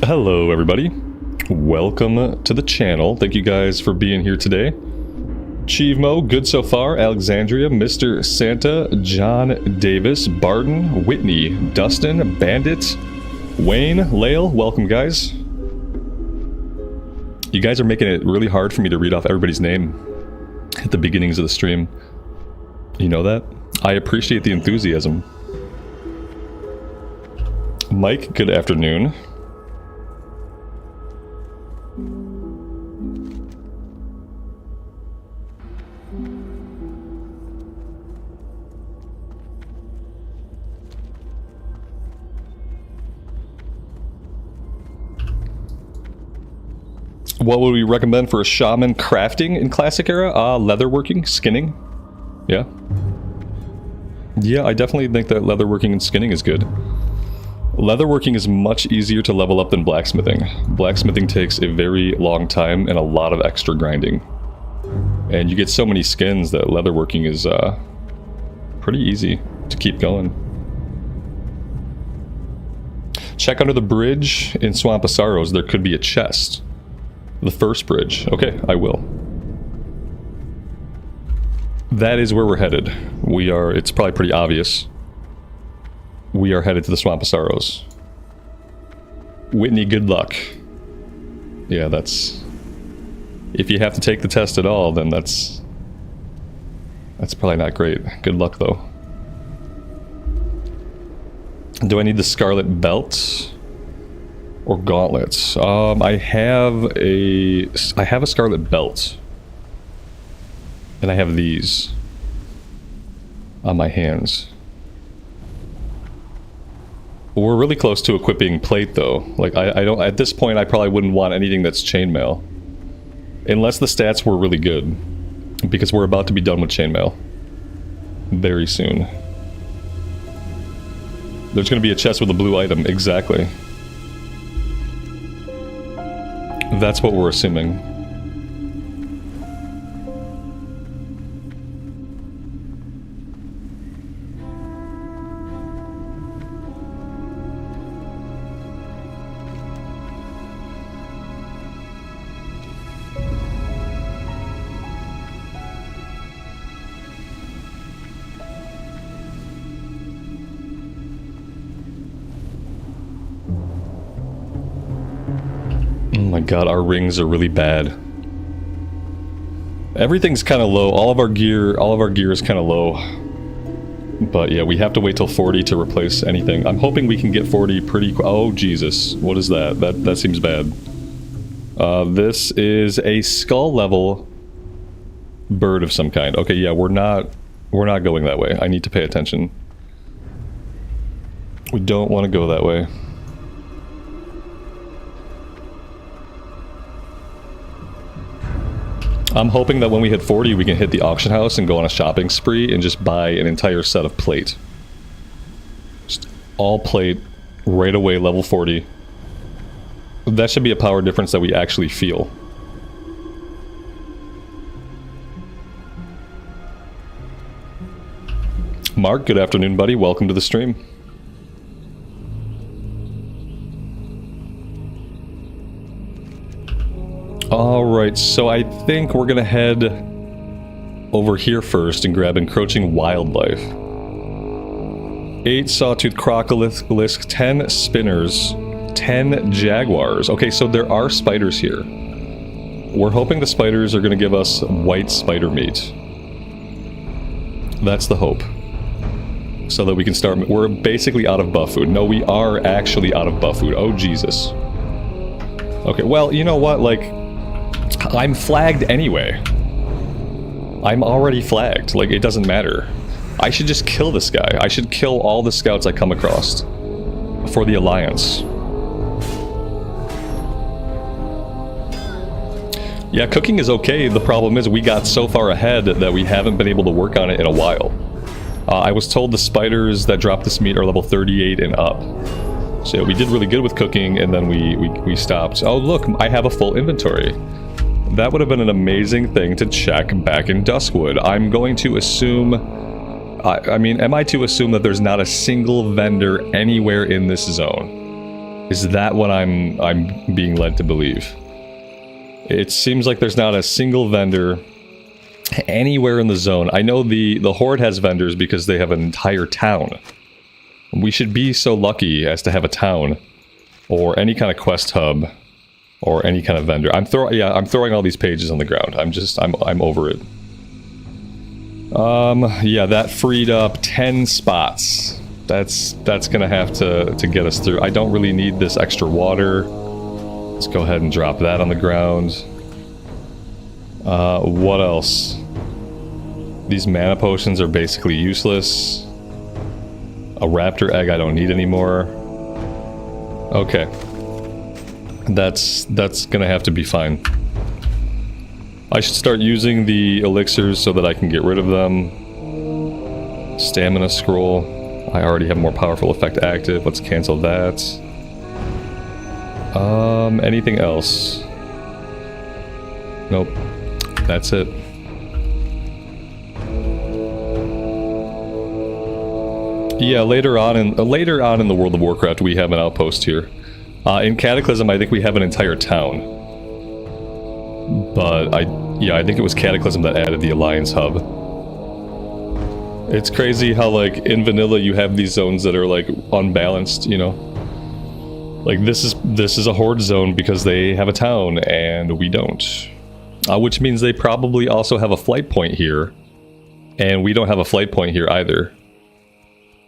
Hello everybody, welcome to the channel. Thank you guys for being here today. Chievemo, good so far, Alexandria, Mr. Santa, John Davis, Barton, Whitney, Dustin, Bandit, Wayne, Lale, welcome guys. You guys are making it really hard for me to read off everybody's name at the beginnings of the stream. You know that? I appreciate the enthusiasm. Mike, good afternoon. What would we recommend for a shaman crafting in classic era? Leatherworking, skinning. Yeah. Yeah, I definitely think that leatherworking and skinning is good. Leatherworking is much easier to level up than blacksmithing. Blacksmithing takes a very long time and a lot of extra grinding. And you get so many skins that leatherworking is pretty easy to keep going. Check under the bridge in Swamp of Sorrows. There could be a chest. The first bridge. Okay, I will. That is where we're headed. We are, it's probably pretty obvious. We are headed to the Swamp of Sorrows. Whitney, good luck. Yeah, that's... If you have to take the test at all, then that's probably not great. Good luck, though. Do I need the Scarlet Belt? Or gauntlets? I have a Scarlet Belt. And I have these on my hands. We're really close to equipping plate though. Like I don't, at this point I probably wouldn't want anything that's chainmail. Unless the stats were really good. Because we're about to be done with chainmail. Very soon. There's gonna be a chest with a blue item, exactly. That's what we're assuming. my god, our rings are really bad. Everything's kind of low. All of our gear is kind of low. But yeah, we have to wait till 40 to replace anything. I'm hoping we can get 40 pretty oh Jesus, what is that? That seems bad. This is a skull level bird of some kind. Okay, yeah, we're not going that way. I need to pay attention. We don't want to go that way. I'm hoping that when we hit 40, we can hit the auction house and go on a shopping spree and just buy an entire set of plate. Just all plate, right away, level 40. That should be a power difference that we actually feel. Mark, good afternoon, buddy. Welcome to the stream. Alright, so I think we're gonna head over here first and grab Encroaching Wildlife. 8 Sawtooth Crocolisk, 10 Spinners, 10 Jaguars. Okay, so there are spiders here. We're hoping the spiders are gonna give us white spider meat. That's the hope. So that we can start... We're basically out of buff food. No, we are actually out of buff food. Oh, Jesus. Okay, well, you know what, like... I'm flagged anyway. I'm already flagged. Like, it doesn't matter. I should just kill this guy. I should kill all the scouts I come across. For the Alliance. Yeah, cooking is okay. The problem is we got so far ahead that we haven't been able to work on it in a while. I was told the spiders that drop this meat are level 38 and up. So we did really good with cooking, and then we stopped. Oh, look, I have a full inventory. That would have been an amazing thing to check back in Duskwood. I'm going to assume... I mean, am I to assume that there's not a single vendor anywhere in this zone? Is that what I'm being led to believe? It seems like there's not a single vendor anywhere in the zone. I know the Horde has vendors because they have an entire town. We should be so lucky as to have a town, or any kind of quest hub, or any kind of vendor. I'm throwing all these pages on the ground. I'm over it. Yeah, that freed up 10 spots. That's gonna have to get us through. I don't really need this extra water. Let's go ahead and drop that on the ground. What else? These mana potions are basically useless. A raptor egg I don't need anymore. Okay. That's gonna have to be fine. I should start using the elixirs so that I can get rid of them. Stamina scroll. I already have more powerful effect active. Let's cancel that. Anything else? Nope. That's it. Yeah, later on in the World of Warcraft, we have an outpost here. In Cataclysm, I think we have an entire town. But I think it was Cataclysm that added the Alliance hub. It's crazy how, like, in vanilla you have these zones that are, like, unbalanced, you know? Like, this is a Horde zone because they have a town and we don't. Which means they probably also have a flight point here. And we don't have a flight point here either.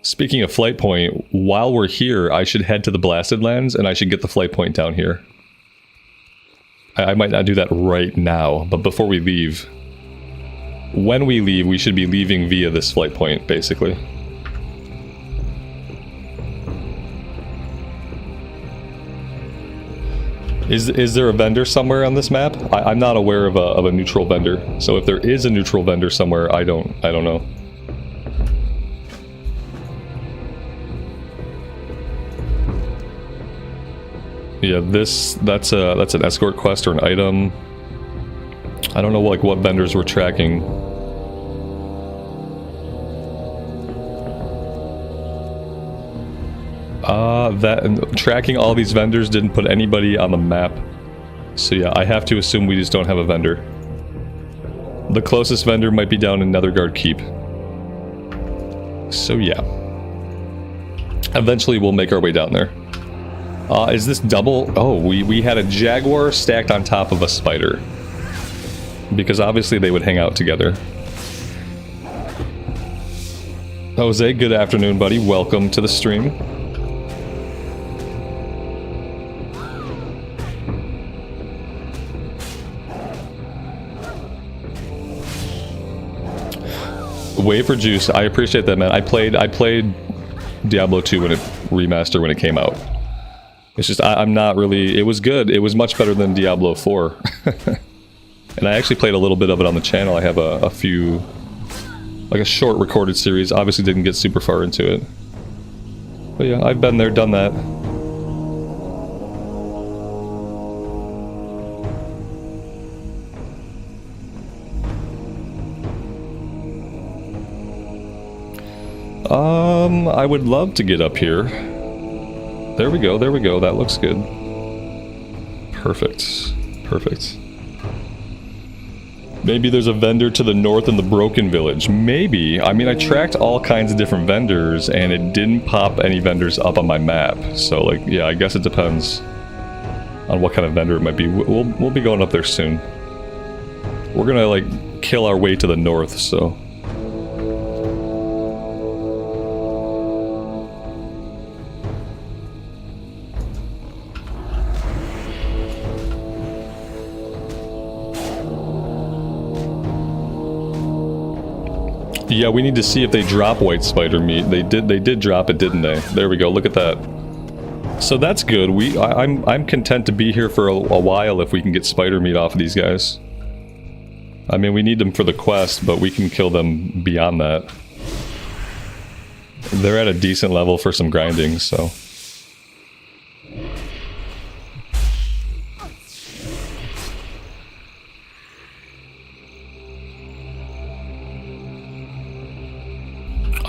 Speaking of flight point, while we're here, I should head to the Blasted Lands and I should get the flight point down here. I might not do that right now, but before we leave... When we leave, we should be leaving via this flight point, basically. Is there a vendor somewhere on this map? I'm not aware of a neutral vendor. So if there is a neutral vendor somewhere, I don't know. Yeah, that's an escort quest or an item. I don't know like what vendors we're tracking. Tracking all these vendors didn't put anybody on the map. So yeah, I have to assume we just don't have a vendor. The closest vendor might be down in Netherguard Keep. So yeah. Eventually we'll make our way down there. Is this double? Oh, we had a jaguar stacked on top of a spider. Because obviously they would hang out together. Jose, good afternoon, buddy. Welcome to the stream. Wait for juice. I appreciate that, man. I played Diablo 2 when it remastered when it came out. It's just I'm not really. It was good. It was much better than Diablo 4. And I actually played a little bit of it on the channel. I have a few, like a short recorded series. Obviously didn't get super far into it. But yeah, I've been there, done that. I would love to get up here. There we go, there we go. That looks good. Perfect. Perfect. Maybe there's a vendor to the north in the Broken Village. Maybe. I mean, I tracked all kinds of different vendors, and it didn't pop any vendors up on my map. So, like, yeah, I guess it depends on what kind of vendor it might be. We'll be going up there soon. We're gonna, like, kill our way to the north, so... Yeah, we need to see if they drop white spider meat. They did drop it, didn't they? There we go, look at that. So that's good. I'm content to be here for a while if we can get spider meat off of these guys. I mean, we need them for the quest, but we can kill them beyond that. They're at a decent level for some grinding, so...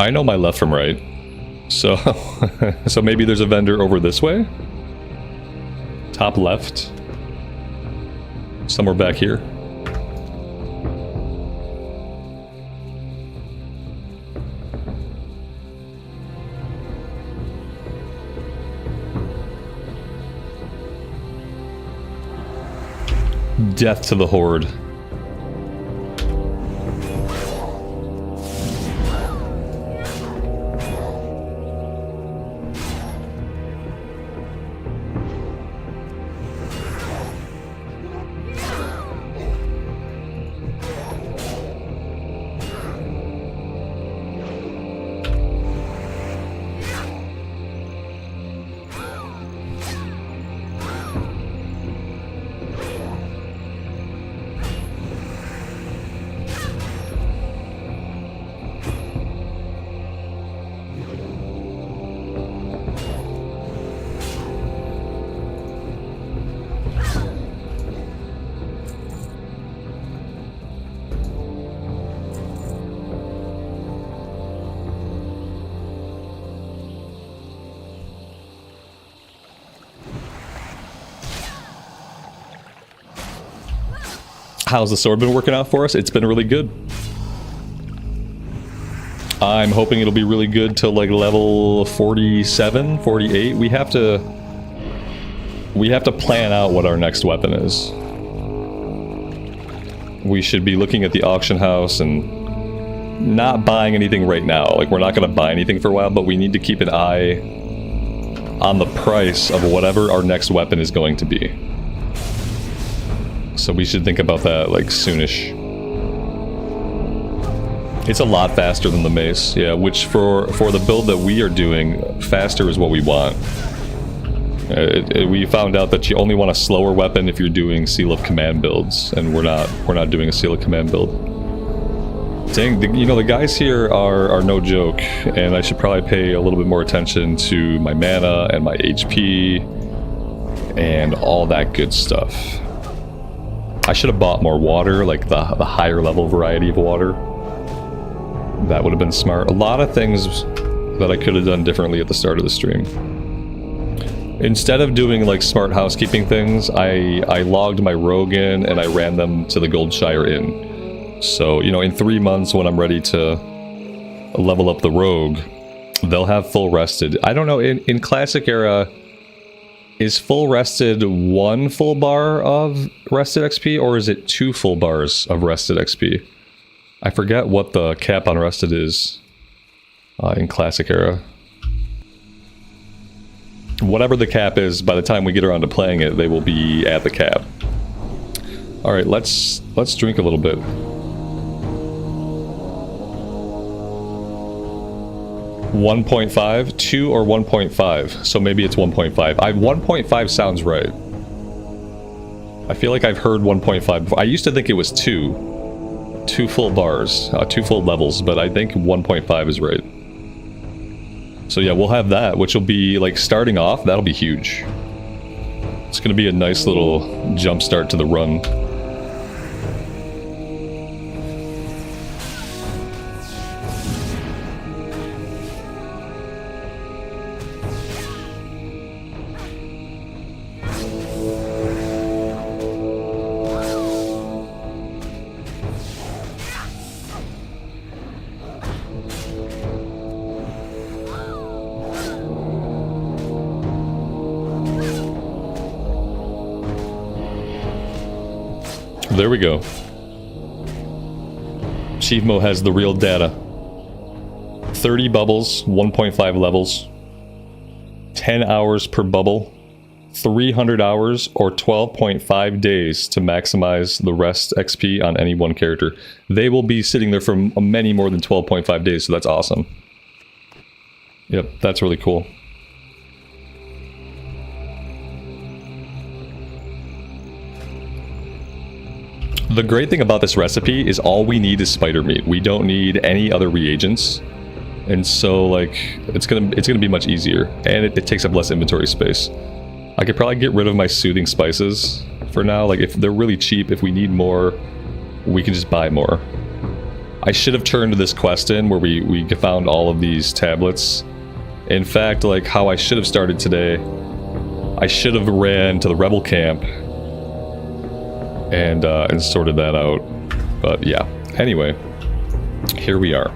I know my left from right, so so maybe there's a vendor over this way? Top left? Somewhere back here? Death to the Horde. How's the sword been working out for us? It's been really good. I'm hoping it'll be really good till like level 47, 48. We have to plan out what our next weapon is. We should be looking at the auction house and not buying anything right now. Like, we're not going to buy anything for a while, but we need to keep an eye on the price of whatever our next weapon is going to be. So we should think about that, like, soonish. It's a lot faster than the mace, yeah, which for the build that we are doing, faster is what we want. We found out that you only want a slower weapon if you're doing Seal of Command builds, and we're not doing a Seal of Command build. Dang, you know, the guys here are no joke, and I should probably pay a little bit more attention to my mana and my HP and all that good stuff. I should have bought more water, like the higher level variety of water. That would have been smart. A lot of things that I could have done differently at the start of the stream. Instead of doing like smart housekeeping things, I logged my rogue in and I ran them to the Goldshire Inn. So, you know, in 3 months when I'm ready to level up the rogue, they'll have full rested. I don't know, in Classic era, Is full rested 1 full bar of rested XP, or is it 2 full bars of rested XP? I forget what the cap on rested is in Classic Era. Whatever the cap is, by the time we get around to playing it, they will be at the cap. All right, let's drink a little bit. 1.5, 2 or 1.5. So maybe it's 1.5. 1.5 sounds right. I feel like I've heard 1.5 before. I used to think it was 2 full bars, 2 full levels, but I think 1.5 is right. So yeah, we'll have that, which will be like starting off. That'll be huge. It's gonna be a nice little jump start to the run. There we go. Chievmo has the real data. 30 bubbles, 1.5 levels. 10 hours per bubble. 300 hours or 12.5 days to maximize the rest XP on any one character. They will be sitting there for many more than 12.5 days, so that's awesome. Yep, that's really cool. The great thing about this recipe is all we need is spider meat. We don't need any other reagents. And so, like, it's gonna be much easier. And it takes up less inventory space. I could probably get rid of my soothing spices for now. Like, if they're really cheap, if we need more, we can just buy more. I should have turned this quest in where we found all of these tablets. In fact, like, how I should have started today, I should have ran to the rebel camp and sorted that out. But yeah, anyway, here we are.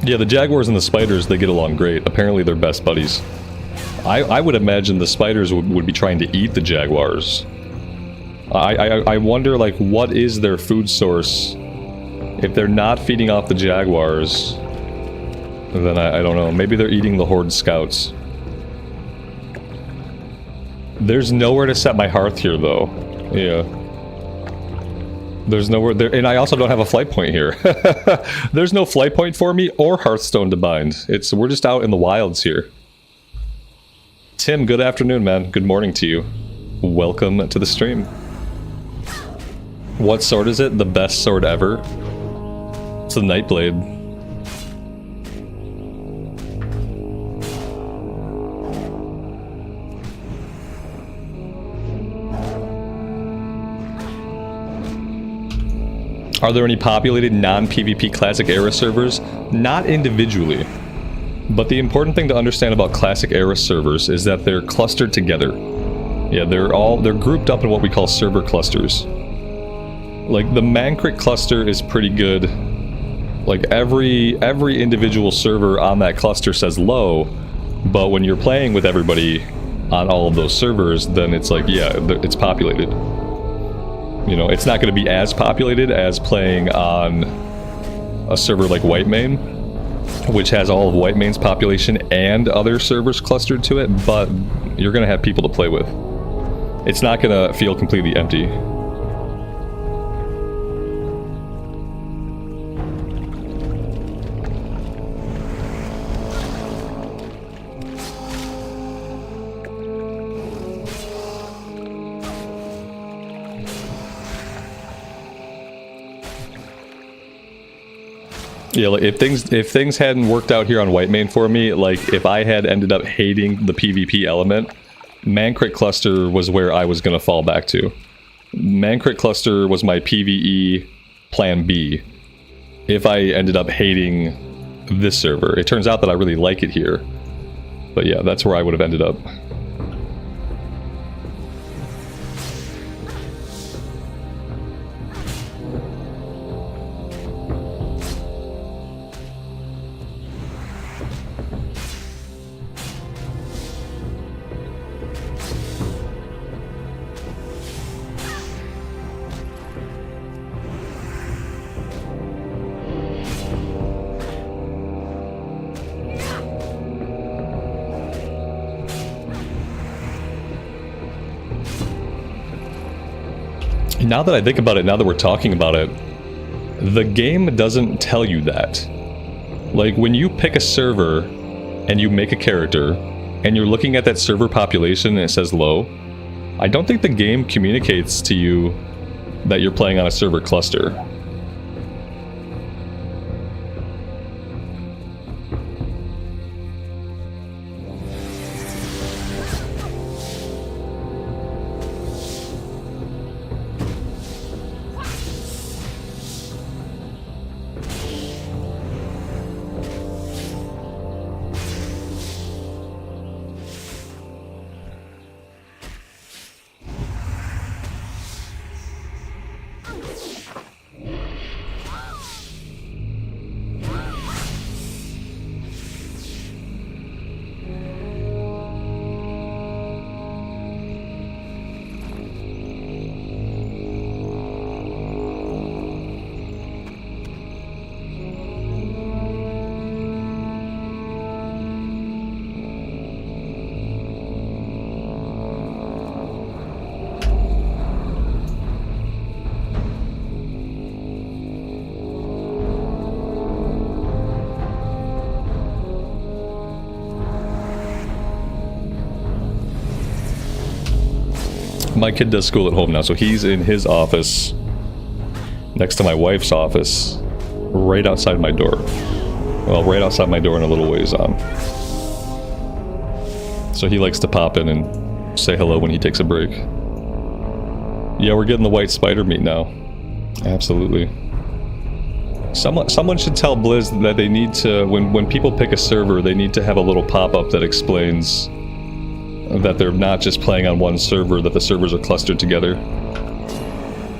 Yeah, the jaguars and the spiders, they get along great. Apparently they're best buddies. I would imagine the spiders would be trying to eat the jaguars. I wonder, like, what is their food source? If they're not feeding off the jaguars, then I don't know. Maybe they're eating the horde scouts. There's nowhere to set my hearth here, though. Yeah. There's nowhere there, and I also don't have a flight point here. There's no flight point for me or Hearthstone to bind. We're just out in the wilds here. Tim, good afternoon, man. Good morning to you. Welcome to the stream. What sword is it? The best sword ever? It's the Nightblade. Are there any populated non-PvP Classic Era servers? Not individually. But the important thing to understand about Classic Era servers is that they're clustered together. Yeah, they're grouped up in what we call server clusters. Like, the Mancrit cluster is pretty good. Like, every individual server on that cluster says low, but when you're playing with everybody on all of those servers, then it's like, yeah, it's populated. You know, it's not going to be as populated as playing on a server like Whitemane, which has all of Whitemane's population and other servers clustered to it, but you're going to have people to play with. It's not going to feel completely empty. Yeah, like if things hadn't worked out here on Whitemane for me, like if I had ended up hating the PvP element, Mancrit Cluster was where I was going to fall back to. Mancrit Cluster was my PvE plan B if I ended up hating this server. It turns out that I really like it here. But yeah, that's where I would have ended up. Now that I think about it, now that we're talking about it, the game doesn't tell you that. Like, when you pick a server and you make a character and you're looking at that server population and it says low, I don't think the game communicates to you that you're playing on a server cluster. My kid does school at home now, so he's in his office next to my wife's office, right outside my door. Well, right outside my door and a little ways on. So he likes to pop in and say hello when he takes a break. Yeah, we're getting the white spider meat now. Absolutely. Someone should tell Blizz that they need to, when people pick a server, they need to have a little pop-up that explains that they're not just playing on one server, that the servers are clustered together.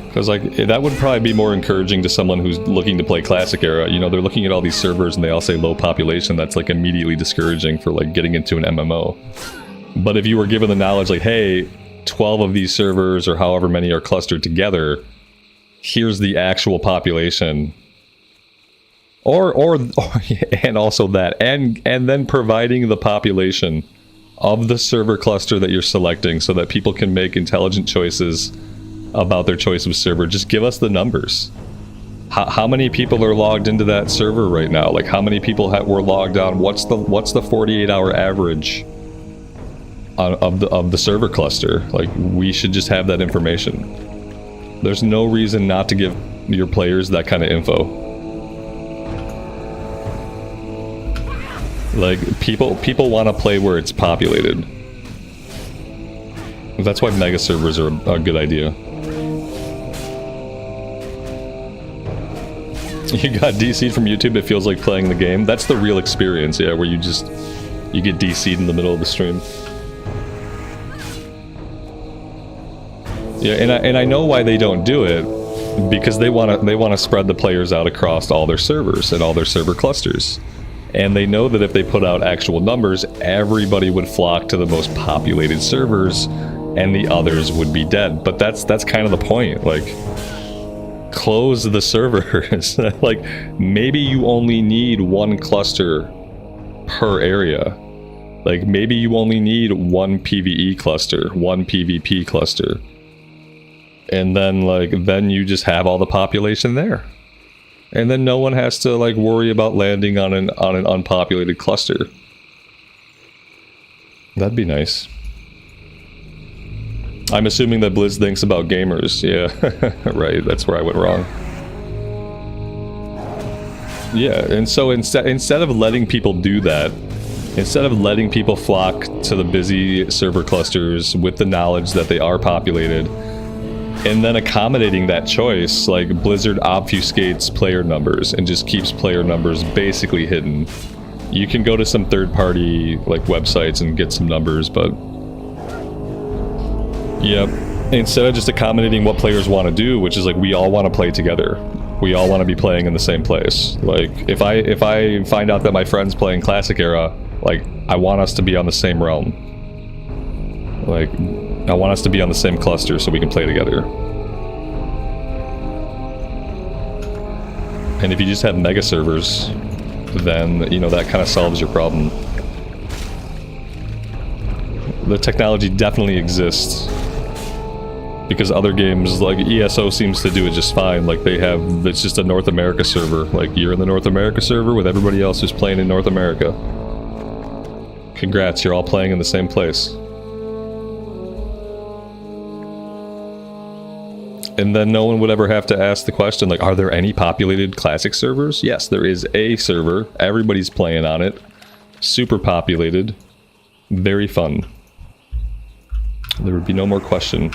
Because, like, that would probably be more encouraging to someone who's looking to play Classic Era. You know, they're looking at all these servers and they all say low population. That's, like, immediately discouraging for, like, getting into an MMO. But if you were given the knowledge, like, hey, 12 of these servers, or however many, are clustered together, here's the actual population. Or and also that. And then providing the population of the server cluster that you're selecting so that people can make intelligent choices about their choice of server. Just give us the numbers. How many people are logged into that server right now? Like, how many people were logged on? What's the 48-hour average of the server cluster? Like, we should just have that information. There's no reason not to give your players that kind of info. Like, people want to play where it's populated. That's why mega servers are a good idea. You got DC'd from YouTube, it feels like playing the game. That's the real experience, yeah, where you get DC'd in the middle of the stream. Yeah, and I know why they don't do it, because they want to spread the players out across all their servers and all their server clusters. And they know that if they put out actual numbers, everybody would flock to the most populated servers, and the others would be dead. But that's kind of the point. Like, close the servers. Like, maybe you only need one cluster per area. Like, maybe you only need one PvE cluster, one PvP cluster. And then you just have all the population there. And then no one has to, like, worry about landing on an unpopulated cluster. That'd be nice. I'm assuming that Blizz thinks about gamers. Yeah, right, that's where I went wrong. Yeah, and so instead of letting people do that, instead of letting people flock to the busy server clusters with the knowledge that they are populated, and then accommodating that choice, like, Blizzard obfuscates player numbers and just keeps player numbers basically hidden. You can go to some third-party, like, websites and get some numbers, but yep. Instead of just accommodating what players want to do, which is, like, we all want to play together. We all want to be playing in the same place. Like, if I find out that my friend's playing Classic Era, like, I want us to be on the same realm. Like, I want us to be on the same cluster so we can play together. And if you just have mega servers, then, you know, that kind of solves your problem. The technology definitely exists. Because other games, like ESO seems to do it just fine. Like they have, it's just a North America server. Like you're in the North America server with everybody else who's playing in North America. Congrats, you're all playing in the same place. And then no one would ever have to ask the question, like, are there any populated classic servers? Yes, there is a server. Everybody's playing on it. Super populated. Very fun. There would be no more question.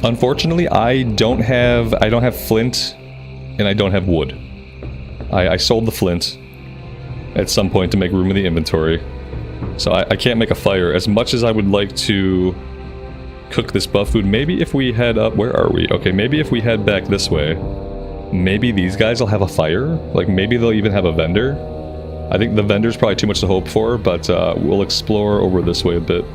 Unfortunately, I don't have flint, and I don't have wood. I sold the flint at some point to make room in the inventory, so I can't make a fire. As much as I would like to cook this buff food, maybe if we head up, where are we? Okay, maybe if we head back this way, maybe these guys will have a fire. Like maybe they'll even have a vendor. I think the vendor's probably too much to hope for, but we'll explore over this way a bit.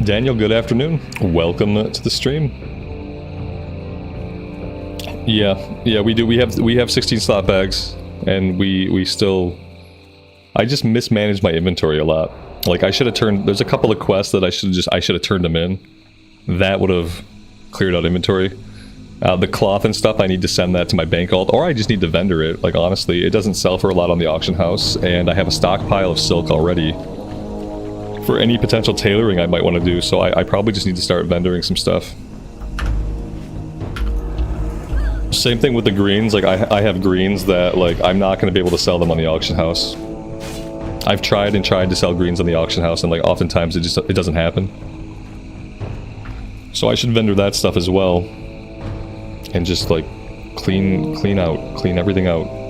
Daniel, good afternoon. Welcome to the stream. Yeah, we do. We have 16 slot bags, and we still. I just mismanaged my inventory a lot. Like I should have turned. There's a couple of quests that I should have turned them in. That would have cleared out inventory. The cloth and stuff, I need to send that to my bank alt, or I just need to vendor it. Like honestly, it doesn't sell for a lot on the auction house, and I have a stockpile of silk already for any potential tailoring I might want to do, so I probably just need to start vendoring some stuff. Same thing with the greens, like I have greens that like I'm not going to be able to sell them on the auction house. I've tried to sell greens on the auction house, and like oftentimes it doesn't happen. So I should vendor that stuff as well, and just like clean everything out.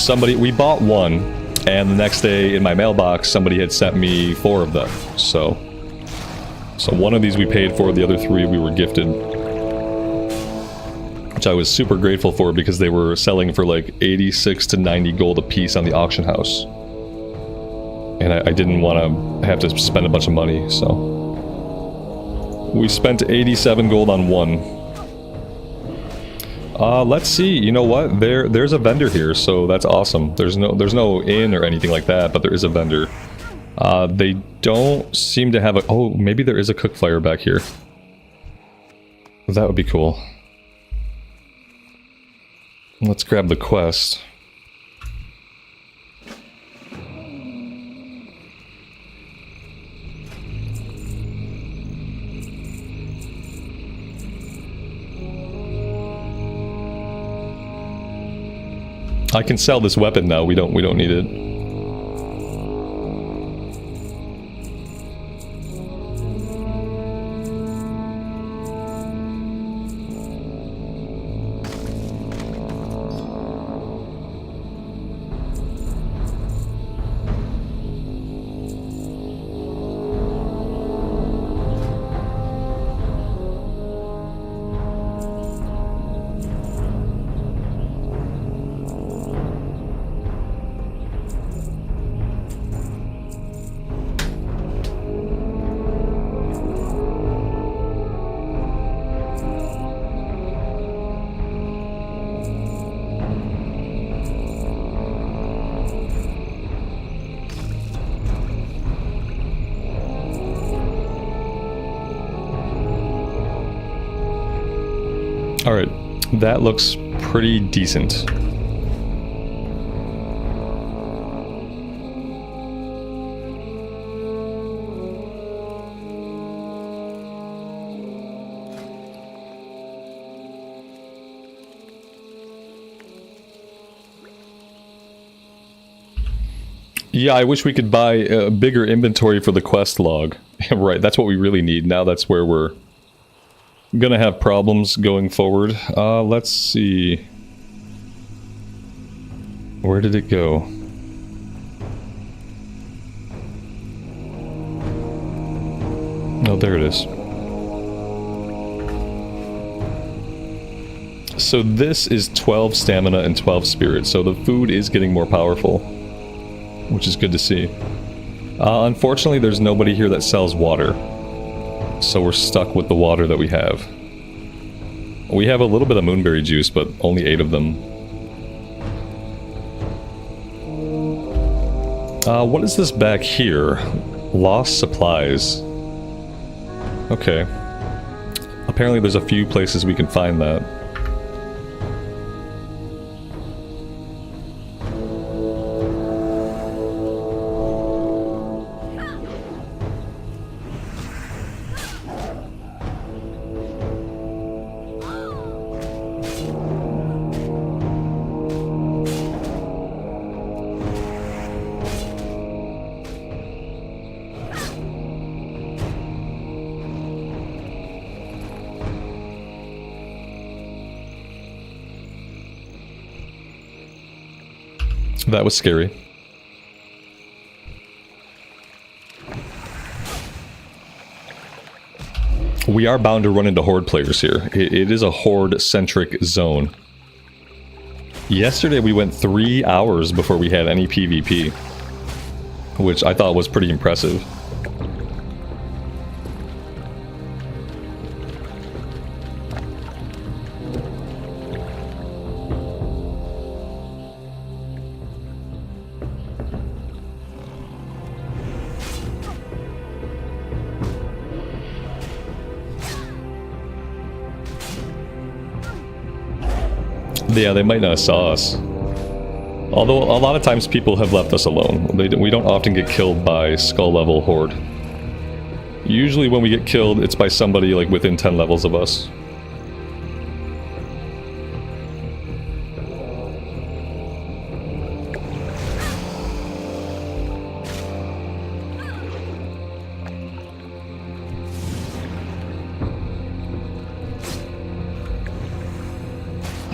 We bought one, and the next day in my mailbox, somebody had sent me 4 of them. So one of these we paid for, the other 3 we were gifted. Which I was super grateful for because they were selling for like 86 to 90 gold a piece on the auction house. And I didn't want to have to spend a bunch of money, so. We spent 87 gold on one. Let's see. You know what? There's a vendor here, so that's awesome. There's no inn or anything like that, but there is a vendor. They don't seem to have a... Oh, maybe there is a cook fire back here. That would be cool. Let's grab the quest. I can sell this weapon now. We don't need it. Alright, that looks pretty decent. Yeah, I wish we could buy a bigger inventory for the quest log. Right, that's what we really need. Now that's where we're gonna have problems going forward. Let's see. Where did it go? Oh, there it is. So this is 12 stamina and 12 spirit, so the food is getting more powerful, which is good to see. Unfortunately, there's nobody here that sells water, so we're stuck with the water that we have. We have a little bit of moonberry juice, but only 8 of them. What is this back here? Lost supplies. Okay. Apparently there's a few places we can find that. That was scary. We are bound to run into horde players here. It is a horde-centric zone. Yesterday we went 3 hours before we had any PvP, which I thought was pretty impressive. Yeah, they might not have saw us. Although a lot of times people have left us alone. We don't often get killed by skull level horde. Usually when we get killed, it's by somebody like within 10 levels of us.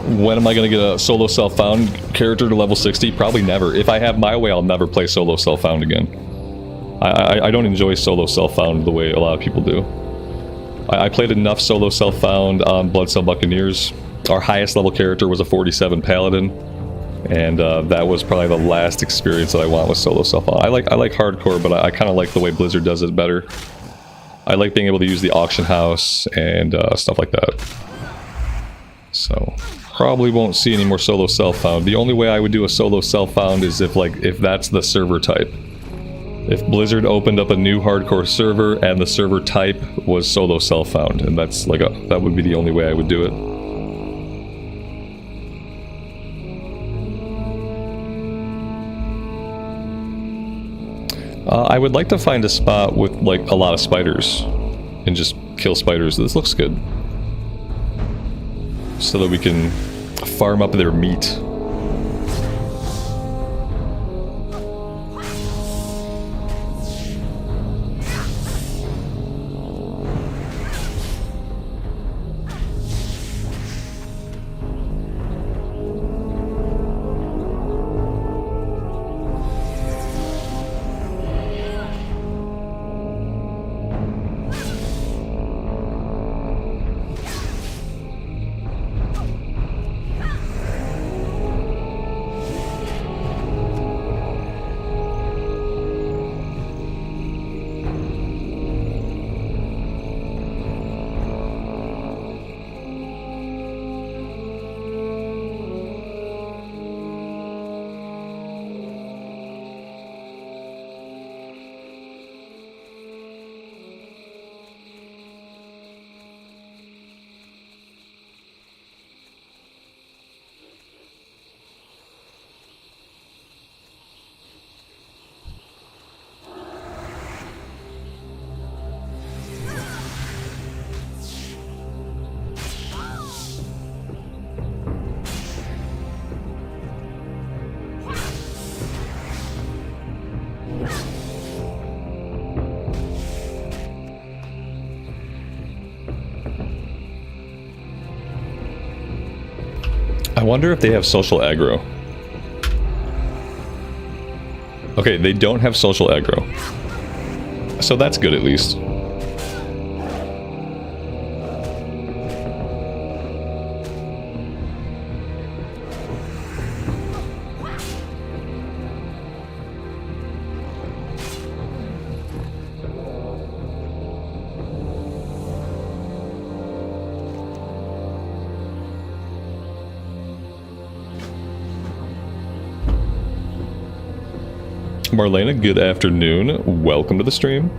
When am I going to get a solo self-found character to level 60? Probably never. If I have my way, I'll never play solo self-found again. I don't enjoy solo self-found the way a lot of people do. I played enough solo self-found on Bloodcell Buccaneers. Our highest level character was a 47 Paladin, and that was probably the last experience that I want with solo self-found. I like hardcore, but I kind of like the way Blizzard does it better. I like being able to use the auction house and stuff like that. So probably won't see any more solo self-found. The only way I would do a solo self-found is if that's the server type. If Blizzard opened up a new hardcore server and the server type was solo self-found, and that's like that would be the only way I would do it. I would like to find a spot with like a lot of spiders and just kill spiders. This looks good. So that we can farm up their meat. wonder if they have social aggro. Okay, they don't have social aggro. So that's good at least. Marlena, good afternoon. Welcome to the stream.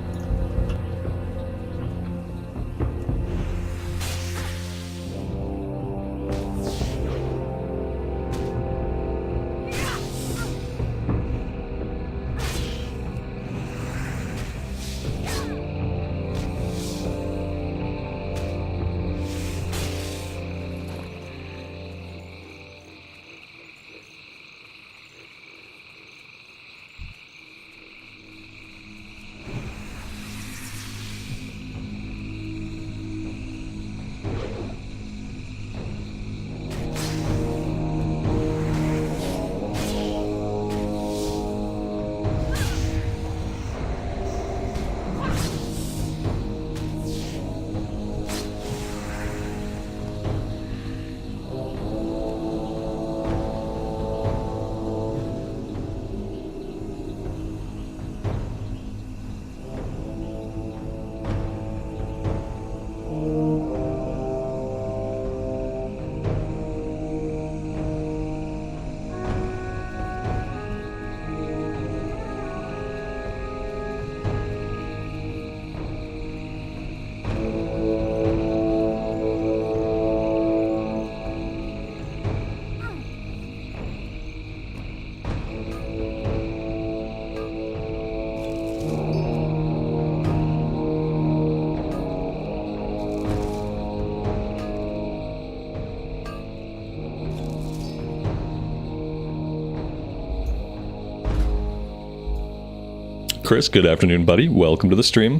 Chris, good afternoon, buddy. Welcome to the stream.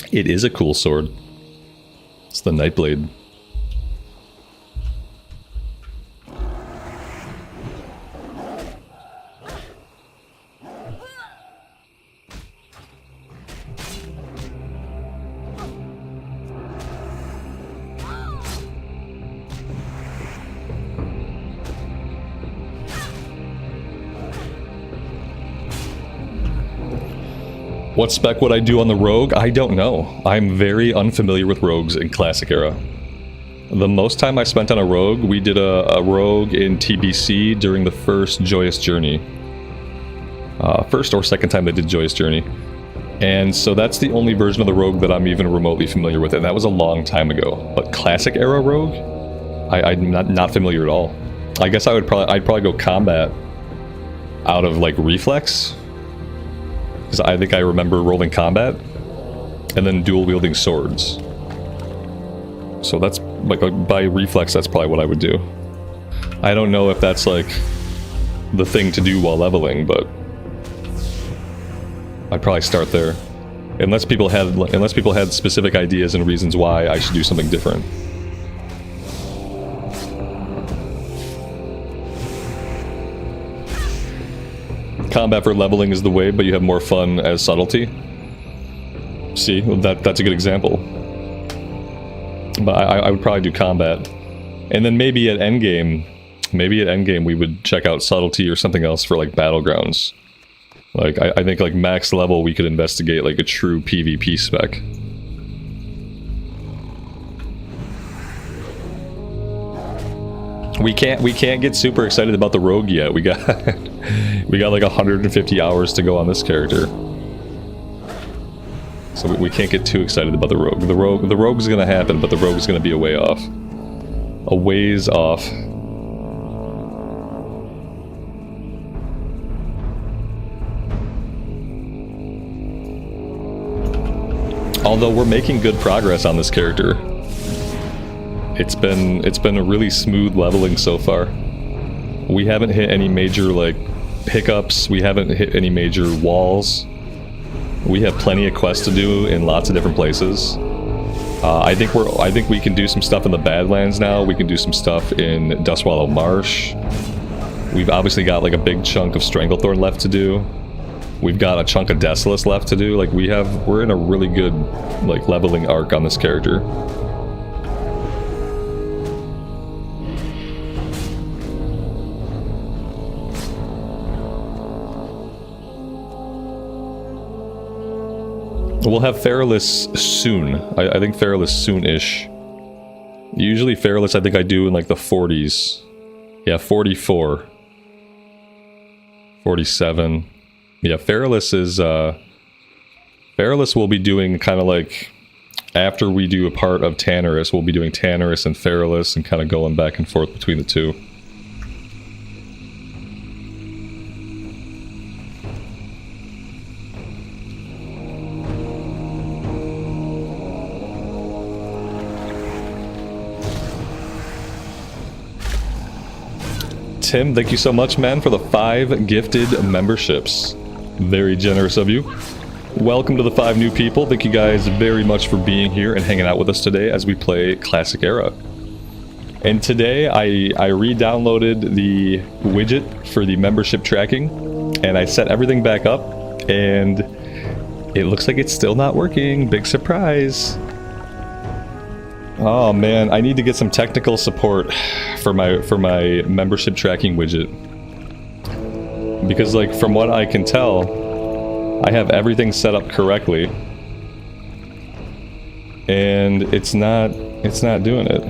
It is a cool sword. It's the Nightblade. What spec would I do on the rogue? I don't know. I'm very unfamiliar with rogues in Classic Era. The most time I spent on a rogue, we did a rogue in TBC during the first Joyous Journey. First or second time they did Joyous Journey. And so that's the only version of the rogue that I'm even remotely familiar with, and that was a long time ago. But Classic Era rogue? I'm not familiar at all. I guess I'd probably go combat out of like reflex. Because I think I remember rolling combat, and then dual-wielding swords. So that's, like, by reflex, that's probably what I would do. I don't know if that's, like, the thing to do while leveling, but I'd probably start there. Unless people had specific ideas and reasons why I should do something different. Combat for leveling is the way, but you have more fun as subtlety. See, that's a good example. But I would probably do combat. And then maybe at endgame we would check out subtlety or something else for like battlegrounds. Like I think like max level we could investigate like a true PvP spec. We can't get super excited about the rogue yet. We got like 150 hours to go on this character. So we can't get too excited about the rogue. The rogue is gonna happen, but the rogue is gonna be a way off. A ways off. Although we're making good progress on this character. It's been a really smooth leveling so far. We haven't hit any major like hiccups. We haven't hit any major walls. We have plenty of quests to do in lots of different places. I think we can do some stuff in the Badlands now. We can do some stuff in Dustwallow Marsh. We've obviously got like a big chunk of Stranglethorn left to do. We've got a chunk of Desolace left to do. Like we're in a really good like leveling arc on this character. We'll have Feralus soon. I think Feralus soon-ish. Usually Feralus I think I do in like the 40s. Yeah, 44. 47. Yeah, Feralus is, Feralus will be doing kind of like, after we do a part of Tannerus, we'll be doing Tannerus and Feralus and kind of going back and forth between the two. Tim, thank you so much, man, for the 5 gifted memberships. Very generous of you. Welcome to the 5 new people. Thank you guys very much for being here and hanging out with us today as we play Classic Era. And today I re-downloaded the widget for the membership tracking, and I set everything back up, and it looks like it's still not working. Big surprise. Oh man, I need to get some technical support for my membership tracking widget. Because like from what I can tell, I have everything set up correctly. And it's not doing it.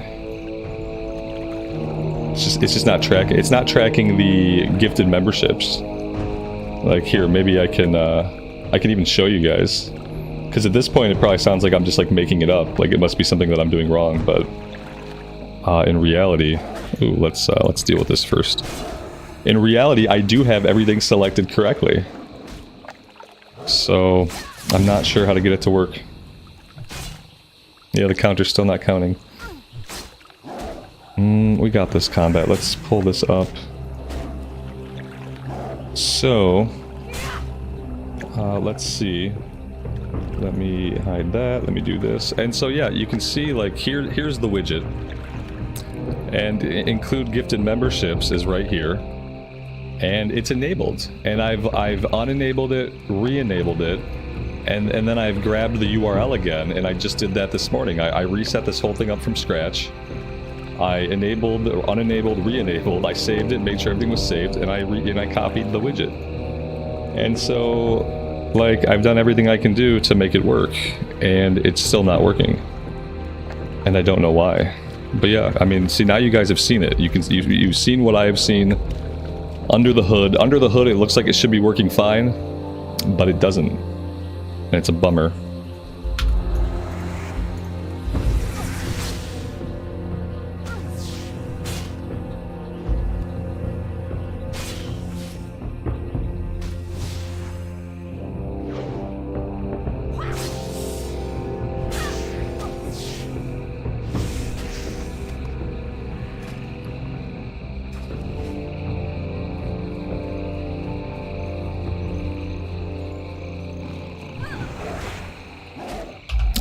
It's just not tracking. It's not tracking the gifted memberships. Like here, maybe I can even show you guys. Because at this point, it probably sounds like I'm just like making it up. Like it must be something that I'm doing wrong, but in reality, ooh, let's deal with this first. In reality, I do have everything selected correctly. So I'm not sure how to get it to work. Yeah, the counter's still not counting. We got this combat. Let's pull this up. So let's see. Let me hide that, let me do this. And so yeah, you can see like here's the widget. And include gifted memberships is right here. And it's enabled. And I've unenabled it, re-enabled it, and then I've grabbed the URL again, and I just did that this morning. I reset this whole thing up from scratch. I enabled, or unenabled, re-enabled, I saved it, made sure everything was saved, and I copied the widget. And so like, I've done everything I can do to make it work, and it's still not working. And I don't know why. But yeah, I mean, see, now you guys have seen it. You've seen what I have seen under the hood. Under the hood, it looks like it should be working fine, but it doesn't. And it's a bummer.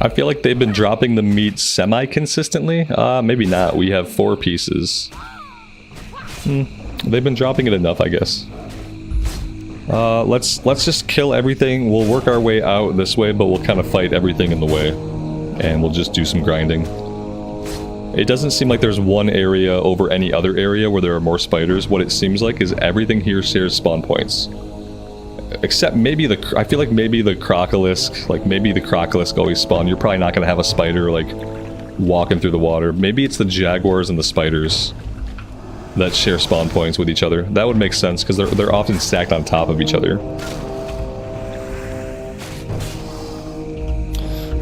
I feel like they've been dropping the meat semi-consistently. Maybe not. We have 4 pieces. They've been dropping it enough, I guess. Let's just kill everything. We'll work our way out this way, but we'll kind of fight everything in the way. And we'll just do some grinding. It doesn't seem like there's one area over any other area where there are more spiders. What it seems like is everything here shares spawn points. Except maybe I feel like maybe the Crocolisk, like maybe the Crocolisk always spawn. You're probably not going to have a spider like walking through the water. Maybe it's the jaguars and the spiders that share spawn points with each other. That would make sense because they're often stacked on top of each other.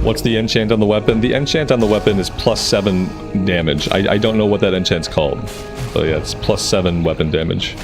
What's the enchant on the weapon? The enchant on the weapon is +7 damage. I don't know what that enchant's called. But yeah, it's +7 weapon damage.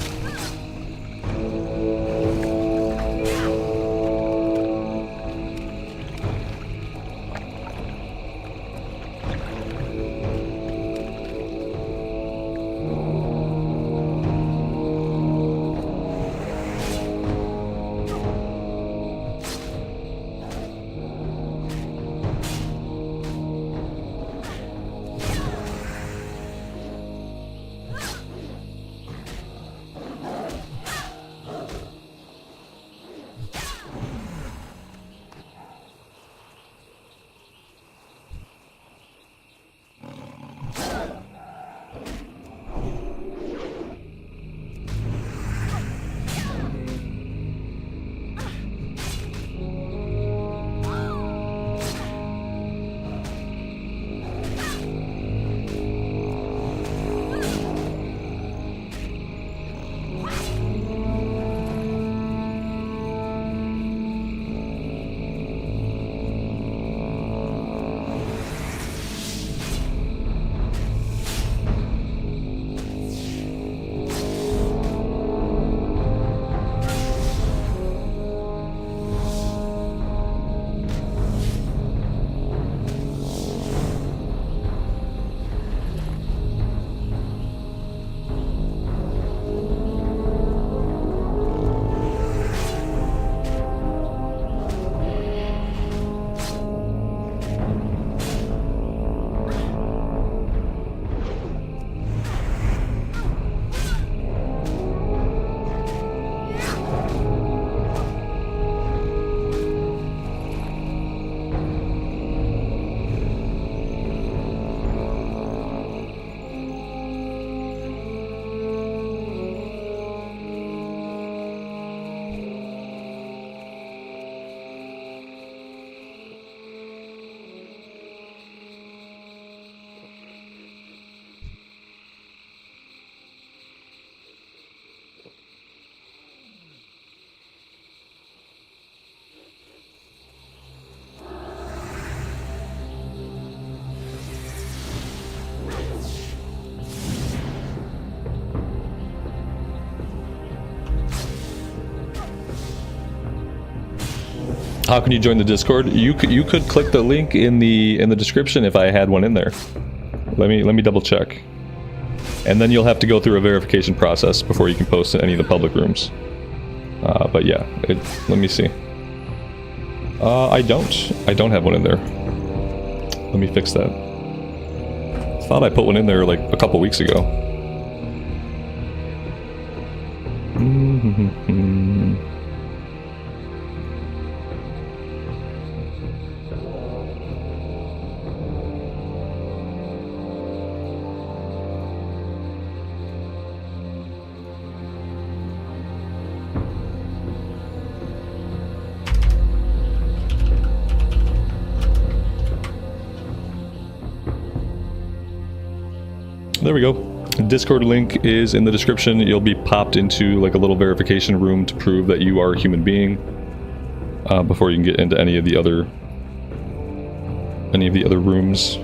How can you join the Discord? You could click the link in the description if I had one in there. Let me double check. And then you'll have to go through a verification process before you can post in any of the public rooms. But yeah, let me see. I don't have one in there. Let me fix that. Thought I put one in there like a couple weeks ago. There we go. Discord link is in the description. You'll be popped into like a little verification room to prove that you are a human being before you can get into any of the other rooms.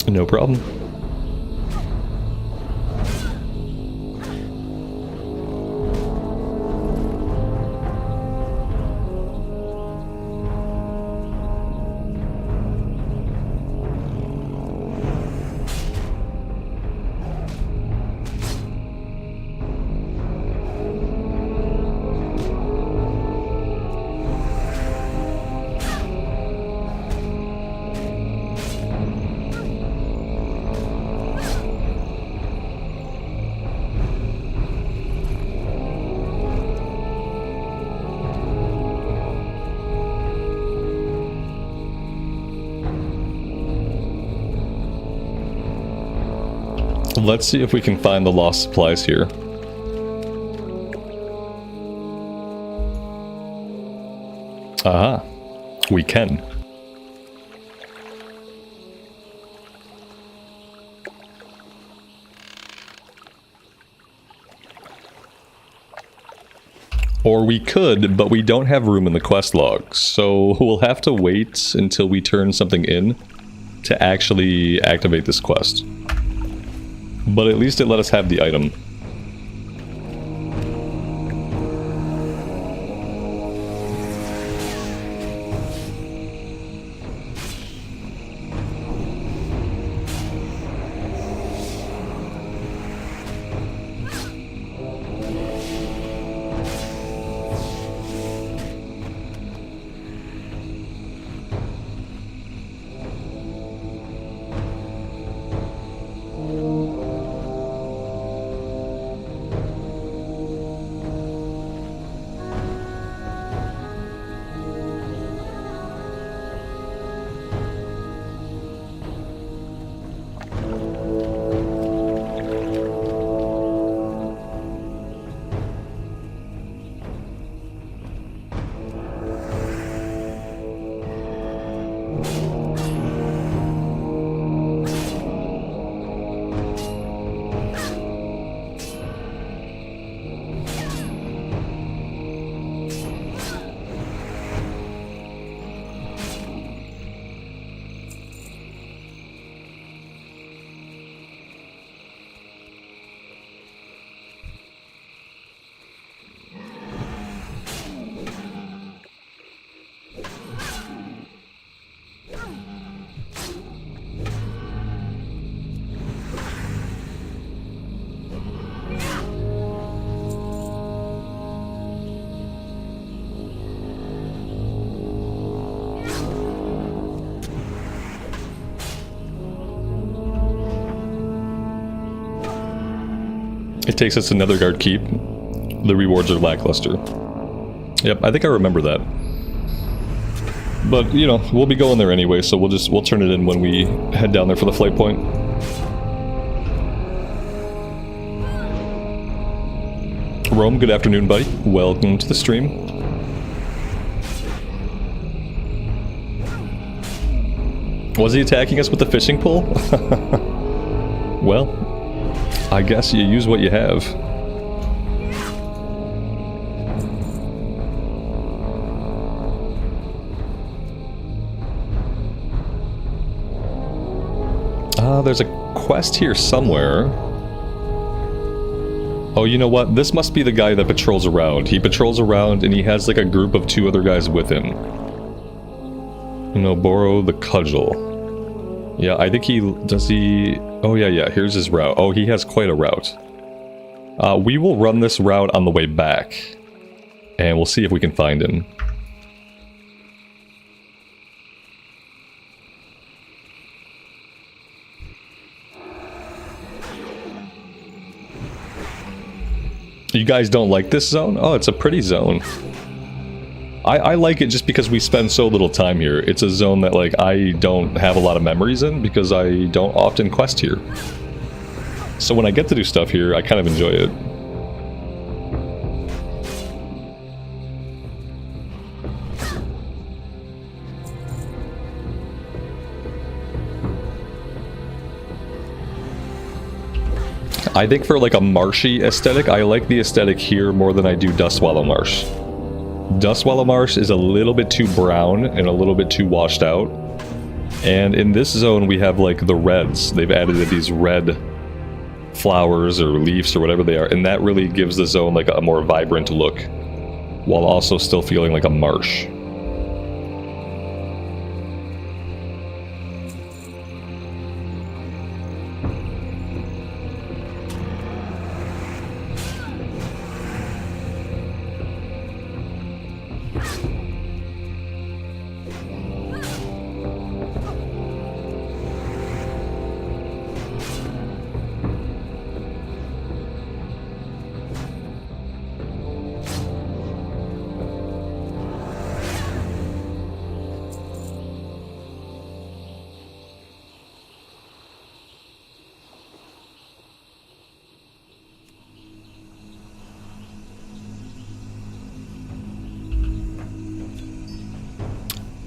No problem. Let's see if we can find the lost supplies here. Aha, we can. Or we could, but we don't have room in the quest logs, so we'll have to wait until we turn something in to actually activate this quest. But at least it let us have the item. It takes us to Netherguard Keep. The rewards are lackluster. Yep, I think I remember that. But, you know, we'll be going there anyway, so we'll turn it in when we head down there for the flight point. Rome, good afternoon, buddy. Welcome to the stream. Was he attacking us with the fishing pole? Well, I guess you use what you have. There's a quest here somewhere. Oh, you know what? This must be the guy that patrols around. He patrols around and he has like a group of 2 other guys with him. You know, borrow the cudgel. Yeah, I think he... Does he... Oh, yeah, here's his route. Oh, he has quite a route. We will run this route on the way back. And we'll see if we can find him. You guys don't like this zone? Oh, it's a pretty zone. I like it just because we spend so little time here. It's a zone that, like, I don't have a lot of memories in because I don't often quest here. So when I get to do stuff here, I kind of enjoy it. I think for like a marshy aesthetic, I like the aesthetic here more than I do Dustswallow Marsh. Dustswallow Marsh is a little bit too brown and a little bit too washed out. And in this zone we have like the reds. They've added these red flowers or leaves or whatever they are, and that really gives the zone like a more vibrant look, while also still feeling like a marsh.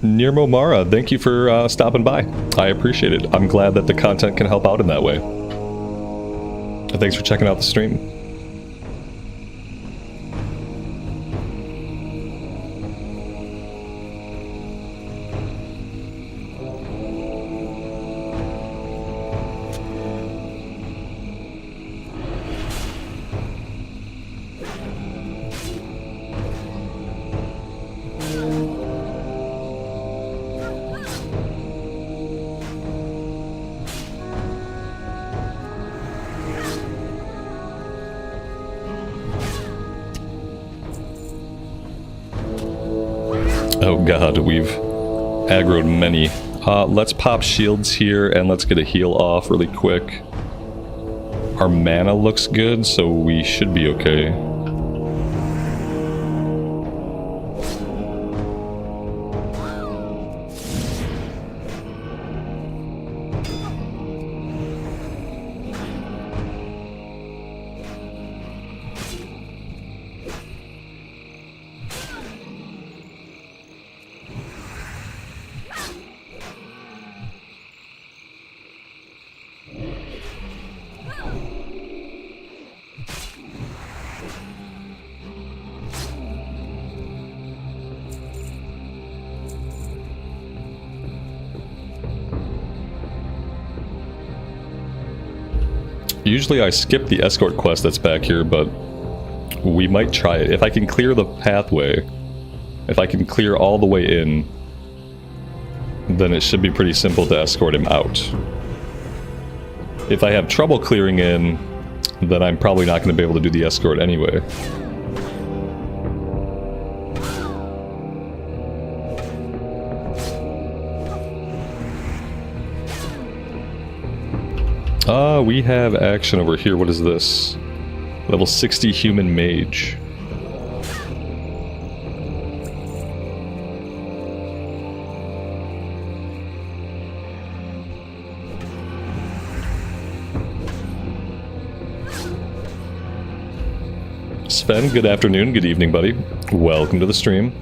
Nirmo Mara, thank you for stopping by. I appreciate it. I'm glad that the content can help out in that way. And thanks for checking out the stream. Oh god, we've aggroed many. Let's pop shields here and let's get a heal off really quick. Our mana looks good, so we should be okay. Usually I skip the escort quest that's back here, but we might try it. If I can clear the pathway, if I can clear all the way in, then it should be pretty simple to escort him out. If I have trouble clearing in, then I'm probably not going to be able to do the escort anyway. We have action over here. What is this? Level 60 human mage. Sven, good afternoon, good evening, buddy. Welcome to the stream.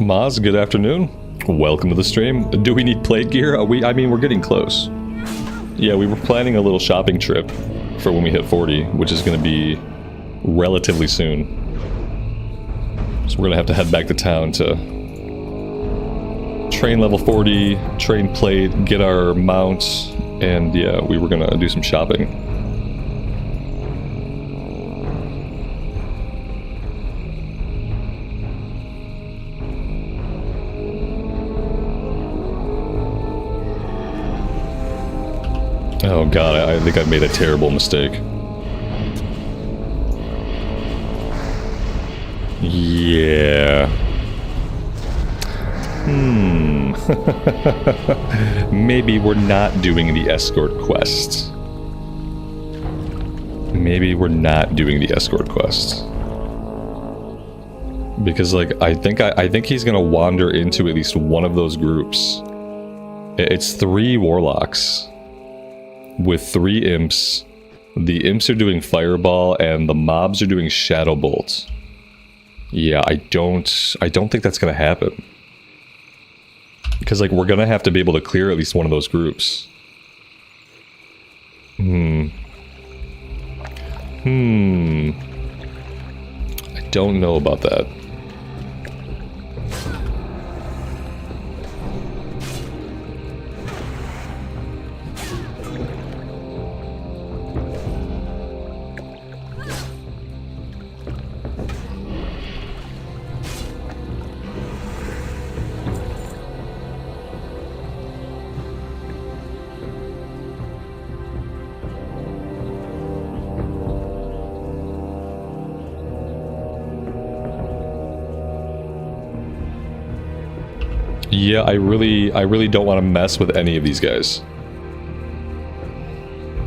Maz, good afternoon. Welcome to the stream. Do we need plate gear? I mean, we're getting close. Yeah, we were planning a little shopping trip for when we hit 40, which is going to be relatively soon. So we're going to have to head back to town to train level 40, train plate, get our mounts, and yeah, we were going to do some shopping. Oh god, I think I made a terrible mistake. Yeah. Maybe we're not doing the escort quest. Maybe we're not doing the escort quest. Because, like, I think he's gonna wander into at least one of those groups. It's 3 warlocks with 3 imps. The imps are doing fireball and the mobs are doing shadow bolt. Yeah, I don't think that's gonna happen. Because, like, we're gonna have to be able to clear at least one of those groups. I don't know about that. Yeah, I really don't want to mess with any of these guys.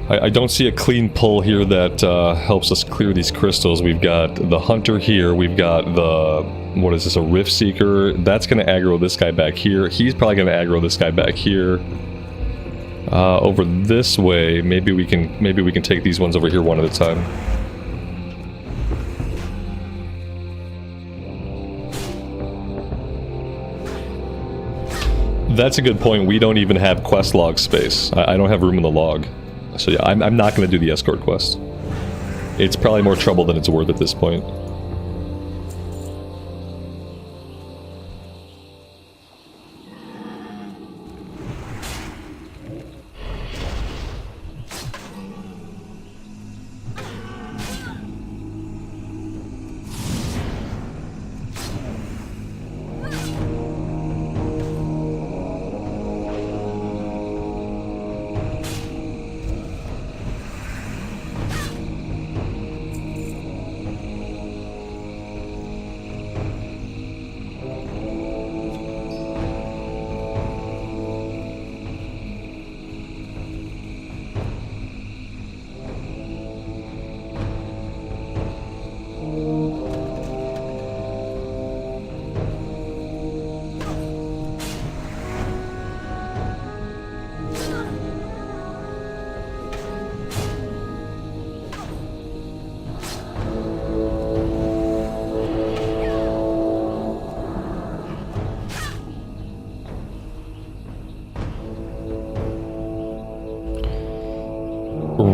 I don't see a clean pull here that helps us clear these crystals. We've got the hunter here. We've got the, what is this, a rift seeker? That's going to aggro this guy back here. He's probably going to aggro this guy back here. Over this way, maybe we can take these ones over here one at a time. That's a good point. We don't even have quest log space. I don't have room in the log. So yeah, I'm not going to do the escort quest. It's probably more trouble than it's worth at this point.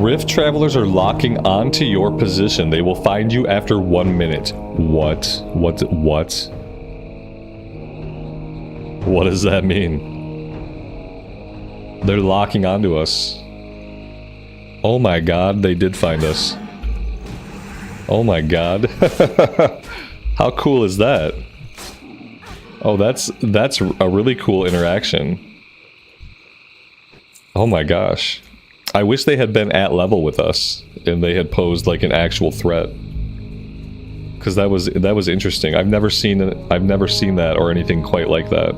Rift travelers are locking onto your position. They will find you after 1 minute. What? What? What does that mean? They're locking onto us. Oh my god, they did find us. Oh my god. How cool is that? Oh, that's a really cool interaction. Oh my gosh. I wish they had been at level with us and they had posed like an actual threat. Cuz that was interesting. I've never seen that or anything quite like that.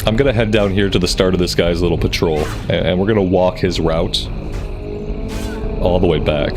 I'm gonna head down here to the start of this guy's little patrol, and we're gonna walk his route all the way back.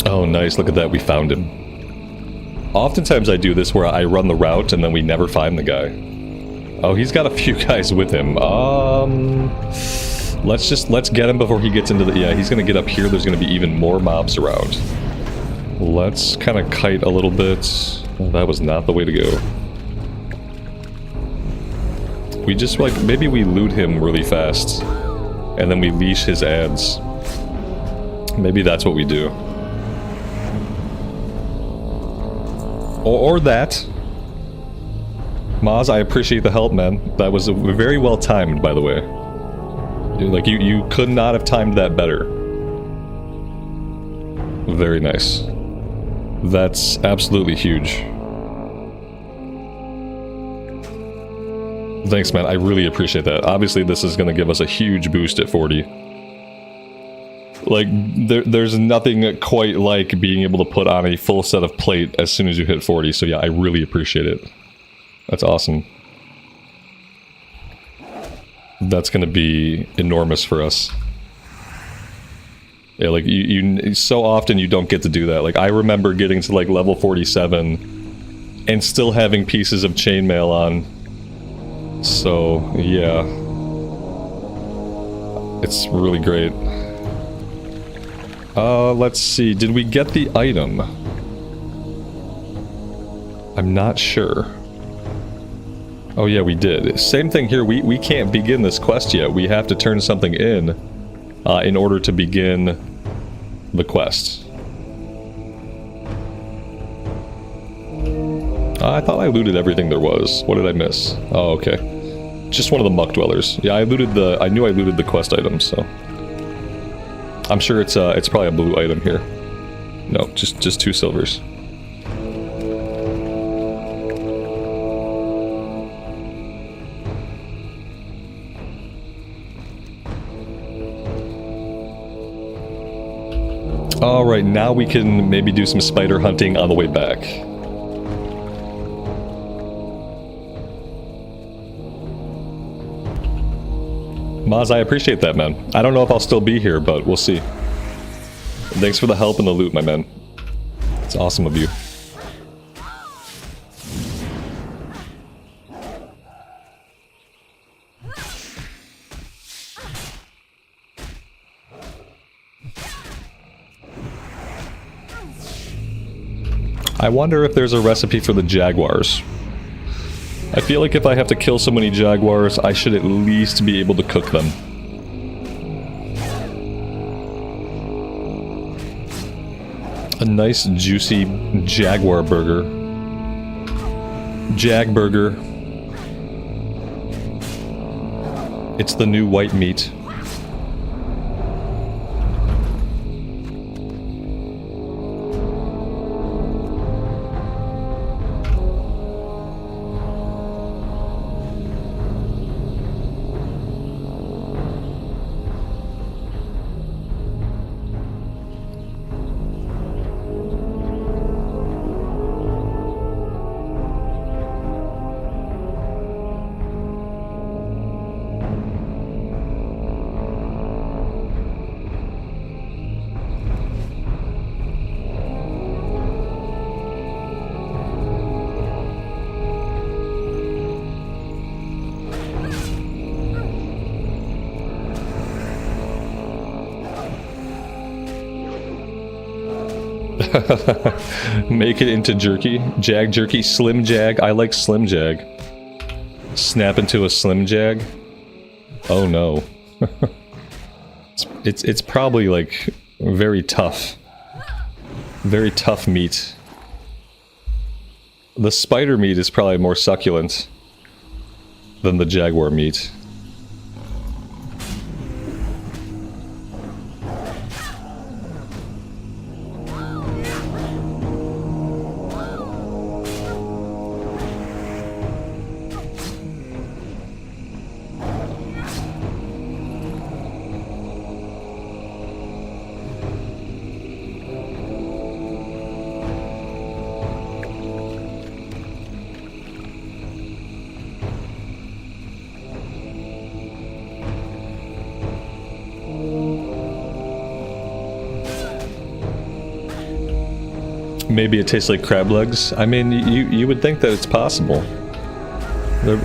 Oh, nice. Look at that. We found him. Oftentimes I do this where I run the route and then we never find the guy. Oh, he's got a few guys with him. Let's get him before he gets into the... Yeah, he's gonna get up here. There's gonna be even more mobs around. Let's kind of kite a little bit. Oh, that was not the way to go. We just, like, maybe we loot him really fast. And then we leash his ads. Maybe that's what we do. Or that. Maz, I appreciate the help, man. That was very well timed, by the way. Like, you could not have timed that better. Very nice. That's absolutely huge. Thanks, man. I really appreciate that. Obviously, this is going to give us a huge boost at 40. Like, there's nothing quite like being able to put on a full set of plate as soon as you hit 40, so yeah, I really appreciate it. That's awesome. That's gonna be enormous for us. Yeah, like, you so often you don't get to do that. Like, I remember getting to, like, level 47 and still having pieces of chainmail on. So, yeah. It's really great. Let's see. Did we get the item? I'm not sure. Oh yeah, we did. Same thing here. We can't begin this quest yet. We have to turn something in order to begin the quest. I thought I looted everything there was. What did I miss? Oh, okay. Just one of the muck dwellers. Yeah, I knew I looted the quest items, so. I'm sure it's probably a blue item here. No, just 2 silvers. Alright, now we can maybe do some spider hunting on the way back. Maz, I appreciate that, man. I don't know if I'll still be here, but we'll see. Thanks for the help and the loot, my man. It's awesome of you. I wonder if there's a recipe for the jaguars. I feel like if I have to kill so many jaguars, I should at least be able to cook them. A nice juicy jaguar burger. Jag burger. It's the new white meat. Make it into jerky. Jag jerky. Slim Jag. I like Slim Jag. Snap into a Slim Jag. Oh no. It's probably like very tough. Very tough meat. The spider meat is probably more succulent than the jaguar meat. Maybe it tastes like crab legs. I mean, you would think that it's possible.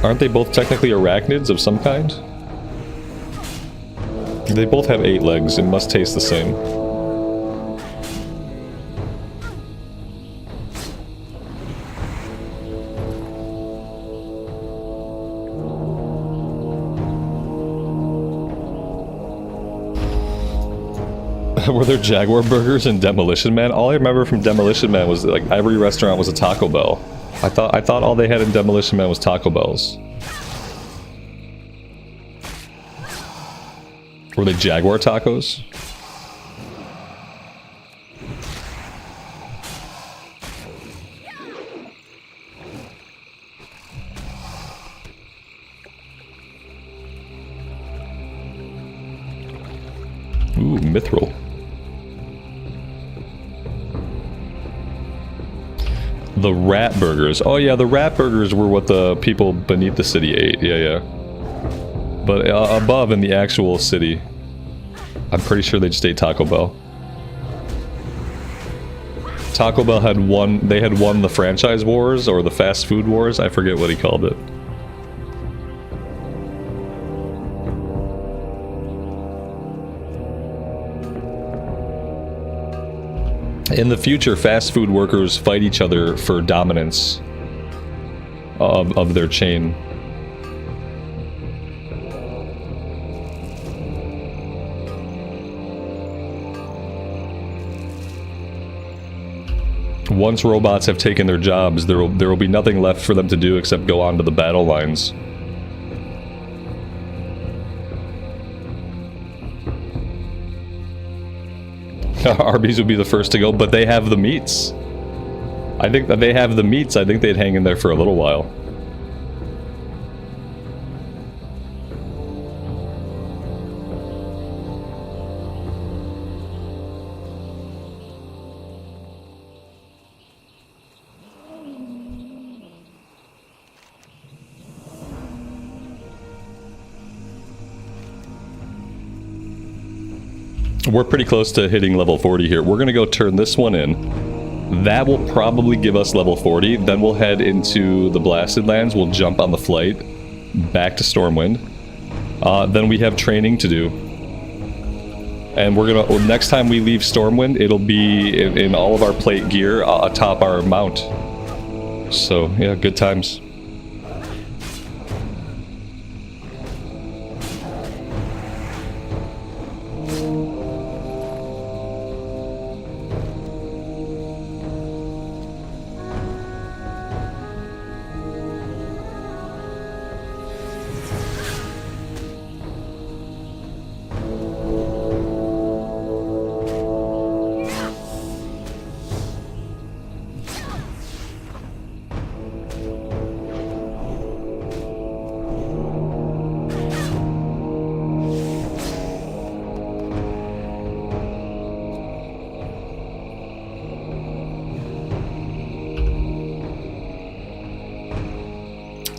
Aren't they both technically arachnids of some kind? They both have 8 legs. It must taste the same. Were there Jaguar burgers in Demolition Man? All I remember from Demolition Man was that, like, every restaurant was a Taco Bell. I thought all they had in Demolition Man was Taco Bells. Were they Jaguar tacos? Ooh, mithril. The rat burgers. Oh yeah, the rat burgers were what the people beneath the city ate. Yeah, yeah. But above in the actual city, I'm pretty sure they just ate Taco Bell. Taco Bell had won, they had won the franchise wars or the fast food wars. I forget what he called it. In the future, fast food workers fight each other for dominance of their chain. Once robots have taken their jobs, there will be nothing left for them to do except go onto the battle lines. Arby's would be the first to go, but they have the meats. I think that they have the meats. I think they'd hang in there for a little while. We're pretty close to hitting level 40 here. We're gonna go turn this one in. That will probably give us level 40. Then we'll head into the Blasted Lands. We'll jump on the flight back to Stormwind. Then we have training to do. And we're gonna, next time we leave Stormwind, it'll be in all of our plate gear atop our mount. So, yeah, good times.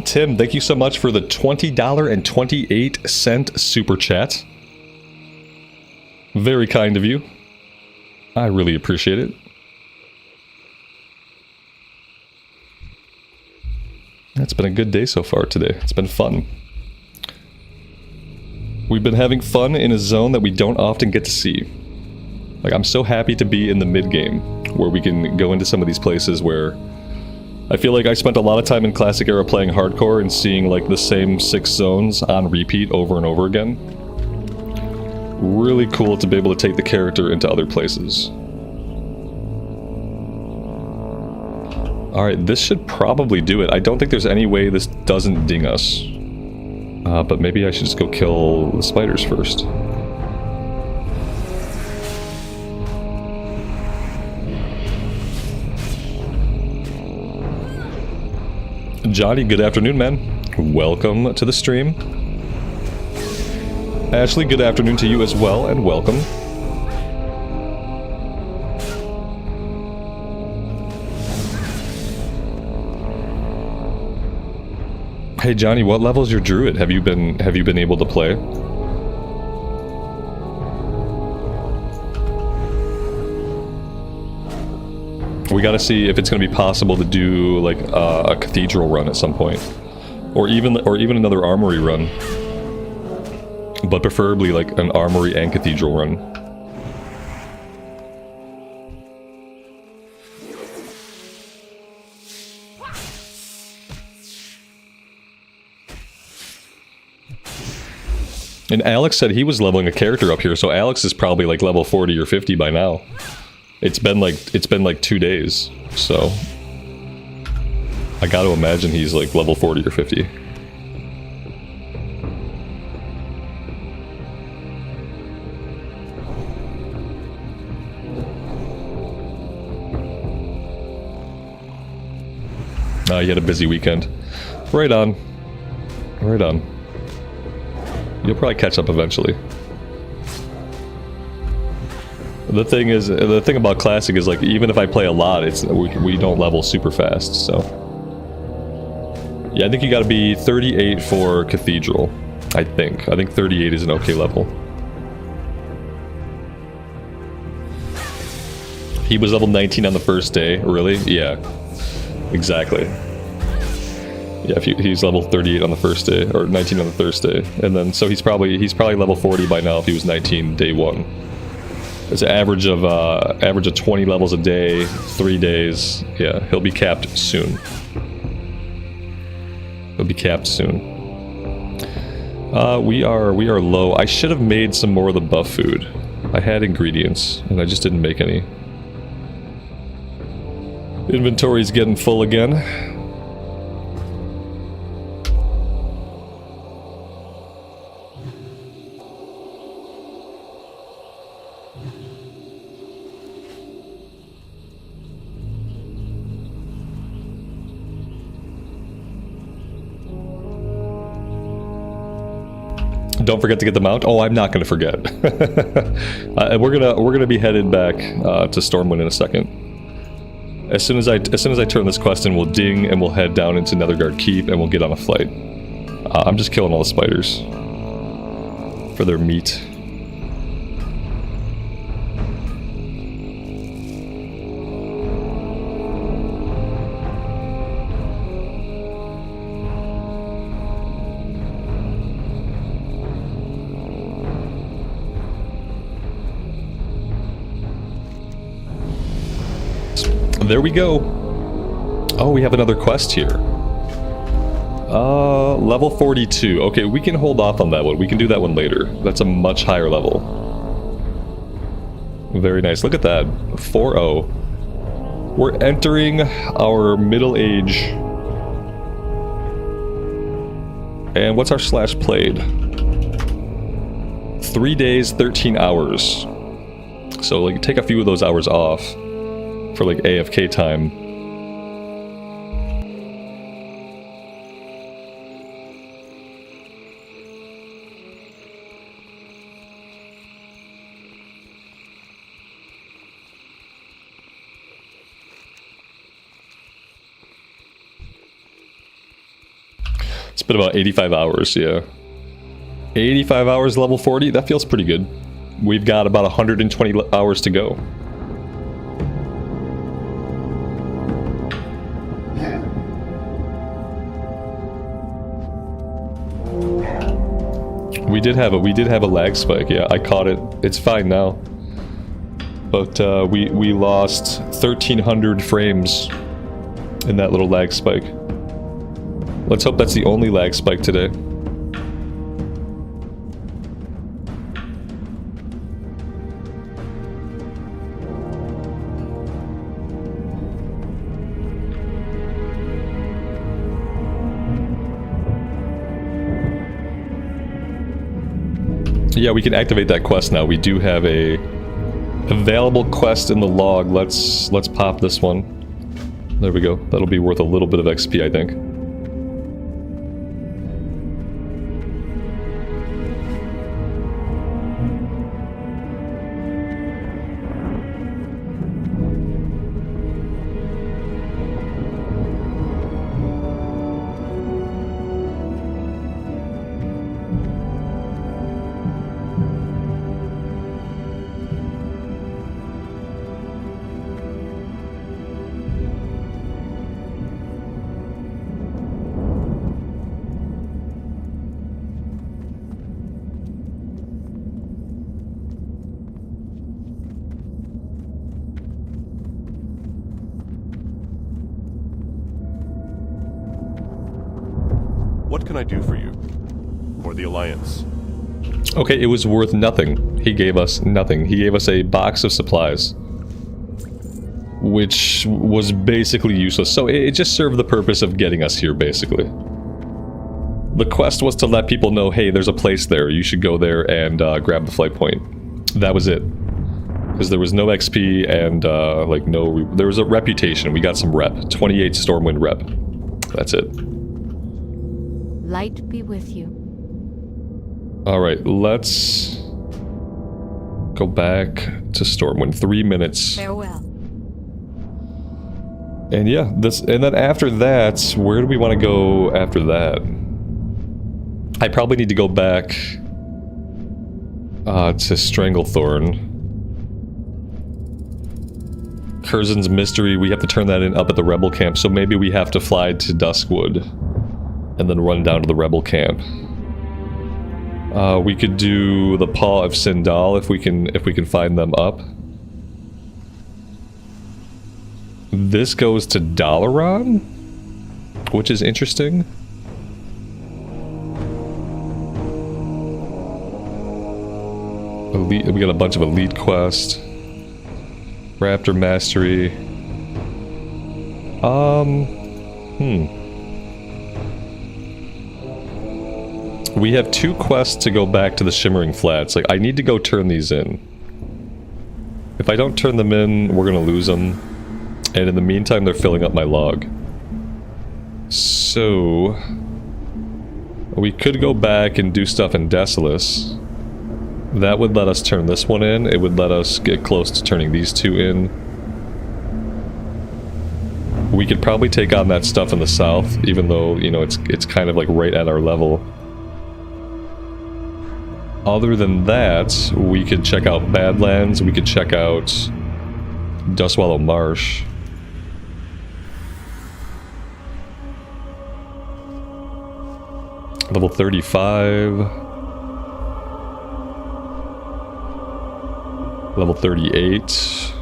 Tim, thank you so much for the $20.28 super chat. Very kind of you. I really appreciate it. It's been a good day so far today. It's been fun. We've been having fun in a zone that we don't often get to see. Like, I'm so happy to be in the mid-game, where we can go into some of these places where I feel like I spent a lot of time in Classic Era playing hardcore and seeing like the same 6 zones on repeat over and over again. Really cool to be able to take the character into other places. Alright, this should probably do it. I don't think there's any way this doesn't ding us. But maybe I should just go kill the spiders first. Johnny, good afternoon, man. Welcome to the stream. Ashley, good afternoon to you as well, and welcome. Hey Johnny, what level is your druid? Have you been able to play? We gotta see if it's gonna be possible to do like a cathedral run at some point, or even another armory run, but preferably like an armory and cathedral run. And Alex said he was leveling a character up here, so Alex is probably like level 40 or 50 by now. It's been like 2 days, so I gotta imagine he's like level 40 or 50. You had a busy weekend. Right on. Right on. You'll probably catch up eventually. The thing about Classic is, like, even if I play a lot, we don't level super fast, so. Yeah, I think you gotta be 38 for Cathedral, I think. I think 38 is an okay level. He was level 19 on the first day, really? Yeah, exactly. Yeah, if he's level 38 on the first day, or 19 on the first day, and then, so he's probably level 40 by now if he was 19 day 1. It's an average of 20 levels a day, 3 days. Yeah, he'll be capped soon. He'll be capped soon. We are low. I should have made some more of the buff food. I had ingredients, and I just didn't make any. Inventory's getting full again. Don't forget to get the mount. Oh, I'm not going to forget. We're gonna be headed back to Stormwind in a second. As soon as I turn this quest in, we'll ding and we'll head down into Netherguard Keep and we'll get on a flight. I'm just killing all the spiders for their meat. There we go. Oh, we have another quest here. Level 42. Okay, we can hold off on that one. We can do that one later. That's a much higher level. Very nice. Look at that. 4-0. We're entering our middle age. And what's our slash played? 3 days, 13 hours. So, like, take a few of those hours off for, like, AFK time. It's been about 85 hours, yeah. 85 hours level 40, that feels pretty good. We've got about 120 hours to go. We did have a lag spike, yeah, I caught it. It's fine now. But we lost 1,300 frames in that little lag spike. Let's hope that's the only lag spike today. Yeah, we can activate that quest now. We do have a available quest in the log. Let's pop this one. There we go. That'll be worth a little bit of XP, I think. What can I do for you? For the Alliance? Okay, it was worth nothing. He gave us nothing. He gave us a box of supplies, which was basically useless. So it just served the purpose of getting us here, basically. The quest was to let people know, hey, there's a place there. You should go there and grab the flight point. That was it. Because there was no XP and, like, there was a reputation. We got some rep. 28 Stormwind rep. That's it. Light be with you. Alright, let's Go back to Stormwind. 3 minutes. Farewell. And yeah, and then after that, where do we want to go after that? I probably need to go back to Stranglethorn. Curzin's Mystery, we have to turn that in up at the Rebel camp, so maybe we have to fly to Duskwood and then run down to the Rebel camp. We could do the Paw of Sindal if we can find them up. This goes to Dalaran, which is interesting. We got a bunch of elite quests. Raptor Mastery. We have 2 quests to go back to the Shimmering Flats. Like, I need to go turn these in. If I don't turn them in, we're gonna lose them. And in the meantime, they're filling up my log. So... we could go back and do stuff in Desolus. That would let us turn this one in. It would let us get close to turning these 2 in. We could probably take on that stuff in the south, even though, you know, it's kind of like right at our level. Other than that, we could check out Badlands, we could check out Dustwallow Marsh. Level 35. Level 38.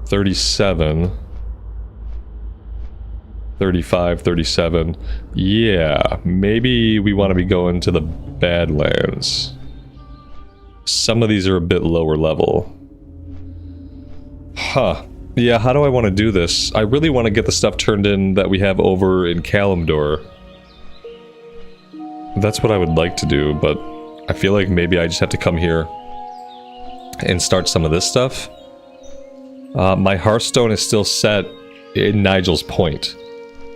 37. 35, 37. Yeah, maybe we want to be going to the Badlands. Some of these are a bit lower level. Huh. Yeah, how do I want to do this? I really want to get the stuff turned in that we have over in Kalimdor. That's what I would like to do, but I feel like maybe I just have to come here and start some of this stuff. My Hearthstone is still set in Nigel's Point.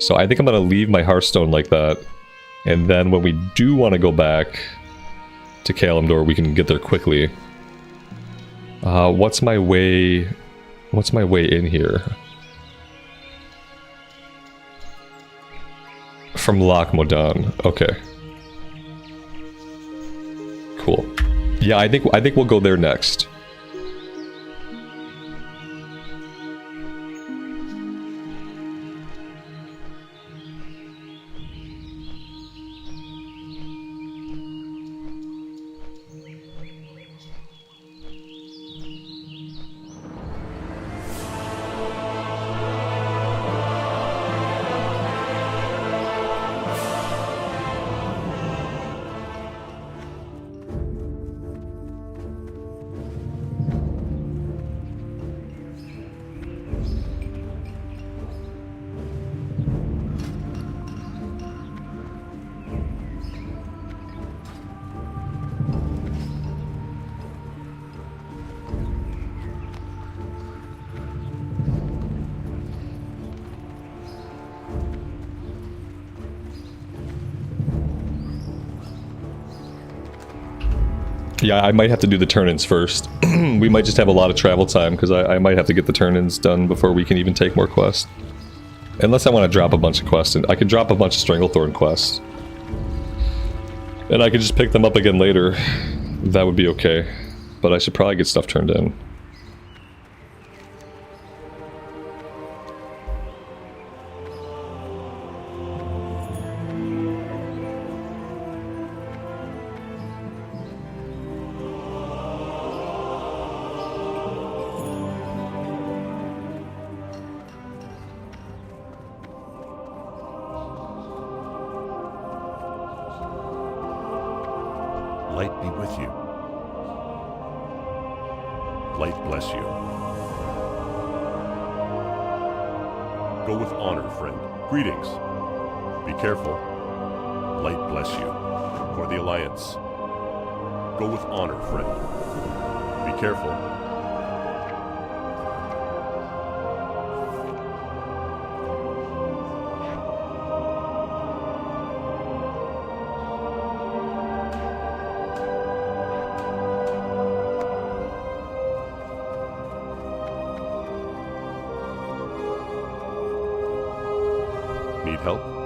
So I think I'm going to leave my Hearthstone like that. And then when we do want to go back to Kalimdor, we can get there quickly. What's my way in here? From Loch Modan. Okay. Cool. Yeah, I think we'll go there next. Yeah, I might have to do the turn-ins first. We might just have a lot of travel time, because I might have to get the turn-ins done before we can even take more quests. Unless I want to drop a bunch of quests. And I could drop a bunch of Stranglethorn quests. And I could just pick them up again later. That would be okay. But I should probably get stuff turned in. Light be with you. Light bless you. Go with honor, friend. Greetings. Be careful. Light bless you. For the Alliance. Go with honor, friend. Be careful. Need help?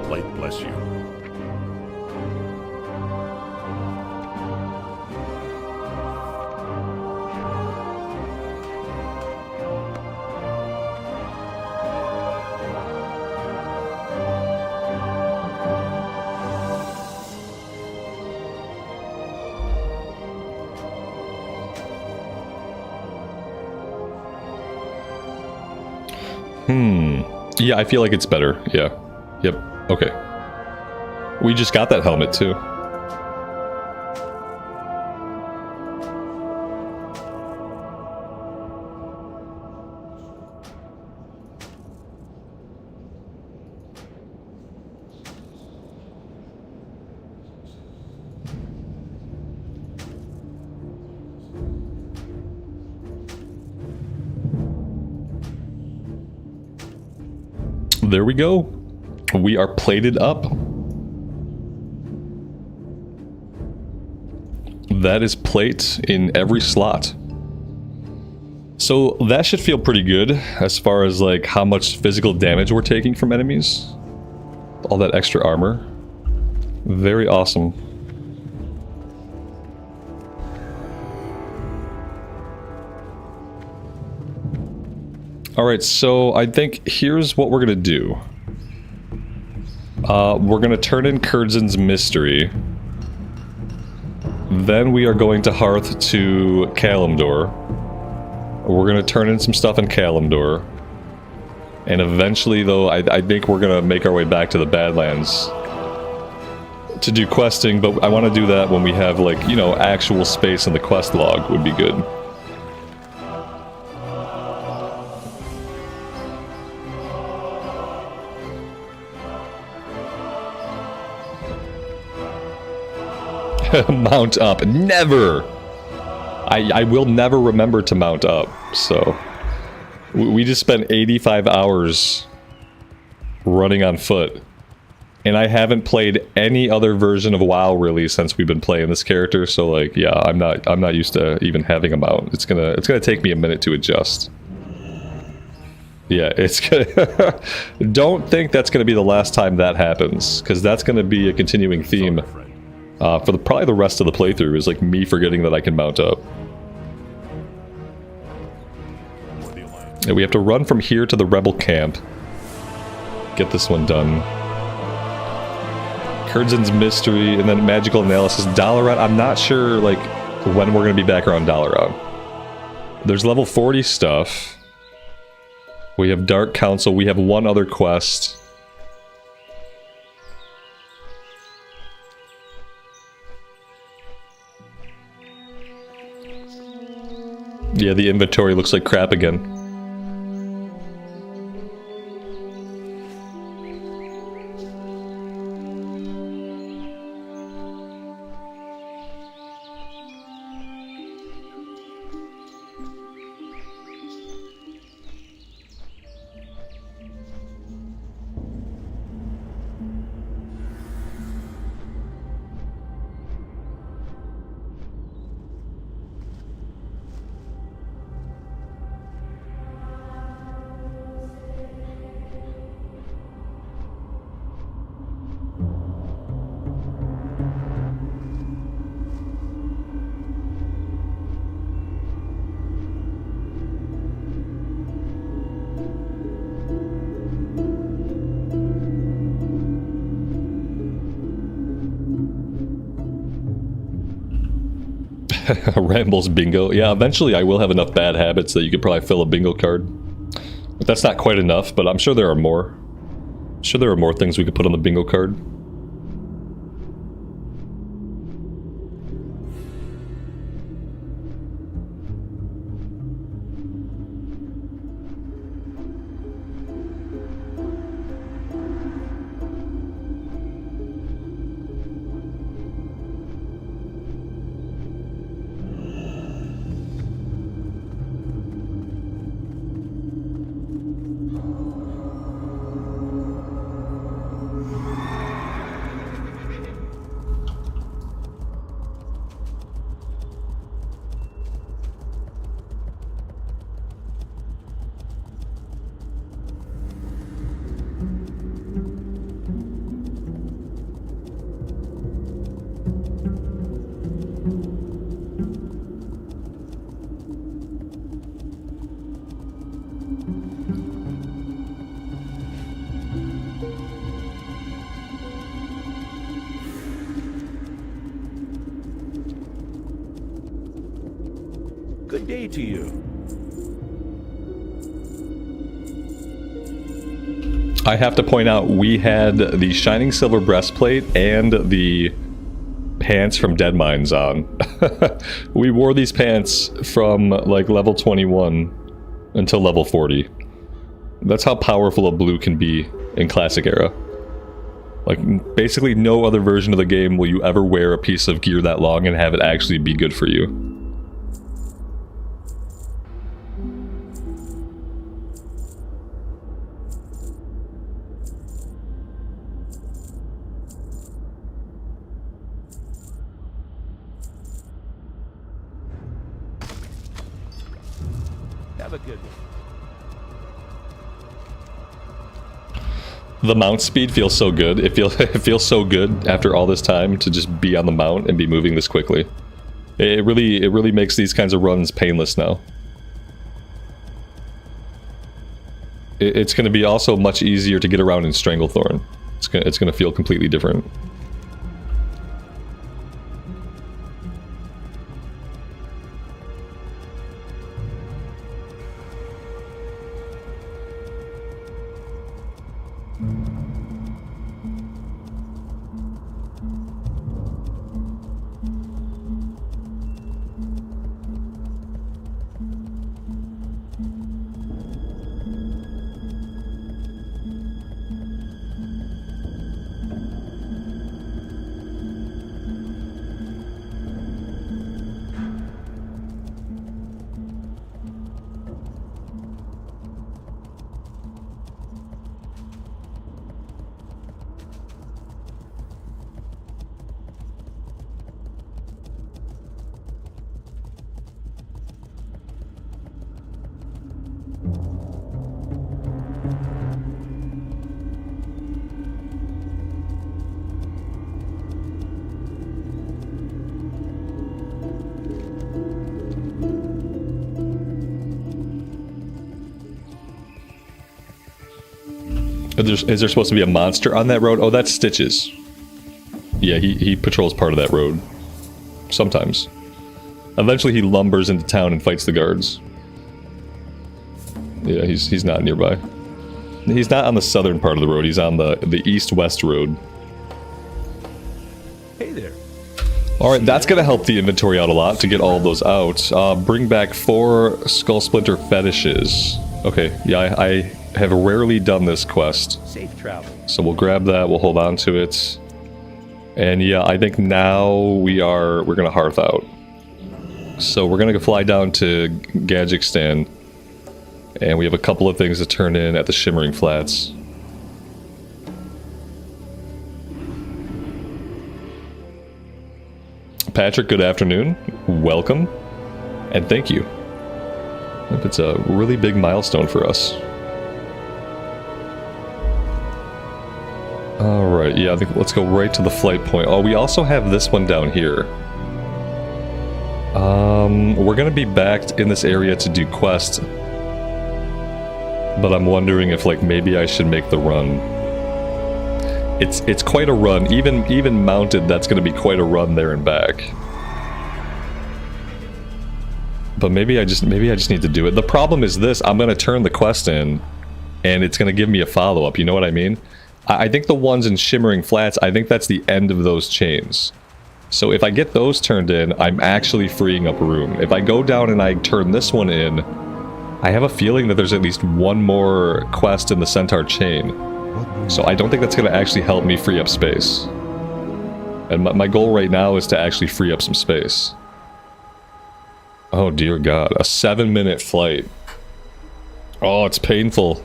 Light bless you. Yeah, I feel like it's better. Yeah. Yep. Okay. We just got that helmet too. There we go. We are plated up. That is plate in every slot. So that should feel pretty good as far as like how much physical damage we're taking from enemies. All that extra armor. Very awesome. Alright, so I think here's what we're gonna do. We're gonna turn in Kurdzen's Mystery. Then we are going to Hearth to Kalimdor. We're gonna turn in some stuff in Kalimdor. And eventually, though, I think we're gonna make our way back to the Badlands to do questing, but I want to do that when we have, like, you know, actual space in the quest log would be good. Mount up. Never! I will never remember to mount up, so... We just spent 85 hours running on foot. And I haven't played any other version of WoW, really, since we've been playing this character, so, like, yeah, I'm not used to even having a mount. It's gonna take me a minute to adjust. Yeah, it's gonna... Don't think that's gonna be the last time that happens, because that's gonna be a continuing theme. For probably the rest of the playthrough is like me forgetting that I can mount up. And we have to run from here to the rebel camp. Get this one done. Kurdzen's Mystery, and then Magical Analysis. Dalaran, I'm not sure like when we're going to be back around Dalaran. There's level 40 stuff. We have Dark Council. We have one other quest. Yeah, the inventory looks like crap again. Rambles bingo. Yeah, eventually I will have enough bad habits that you could probably fill a bingo card. But that's not quite enough, but I'm sure there are more. I'm sure there are more things we could put on the bingo card. Good day to you. I have to point out, we had the Shining Silver breastplate and the pants from Dead Mines on. We wore these pants from like level 21 until level 40. That's how powerful a blue can be in Classic Era. Like, basically no other version of the game will you ever wear a piece of gear that long and have it actually be good for you. Have a good one. The mount speed feels so good. It feels so good after all this time to just be on the mount and be moving this quickly. It really makes these kinds of runs painless now. It's going to be also much easier to get around in Stranglethorn. It's going to feel completely different. Is there supposed to be a monster on that road? Oh, that's Stitches. Yeah, he patrols part of that road. Sometimes. Eventually he lumbers into town and fights the guards. Yeah, he's not nearby. He's not on the southern part of the road, he's on the east-west road. Hey there. Alright, that's gonna help the inventory out a lot to get all of those out. Bring back 4 Skull Splinter fetishes. Okay, yeah, I have rarely done this quest. Safe travel. So we'll grab that, we'll hold on to it. And yeah, I think now we're gonna hearth out. So we're gonna go fly down to Gadgekstan. And we have a couple of things to turn in at the Shimmering Flats. Patrick, good afternoon. Welcome. And thank you. It's a really big milestone for us. Alright, yeah, I think let's go right to the flight point. Oh, we also have this one down here. We're gonna be back in this area to do quest. But I'm wondering if, like, maybe I should make the run. It's quite a run. Even mounted, that's gonna be quite a run there and back. But maybe I just need to do it. The problem is this, I'm gonna turn the quest in, and it's gonna give me a follow-up, you know what I mean? I think the ones in Shimmering Flats, I think that's the end of those chains. So if I get those turned in, I'm actually freeing up room. If I go down and I turn this one in, I have a feeling that there's at least one more quest in the Centaur chain. So I don't think that's going to actually help me free up space. And my goal right now is to actually free up some space. Oh dear God, a 7-minute flight. Oh, it's painful.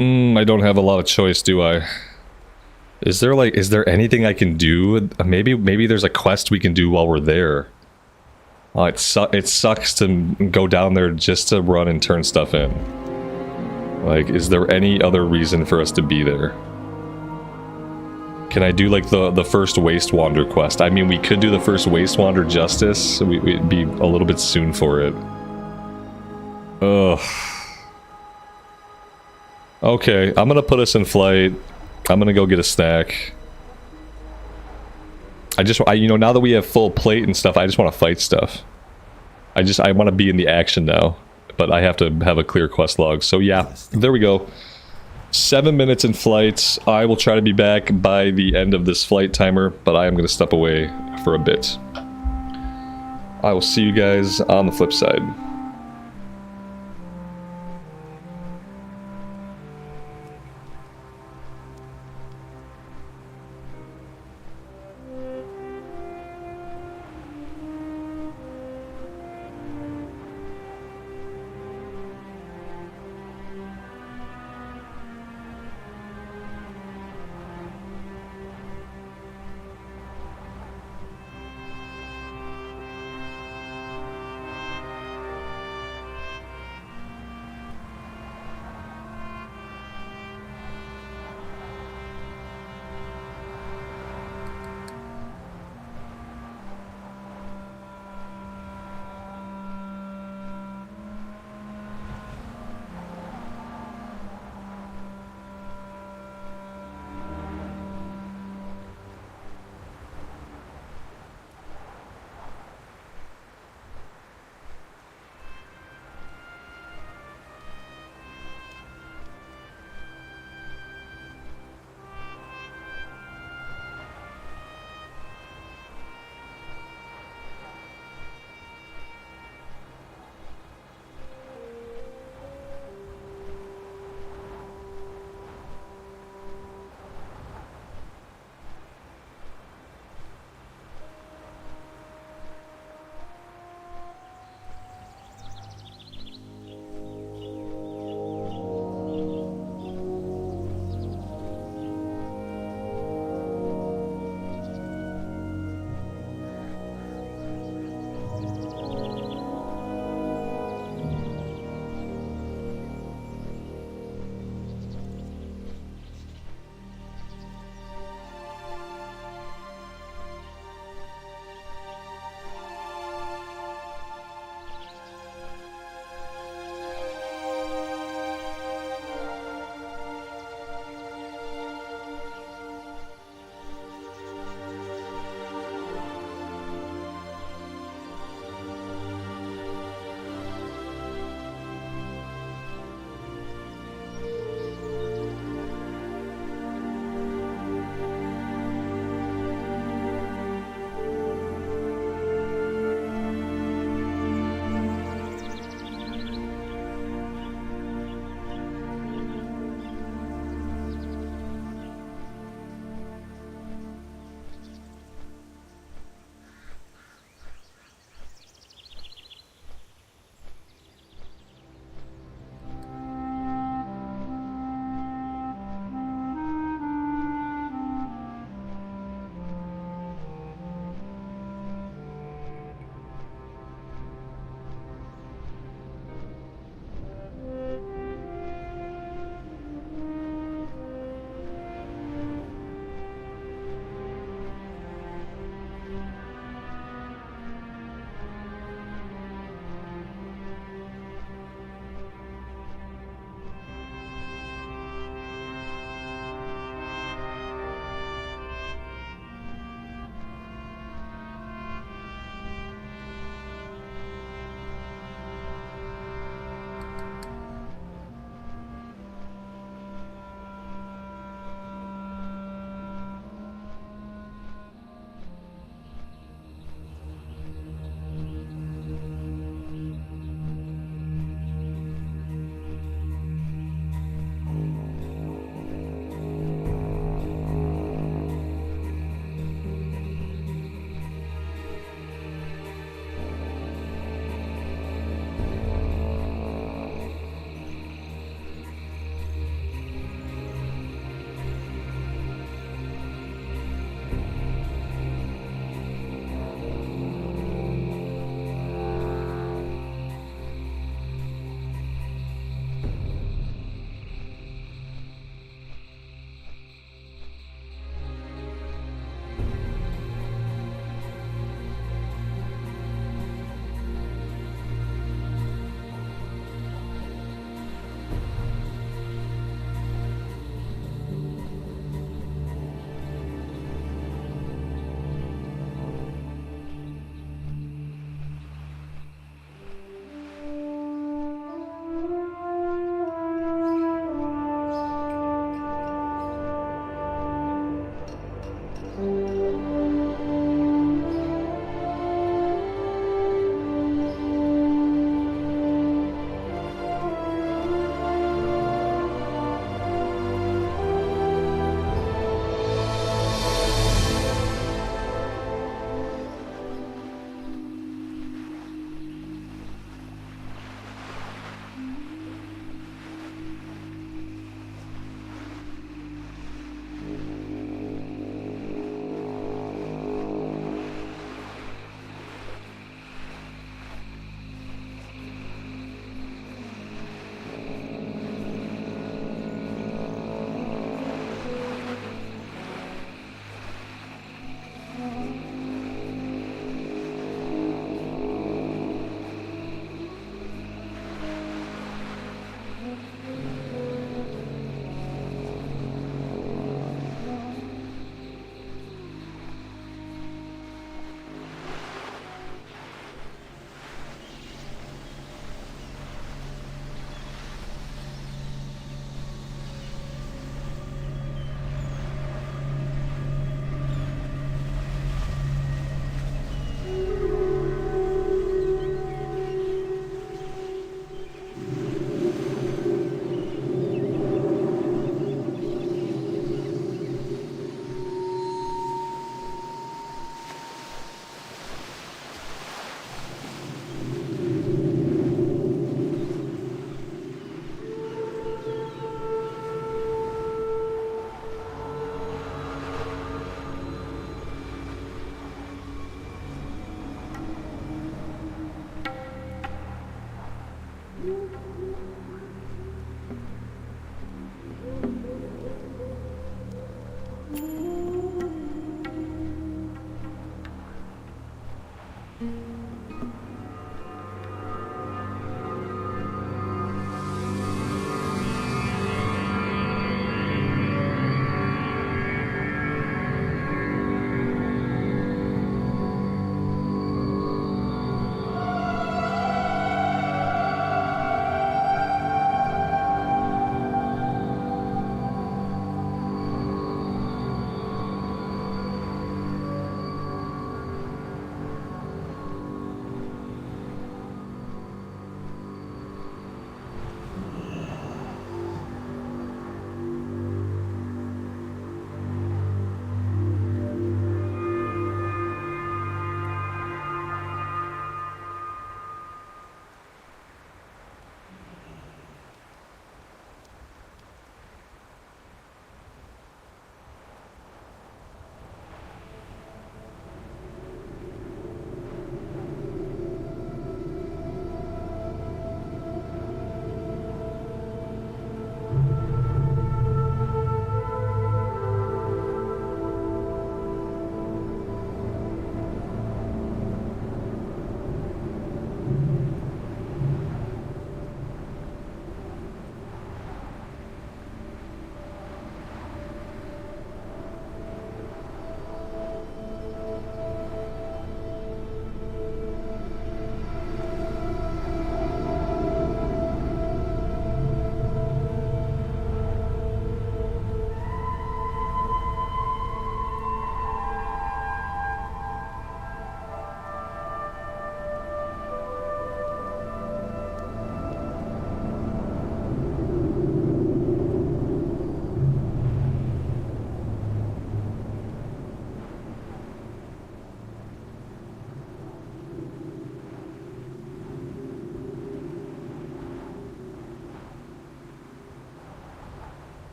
I don't have a lot of choice, do I? Is there anything I can do? Maybe there's a quest we can do while we're there. Oh, it sucks to go down there just to run and turn stuff in. Like, is there any other reason for us to be there? Can I do, like, the first Waste Wander quest? I mean, we could do the first Waste Wander Justice. We'd be a little bit soon for it. Ugh. Okay, I'm gonna put us in flight. I'm gonna go get a snack. you know, now that we have full plate and stuff, I just want to fight stuff. I want to be in the action now, but I have to have a clear quest log. So yeah, there we go. 7 minutes in flight. I will try to be back by the end of this flight timer, but I am going to step away for a bit. I will see you guys on the flip side.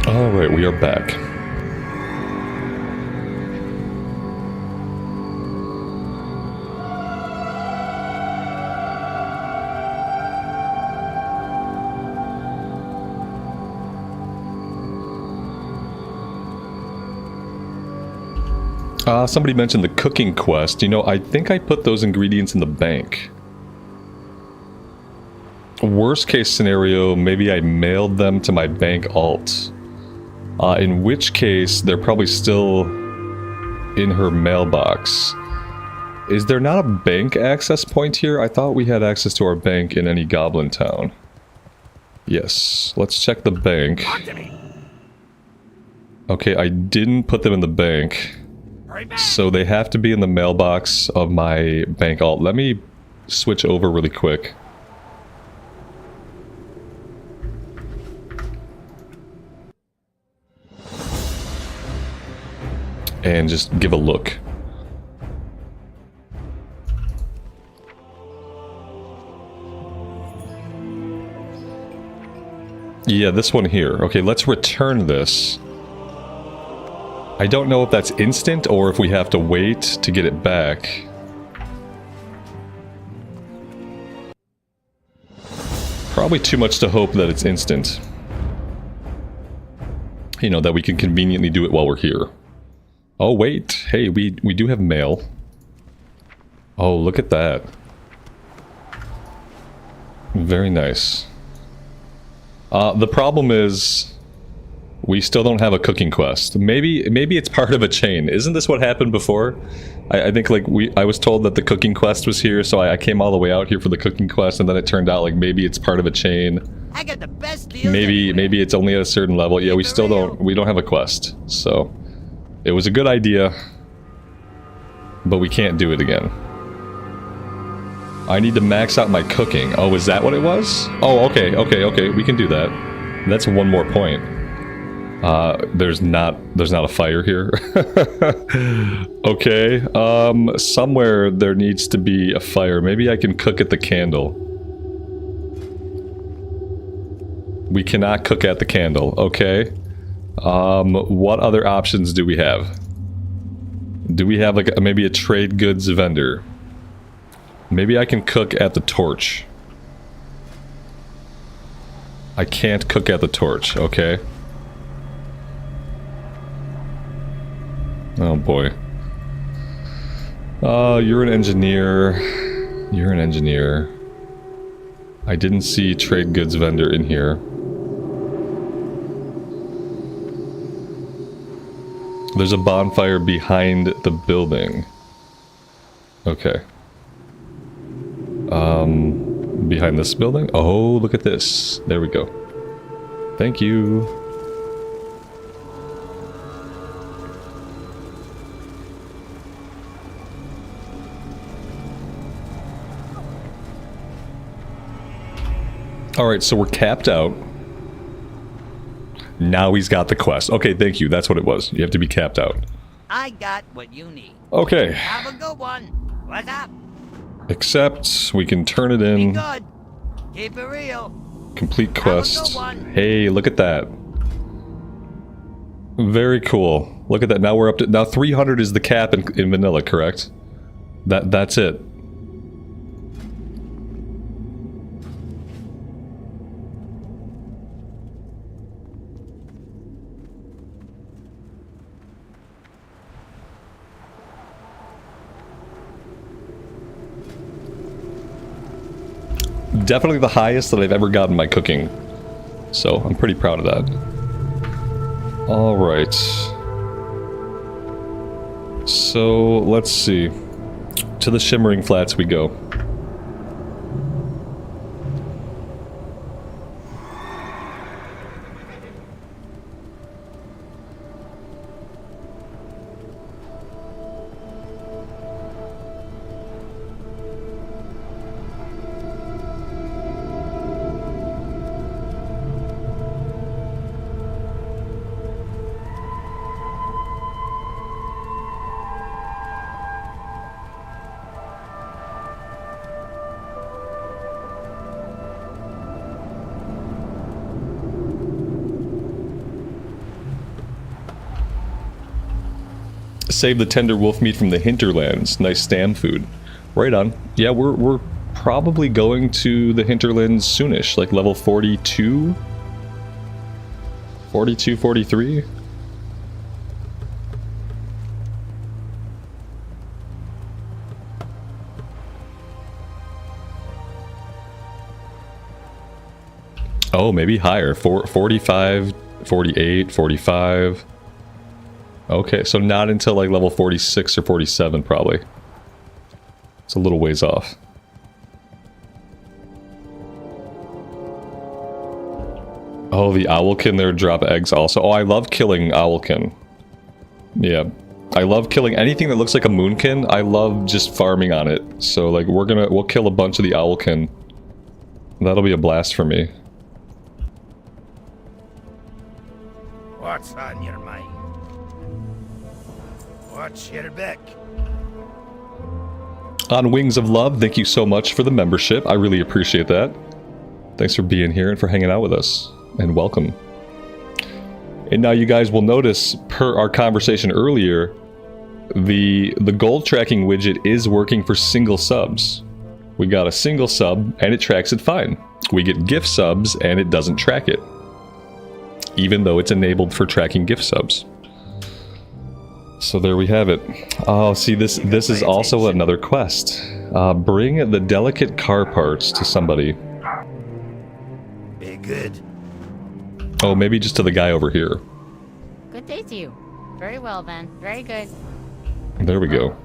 Alright, we are back. Somebody mentioned the cooking quest. You know, I think I put those ingredients in the bank. Worst case scenario, maybe I mailed them to my bank alt. In which case, they're probably still in her mailbox. Is there not a bank access point here? I thought we had access to our bank in any goblin town. Yes, let's check the bank. Okay, I didn't put them in the bank. So they have to be in the mailbox of my bank alt. Let me switch over really quick. And just give a look. Yeah, this one here. Okay, let's return this. I don't know if that's instant or if we have to wait to get it back. Probably too much to hope that it's instant. You know, that we can conveniently do it while we're here. Oh wait, hey, we do have mail. Oh, look at that. Very nice. The problem is we still don't have a cooking quest. Maybe it's part of a chain. Isn't this what happened before? I think like I was told that the cooking quest was here, so I came all the way out here for the cooking quest, and then it turned out like maybe it's part of a chain. I got the best deal. Maybe it's only at a certain level. Yeah, we don't have a quest. So it was a good idea, but we can't do it again. I need to max out my cooking. Oh, is that what it was? Oh, okay, we can do that. That's one more point. There's not a fire here. Okay, somewhere there needs to be a fire. Maybe I can cook at the candle. We cannot cook at the candle, okay. What other options do we have? Do we have like maybe a trade goods vendor? Maybe I can cook at the torch. I can't cook at the torch, okay. Oh boy. You're an engineer. You're an engineer. I didn't see trade goods vendor in here. There's a bonfire behind the building. Okay. Behind this building? Oh, look at this. There we go. Thank you. Alright, so we're capped out. Now he's got the quest. Okay, thank you. That's what it was. You have to be capped out. I got what you need. Okay. Have a good one. What's up? Except we can turn it Be in. good. Keep it real. Complete Have a quest. good one. Hey, look at that. Very cool. Look at that. Now we're up to... Now 300 is the cap in vanilla, correct? That's it. Definitely the highest that I've ever gotten my cooking. So, I'm pretty proud of that. Alright. So, let's see. To the Shimmering Flats we go. Save the tender wolf meat from the hinterlands. Nice stam food. Right on. Yeah, we're probably going to the hinterlands soonish, like level 42? 42, 43? Oh, maybe higher. 45, 48, 45. Okay, so not until like level 46 or 47 probably. It's a little ways off. Oh, the owlkin there drop eggs also. Oh, I love killing owlkin. Yeah. I love killing anything that looks like a moonkin. I love just farming on it. So like we'll kill a bunch of the owlkin. That'll be a blast for me. What's on your mind? What's your beck? On Wings of Love, thank you so much for the membership. I really appreciate that. Thanks for being here and for hanging out with us. And welcome. And now you guys will notice, per our conversation earlier, the gold tracking widget is working for single subs. We got a single sub and it tracks it fine. We get gift subs and it doesn't track it, even though it's enabled for tracking gift subs. So there we have it. Oh, see, this is also another quest. Bring the delicate car parts to somebody. Be good. Oh, maybe just to the guy over here. Good day to you. Very well, then. Very good. There we go.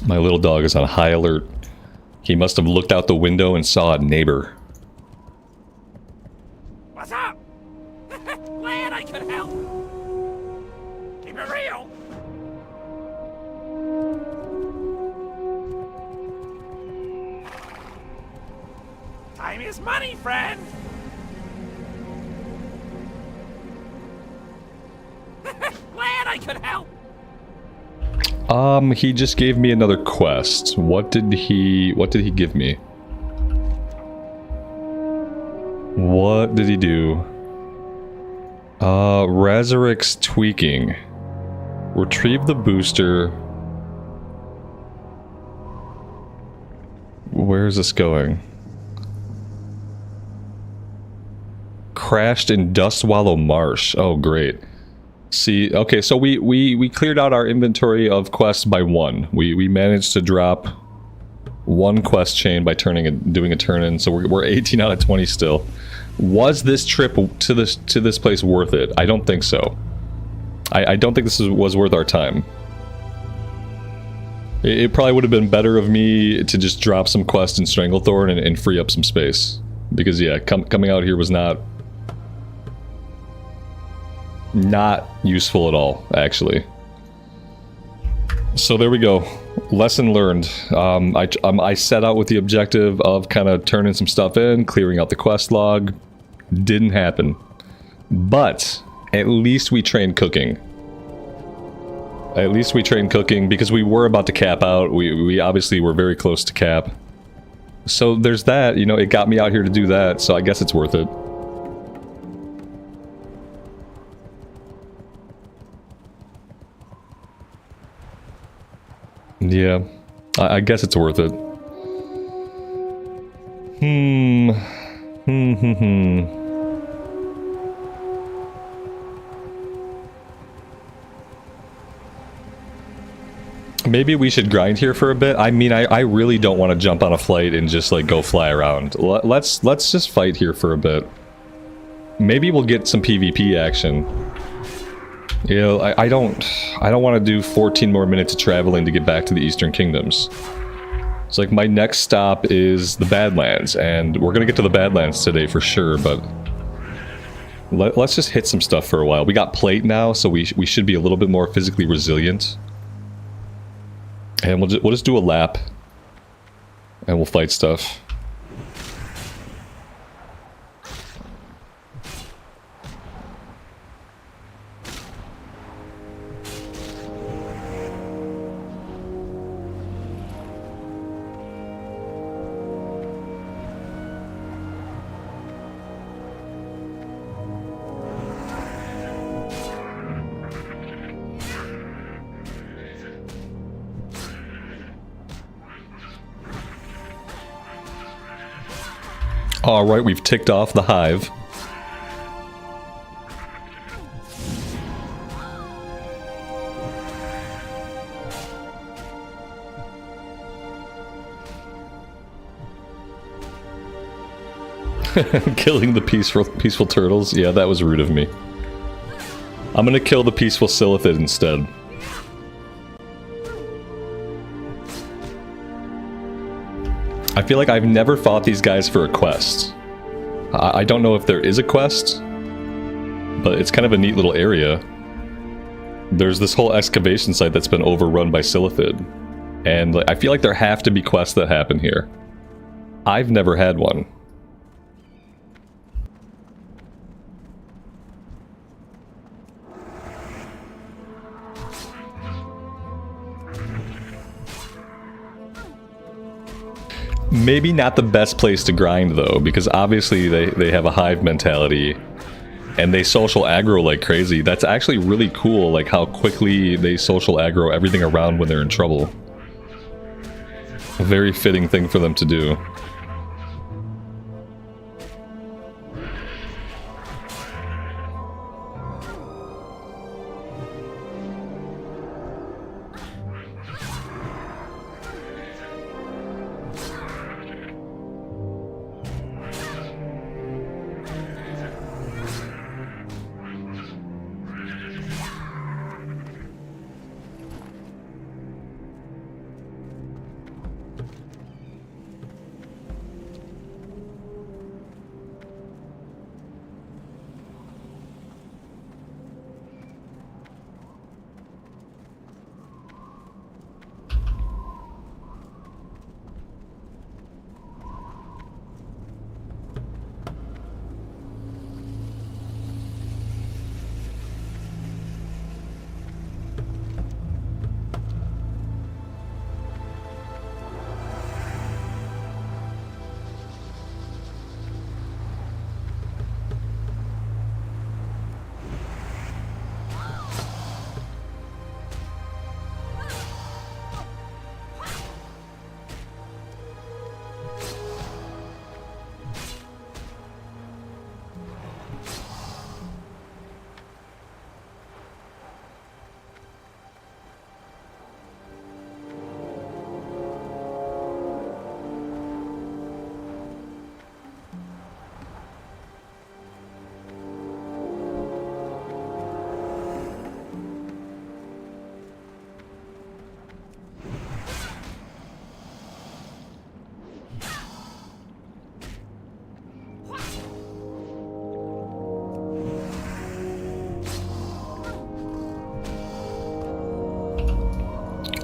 My little dog is on high alert. He must have looked out the window and saw a neighbor. What's up? Glad I could help. Keep it real. this money, friend. Glad I could help. He just gave me another quest. What did he give me? What did he do? Razorix tweaking. Retrieve the booster. Where is this going? Crashed in Dustwallow Marsh. Oh, great. See, okay, so we cleared out our inventory of quests by 1. We managed to drop 1 quest chain by doing a turn-in, so we're 18 out of 20 still. Was this trip to this place worth it? I don't think so. I don't think this was worth our time. It probably would have been better of me to just drop some quests in Stranglethorn and free up some space. Because yeah, coming out here was not useful at all, actually. So there we go. Lesson learned. I set out with the objective of kind of turning some stuff in, clearing out the quest log. Didn't happen. But at least we trained cooking. At least we trained cooking because we were about to cap out. We obviously were very close to cap. So there's that, you know, it got me out here to do that, so I guess it's worth it. Yeah, I guess it's worth it. Maybe we should grind here for a bit. I mean, I really don't want to jump on a flight and just like go fly around. Let's just fight here for a bit. Maybe we'll get some PvP action. You know, I don't want to do 14 more minutes of traveling to get back to the Eastern Kingdoms. It's like my next stop is the Badlands, and we're gonna get to the Badlands today for sure, but let's just hit some stuff for a while. We got plate now, so we should be a little bit more physically resilient. And we'll just do a lap, and we'll fight stuff. Alright, we've ticked off the hive. Killing the peaceful turtles? Yeah, that was rude of me. I'm gonna kill the peaceful Silithid instead. I feel like I've never fought these guys for a quest. I don't know if there is a quest, but it's kind of a neat little area. There's this whole excavation site that's been overrun by Silithid, and I feel like there have to be quests that happen here. I've never had one. Maybe not the best place to grind though, because obviously they have a hive mentality and they social aggro like crazy. That's actually really cool, like how quickly they social aggro everything around when they're in trouble. A very fitting thing for them to do.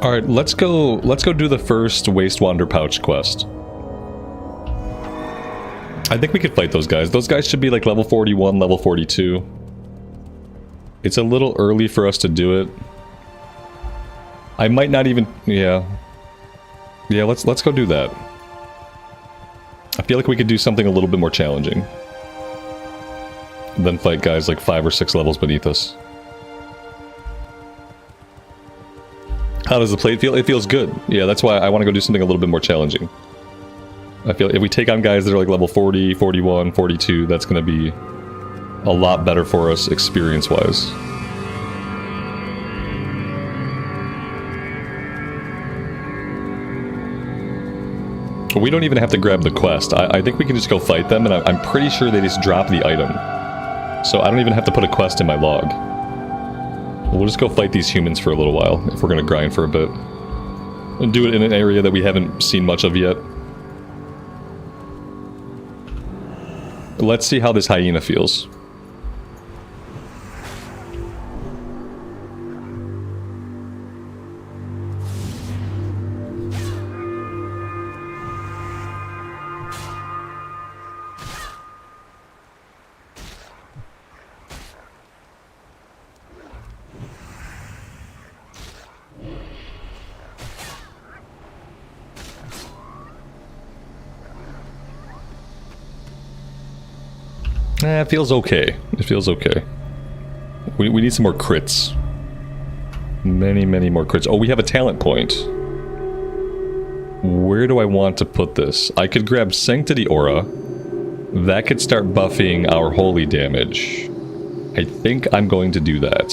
All right, let's go do the first Waste Wander Pouch quest. I think we could fight those guys. Those guys should be like level 41, level 42. It's a little early for us to do it. I might not even... Yeah. Yeah, let's go do that. I feel like we could do something a little bit more challenging than fight guys like 5 or 6 levels beneath us. How does the plate feel? It feels good. Yeah, that's why I want to go do something a little bit more challenging. I feel if we take on guys that are like level 40, 41, 42, that's going to be a lot better for us experience-wise. We don't even have to grab the quest. I think we can just go fight them, and I'm pretty sure they just drop the item. So I don't even have to put a quest in my log. We'll just go fight these humans for a little while, if we're going to grind for a bit. And do it in an area that we haven't seen much of yet. Let's see how this hyena feels. It feels okay. It feels okay. We need some more crits. Many, many more crits. Oh, we have a talent point. Where do I want to put this? I could grab Sanctity Aura. That could start buffing our holy damage. I think I'm going to do that.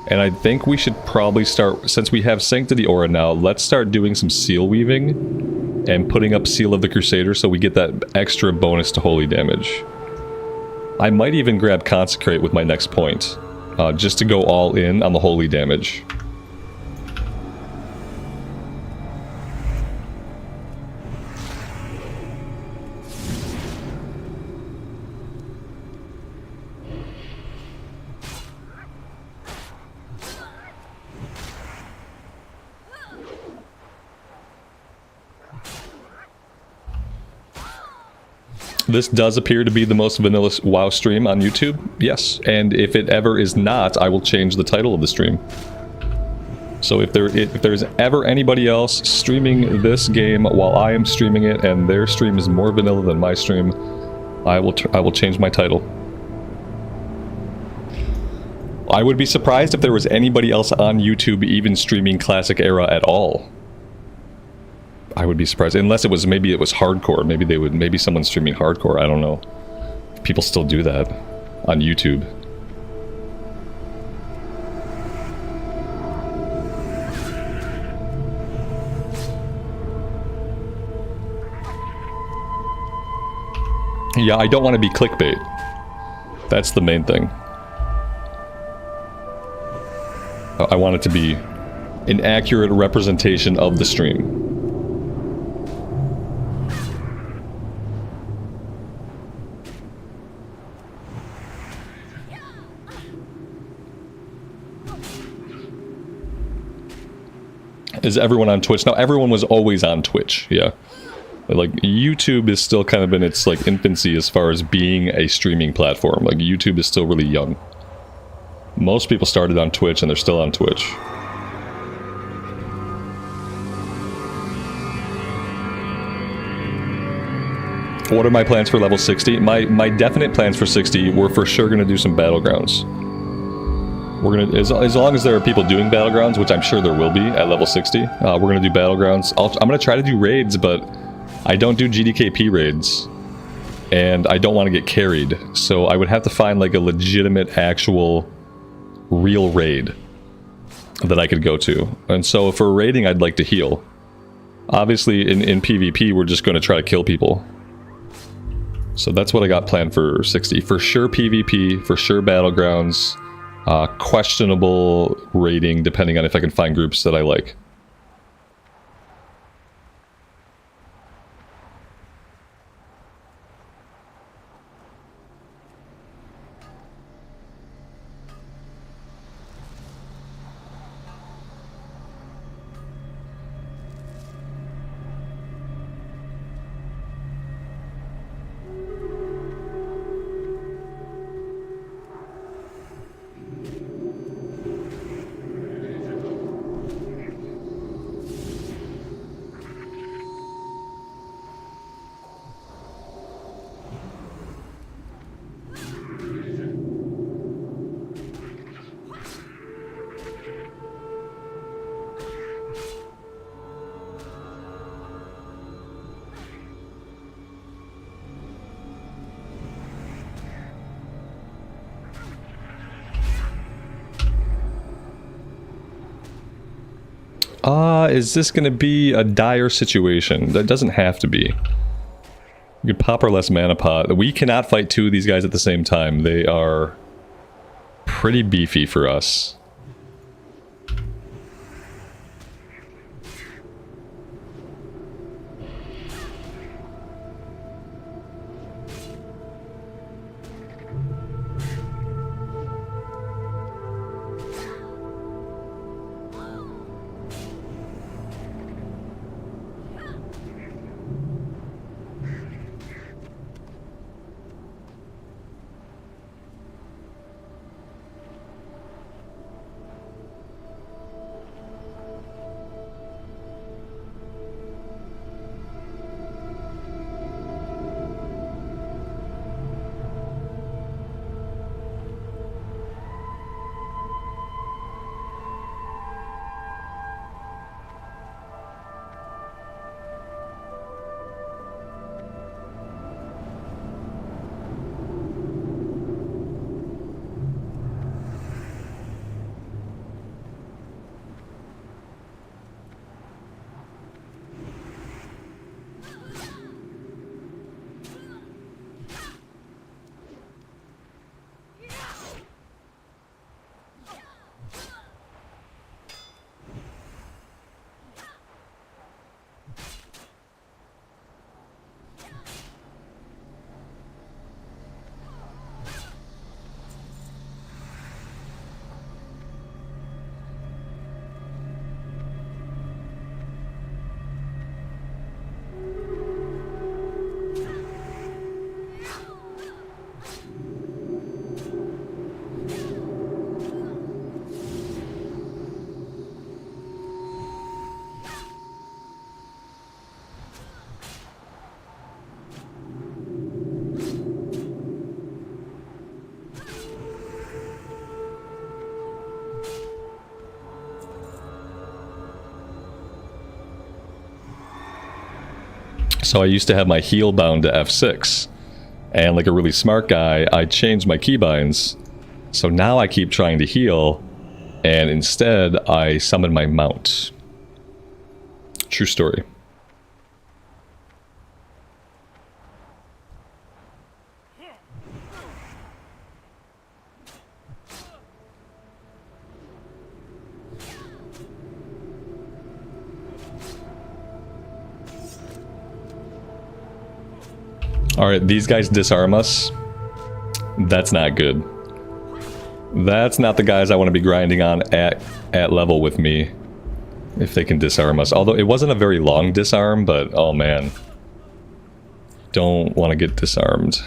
And I think we should probably start, since we have Sanctity Aura now, let's start doing some seal weaving and putting up Seal of the Crusader so we get that extra bonus to holy damage. I might even grab Consecrate with my next point, just to go all in on the holy damage. This does appear to be the most vanilla WoW stream on YouTube, yes. And if it ever is not, I will change the title of the stream. So if there's ever anybody else streaming this game while I am streaming it, and their stream is more vanilla than my stream, I will change my title. I would be surprised if there was anybody else on YouTube even streaming Classic Era at all. I would be surprised, unless it was, maybe it was hardcore. Maybe someone's streaming hardcore. I don't know. People still do that on YouTube. Yeah, I don't want to be clickbait. That's the main thing. I want it to be an accurate representation of the stream. Is everyone on Twitch? Now, everyone was always on Twitch, yeah. But, like, YouTube is still kind of in its, like, infancy as far as being a streaming platform. Like, YouTube is still really young. Most people started on Twitch, and they're still on Twitch. What are my plans for level 60? My definite plans for 60, we're for sure going to do some Battlegrounds. We're gonna, as long as there are people doing Battlegrounds, which I'm sure there will be at level 60, we're gonna do Battlegrounds. I'm gonna try to do raids, but I don't do GDKP raids, and I don't want to get carried. So I would have to find like a legitimate, actual, real raid that I could go to. And so for raiding, I'd like to heal. Obviously, in PvP, we're just gonna try to kill people. So that's what I got planned for 60. For sure PvP, for sure Battlegrounds. Questionable rating, depending on if I can find groups that I like. Is this going to be a dire situation? That doesn't have to be. We could pop our less mana pot. We cannot fight two of these guys at the same time. They are pretty beefy for us. So I used to have my heal bound to F6, and like a really smart guy, I changed my keybinds. So now I keep trying to heal, and instead I summon my mount. True story. Alright, these guys disarm us. That's not good. That's not the guys I want to be grinding on at level with me. If they can disarm us. Although it wasn't a very long disarm, but oh man. Don't want to get disarmed.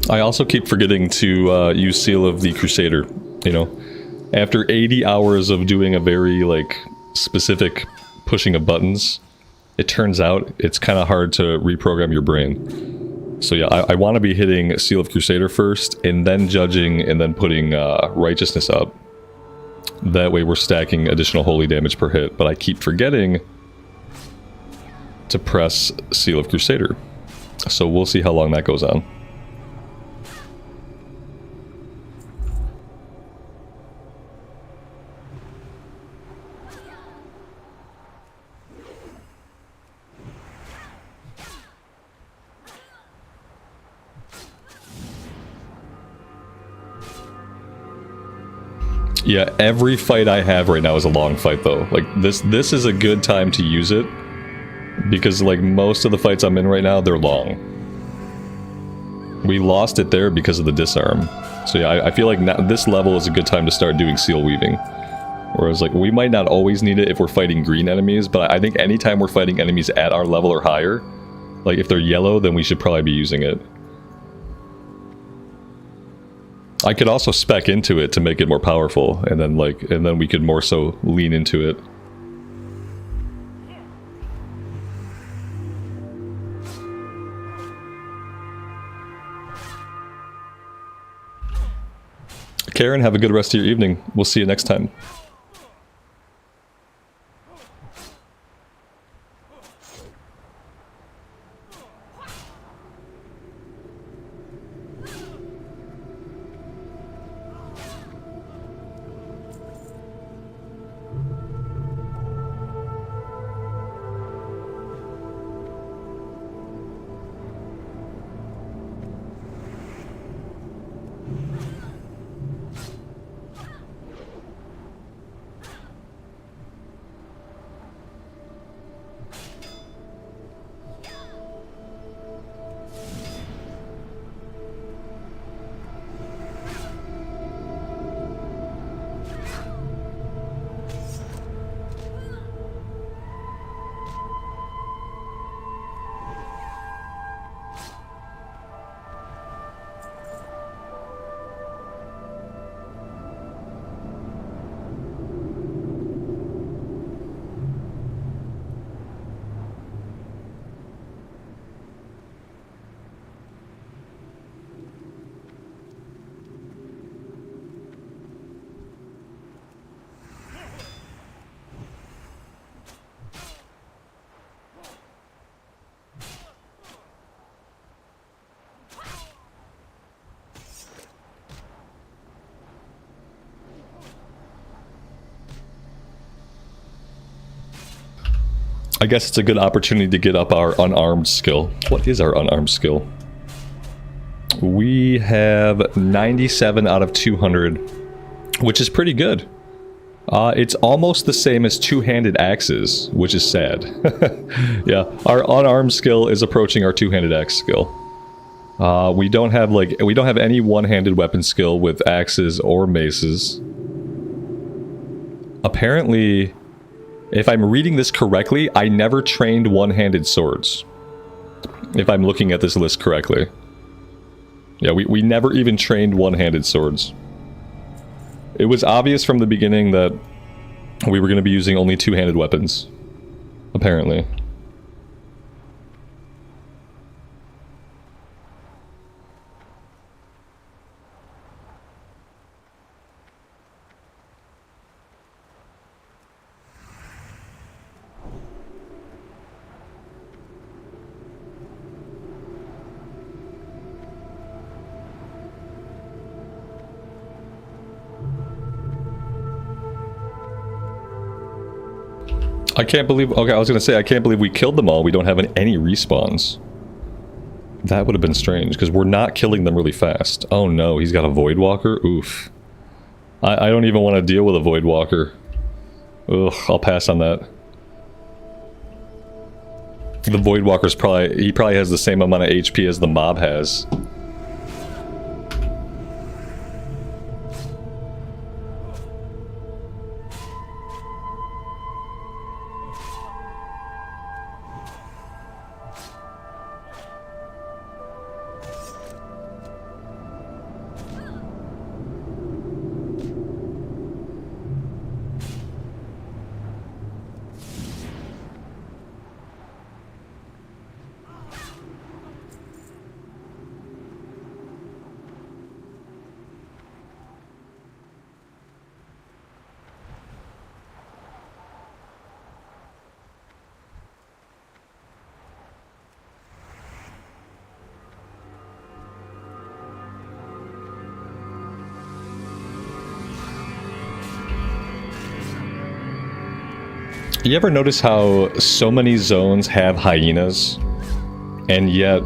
I also keep forgetting to use Seal of the Crusader, you know. After 80 hours of doing a very, like, specific pushing of buttons, it turns out it's kind of hard to reprogram your brain. So yeah, I want to be hitting Seal of Crusader first, and then judging, and then putting Righteousness up. That way we're stacking additional holy damage per hit, but I keep forgetting to press Seal of Crusader. So we'll see how long that goes on. Yeah, every fight I have right now is a long fight though. Like this is a good time to use it because like most of the fights I'm in right now, they're long. We lost it there because of the disarm. So yeah, I feel like now, this level is a good time to start doing seal weaving. Whereas like we might not always need it if we're fighting green enemies, but I think anytime we're fighting enemies at our level or higher, like if they're yellow, then we should probably be using it. I could also spec into it to make it more powerful, and then we could more so lean into it. Karen, have a good rest of your evening. We'll see you next time. I guess it's a good opportunity to get up our unarmed skill. What is our unarmed skill? We have 97 out of 200, which is pretty good. It's almost the same as two-handed axes, which is sad. Yeah, our unarmed skill is approaching our two-handed axe skill. We don't have any one-handed weapon skill with axes or maces. Apparently, if I'm reading this correctly, I never trained one-handed swords. If I'm looking at this list correctly. Yeah, we never even trained one-handed swords. It was obvious from the beginning that we were going to be using only two-handed weapons. Apparently. I can't believe... Okay, I was gonna say, I can't believe we killed them all. We don't have any respawns. That would have been strange, because we're not killing them really fast. Oh no, he's got a Voidwalker? Oof. I don't even want to deal with a Voidwalker. Ugh, I'll pass on that. The Voidwalker's probably... He probably has the same amount of HP as the mob has. You ever notice how so many zones have hyenas, and yet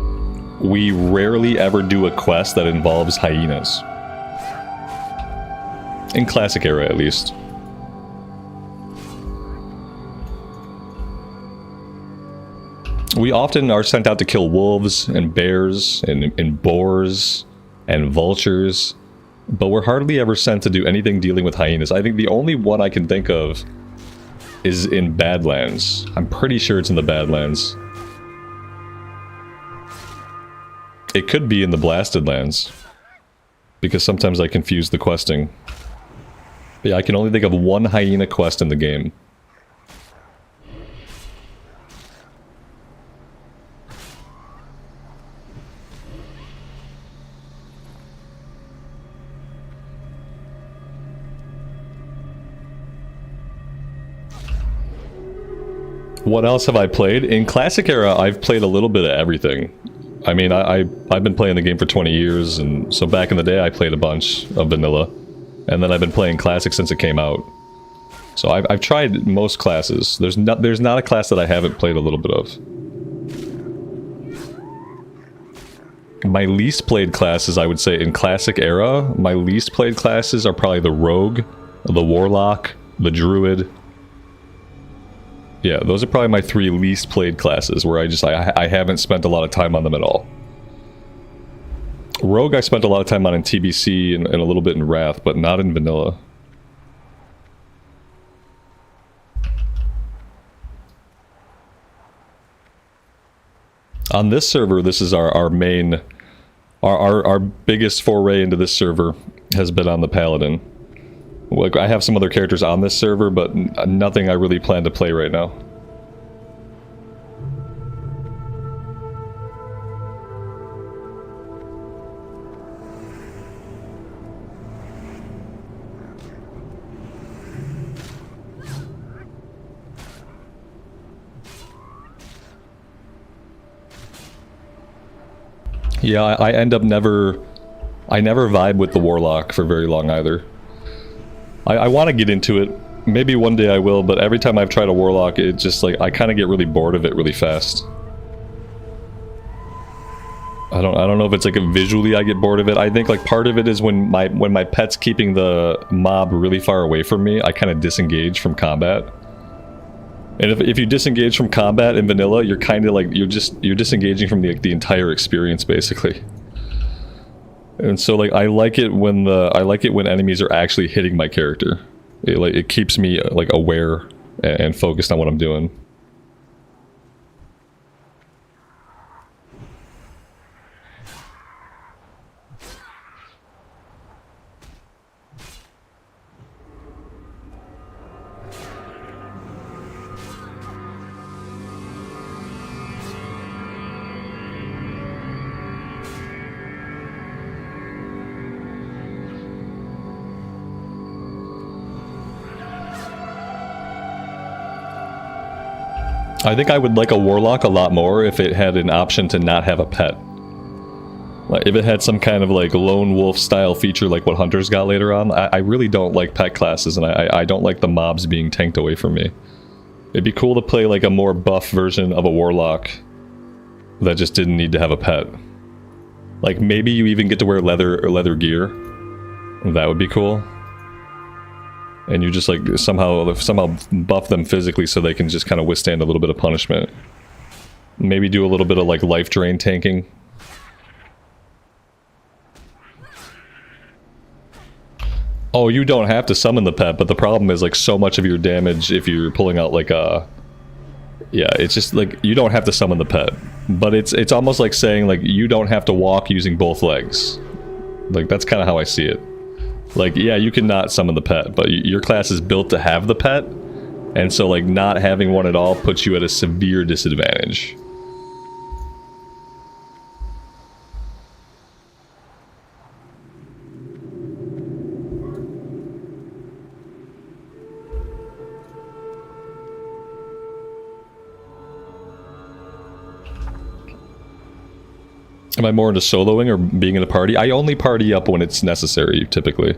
we rarely ever do a quest that involves hyenas? In Classic Era, at least. We often are sent out to kill wolves and bears and boars and vultures, but we're hardly ever sent to do anything dealing with hyenas. I think the only one I can think of is in Badlands. I'm pretty sure it's in the Badlands. It could be in the Blasted Lands, because sometimes I confuse the questing. But yeah, I can only think of one hyena quest in the game. What else have I played? In Classic Era, I've played a little bit of everything. I mean, I've been playing the game for 20 years, and so back in the day I played a bunch of vanilla. And then I've been playing Classic since it came out. So I've tried most classes. There's not a class that I haven't played a little bit of. My least played classes, I would say, in Classic Era, my least played classes are probably the Rogue, the Warlock, the Druid. Yeah, those are probably my 3 least played classes, where I haven't spent a lot of time on them at all. Rogue I spent a lot of time on in TBC and a little bit in Wrath, but not in Vanilla. On this server, this is our main... Our biggest foray into this server has been on the Paladin. Like, I have some other characters on this server, but nothing I really plan to play right now. Yeah, I end up I never vibe with the Warlock for very long either. I want to get into it. Maybe one day I will, but every time I've tried a Warlock, it just like, I kind of get really bored of it really fast. I don't know if it's like visually I get bored of it. I think like part of it is when my pet's keeping the mob really far away from me, I kind of disengage from combat. And if you disengage from combat in vanilla, you're kind of like, you're disengaging from the entire experience basically. And so like I like it when enemies are actually hitting my character. It keeps me like aware and focused on what I'm doing. I think I would like a Warlock a lot more if it had an option to not have a pet. Like, if it had some kind of like lone wolf style feature like what Hunters got later on. I really don't like pet classes, and I don't like the mobs being tanked away from me. It'd be cool to play like a more buff version of a Warlock that just didn't need to have a pet. Like maybe you even get to wear leather gear. That would be cool. And you just like somehow buff them physically so they can just kind of withstand a little bit of punishment. Maybe do a little bit of like life drain tanking. Oh, you don't have to summon the pet, but the problem is like so much of your damage if you're pulling out like a... Yeah, it's just like you don't have to summon the pet. But it's almost like saying like you don't have to walk using both legs. Like that's kind of how I see it. Like, yeah, you can not summon the pet, but your class is built to have the pet, and so, like, not having one at all puts you at a severe disadvantage. Am I more into soloing or being in a party? I only party up when it's necessary, typically.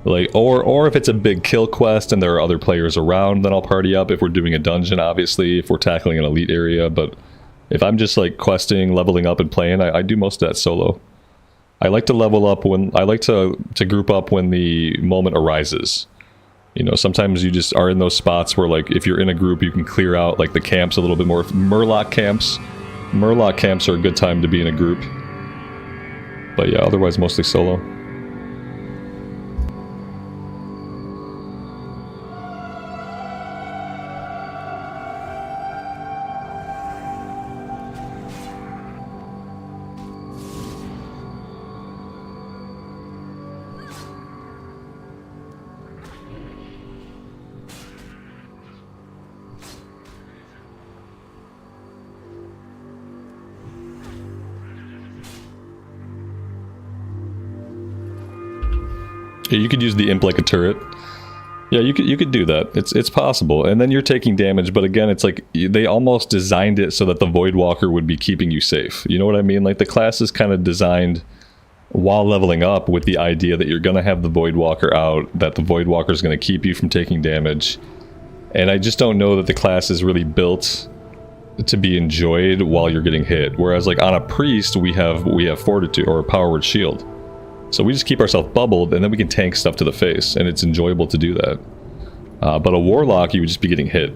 Like, or if it's a big kill quest and there are other players around, then I'll party up. If we're doing a dungeon, obviously, if we're tackling an elite area. But if I'm just like questing, leveling up, and playing, I do most of that solo. I like to level up when I like to group up when the moment arises. You know, sometimes you just are in those spots where, like, if you're in a group, you can clear out like the camps a little bit more. Murloc camps are a good time to be in a group. But yeah, otherwise mostly solo. Yeah, you could use the imp like a turret. Yeah, you could do that. It's possible. And then you're taking damage, but again, it's like they almost designed it so that the Voidwalker would be keeping you safe. You know what I mean? Like the class is kind of designed while leveling up with the idea that you're going to have the Voidwalker out, that the Voidwalker is going to keep you from taking damage. And I just don't know that the class is really built to be enjoyed while you're getting hit. Whereas like on a priest, we have fortitude or a power word shield. So we just keep ourselves bubbled, and then we can tank stuff to the face, and it's enjoyable to do that. But a warlock, you would just be getting hit.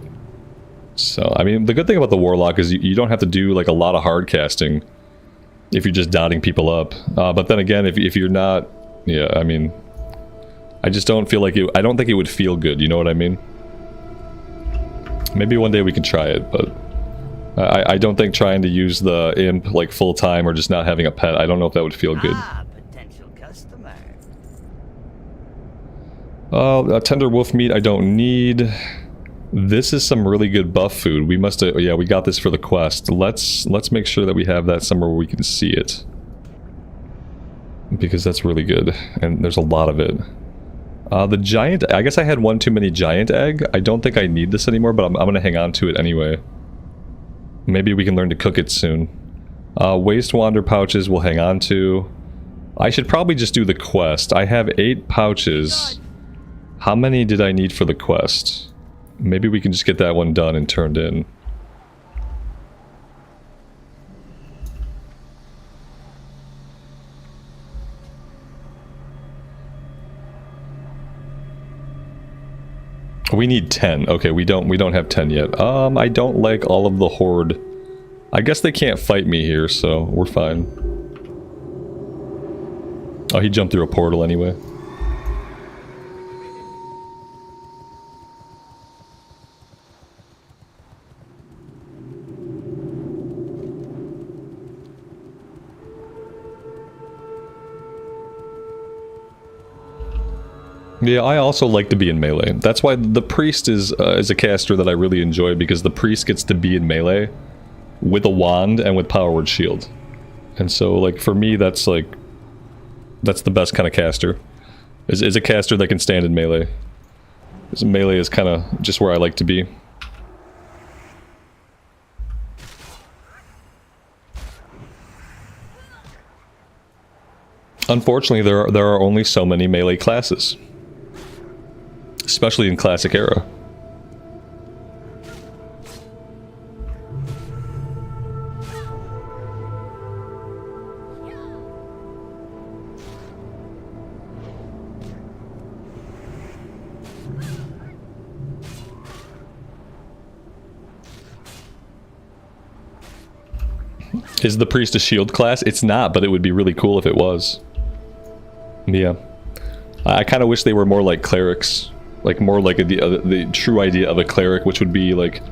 So, I mean, the good thing about the warlock is you don't have to do like a lot of hard casting if you're just dotting people up. But then again, if you're not, yeah, I mean, I just don't feel like I don't think it would feel good, you know what I mean? Maybe one day we can try it, but I don't think trying to use the imp like full time or just not having a pet, I don't know if that would feel good. Potential customer. A tender wolf meat I don't need. This is some really good buff food. We must have, yeah, we got this for the quest. Let's make sure that we have that somewhere where we can see it. Because that's really good, and there's a lot of it. The giant, I guess I had one too many giant egg. I don't think I need this anymore, but I'm gonna hang on to it anyway. Maybe we can learn to cook it soon. Waste wander pouches we'll hang on to. I should probably just do the quest. I have 8 pouches. How many did I need for the quest? Maybe we can just get that one done and turned in. We need 10. Okay, we don't have 10 yet. I don't like all of the horde. I guess they can't fight me here, so we're fine. Oh, he jumped through a portal anyway. Yeah, I also like to be in melee. That's why the priest is a caster that I really enjoy, because the priest gets to be in melee with a wand and with power word shield. And so, like, for me, that's the best kind of caster. Is a caster that can stand in melee. Because melee is kind of just where I like to be. Unfortunately, there are only so many melee classes. Especially in classic era. Is the priest a shield class? It's not, but it would be really cool if it was. Yeah. I kind of wish they were more like clerics. Like, more like the true idea of a cleric, which would be like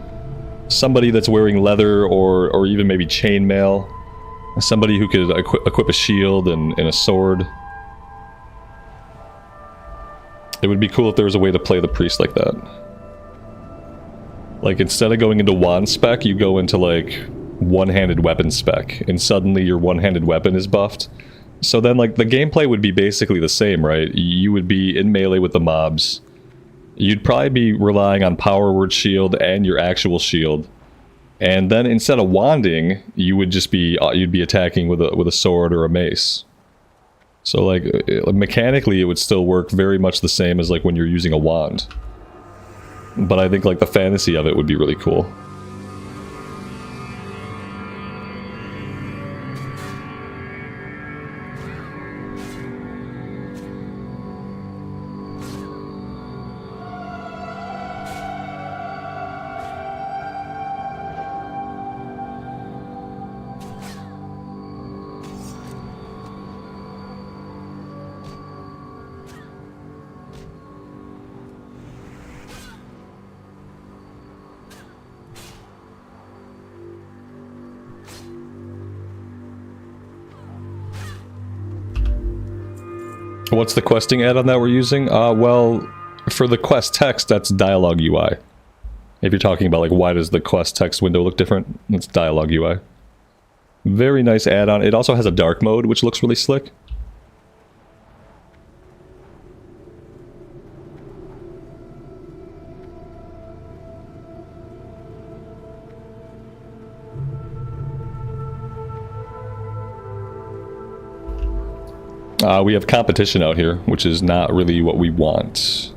somebody that's wearing leather or even maybe chainmail. Somebody who could equip a shield and a sword. It would be cool if there was a way to play the priest like that. Like, instead of going into wand spec, you go into like one-handed weapon spec, and suddenly your one-handed weapon is buffed. So then, like, the gameplay would be basically the same, right? You would be in melee with the mobs. You'd probably be relying on power word shield and your actual shield. And then instead of wanding, you would just be you'd be attacking with a sword or a mace. So like mechanically it would still work very much the same as like when you're using a wand. But I think like the fantasy of it would be really cool. What's the questing add-on that we're using? Well, for the quest text, that's dialogue UI. If you're talking about like why does the quest text window look different, it's dialogue UI. Very nice add-on. It also has a dark mode, which looks really slick. We have competition out here, which is not really what we want.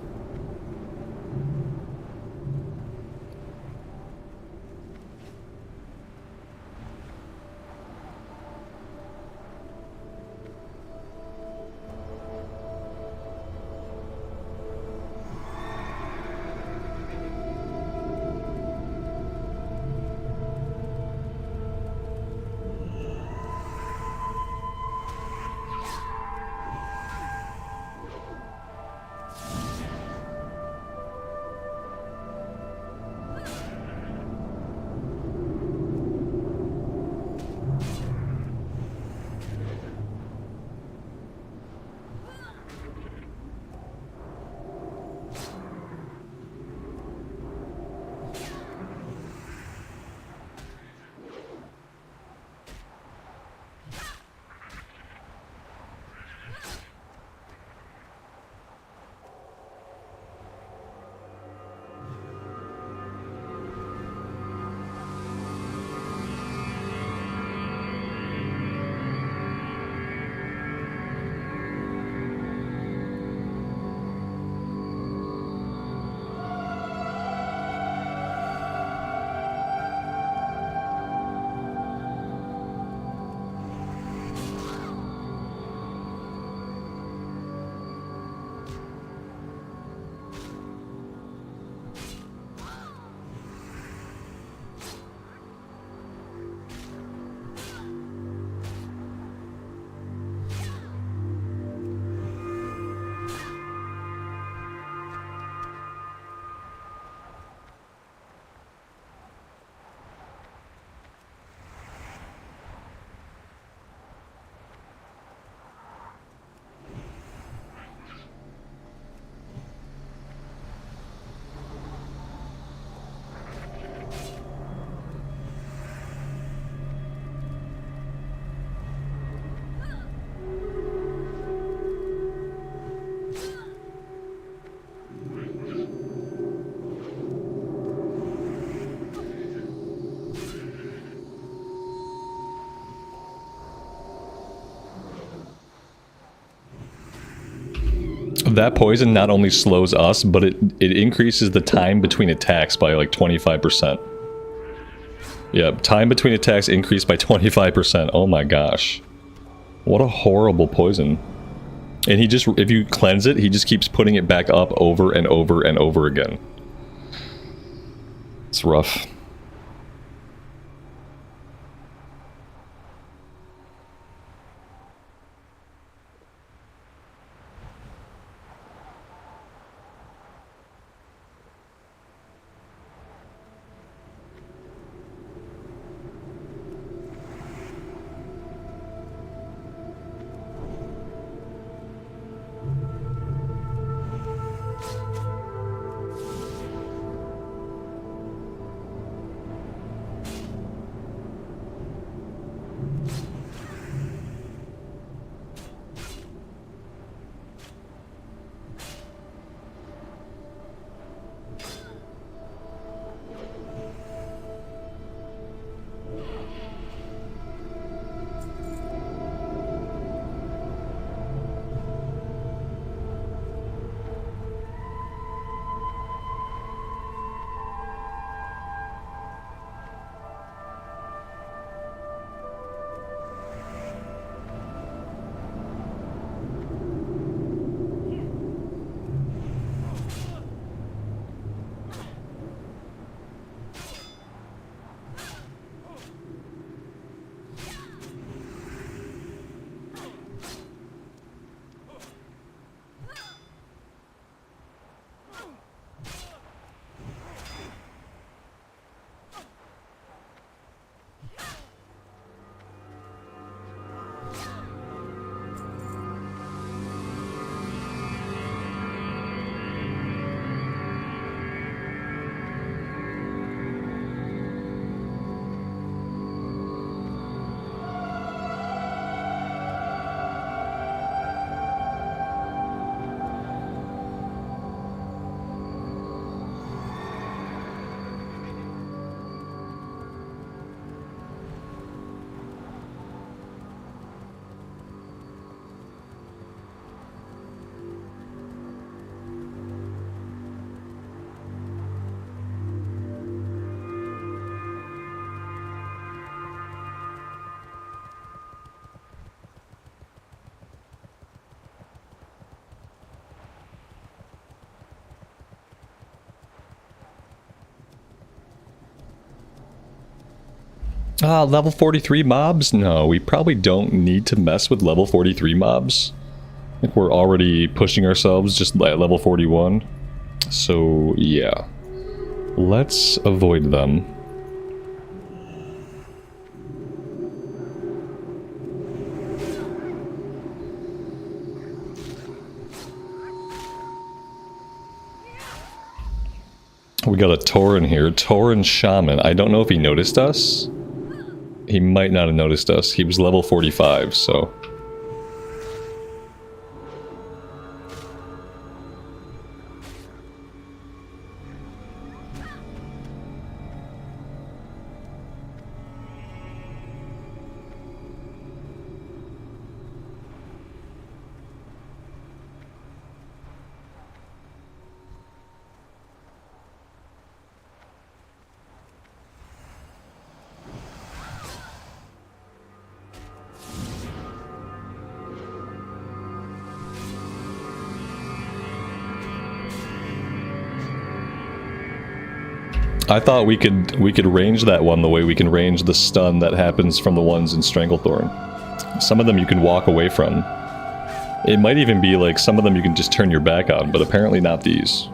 That poison not only slows us, but it increases the time between attacks by like 25%. Yeah, time between attacks increased by 25%. Oh my gosh. What a horrible poison. And he just, if you cleanse it, he just keeps putting it back up over and over and over again. It's rough. Level 43 mobs? No, we probably don't need to mess with level 43 mobs. I think we're already pushing ourselves just at level 41. So, yeah. Let's avoid them. We got a Tauren here. Tauren Shaman. I don't know if he noticed us. He might not have noticed us. He was level 45, so... I thought we could range that one the way we can range the stun that happens from the ones in Stranglethorn. Some of them you can walk away from. It might even be like some of them you can just turn your back on, but apparently not these.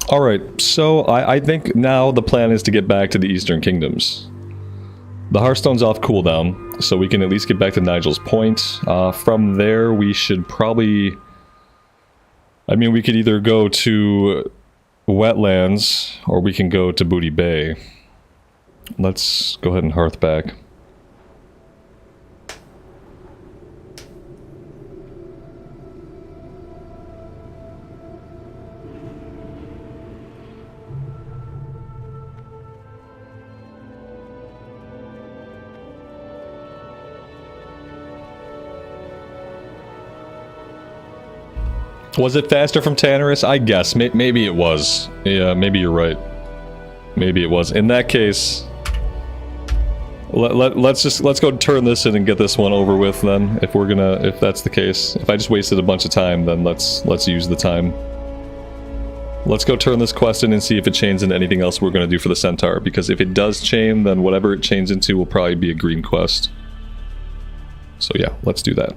Alright, so I think now the plan is to get back to the Eastern Kingdoms. The Hearthstone's off cooldown, so we can at least get back to Nigel's Point. From there, we should probably... I mean, we could either go to Wetlands, or we can go to Booty Bay. Let's go ahead and hearth back. Was it faster from Tannerus? I guess. Maybe it was. Yeah, maybe you're right. Maybe it was. In that case, let's go turn this in and get this one over with then. If that's the case. If I just wasted a bunch of time, then let's use the time. Let's go turn this quest in and see if it chains into anything else we're gonna do for the Centaur. Because if it does chain, then whatever it chains into will probably be a green quest. So yeah, let's do that.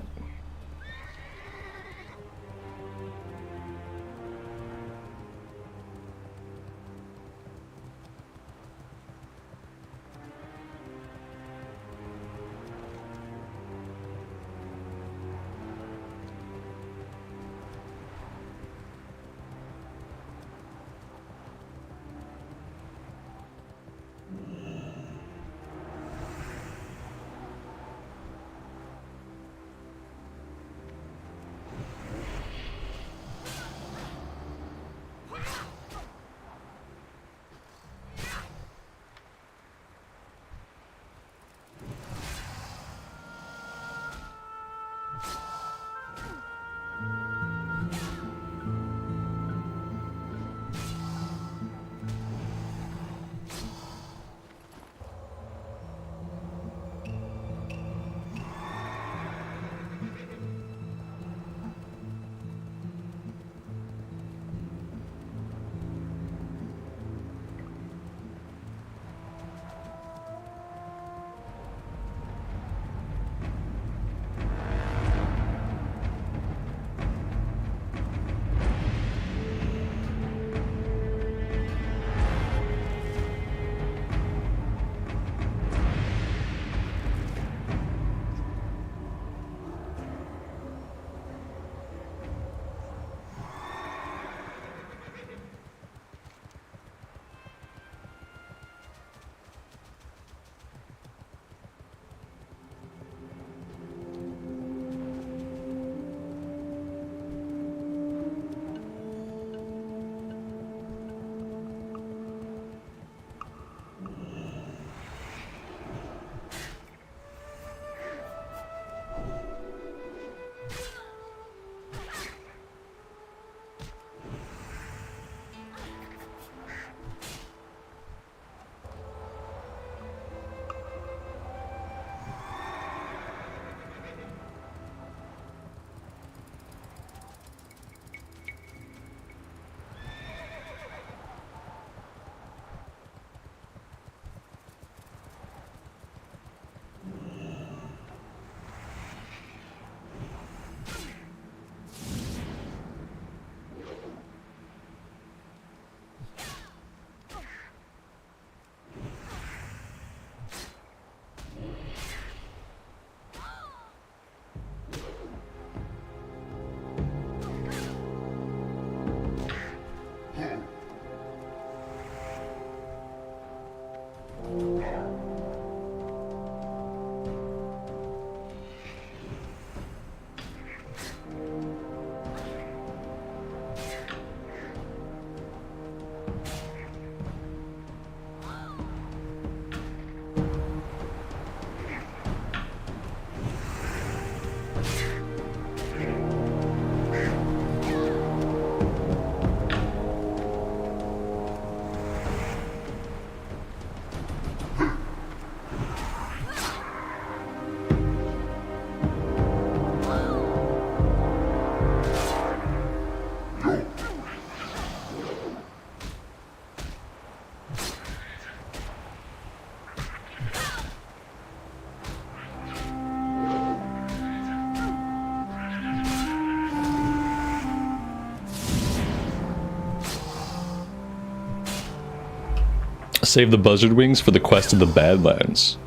Save the buzzard wings for the quest of the Badlands.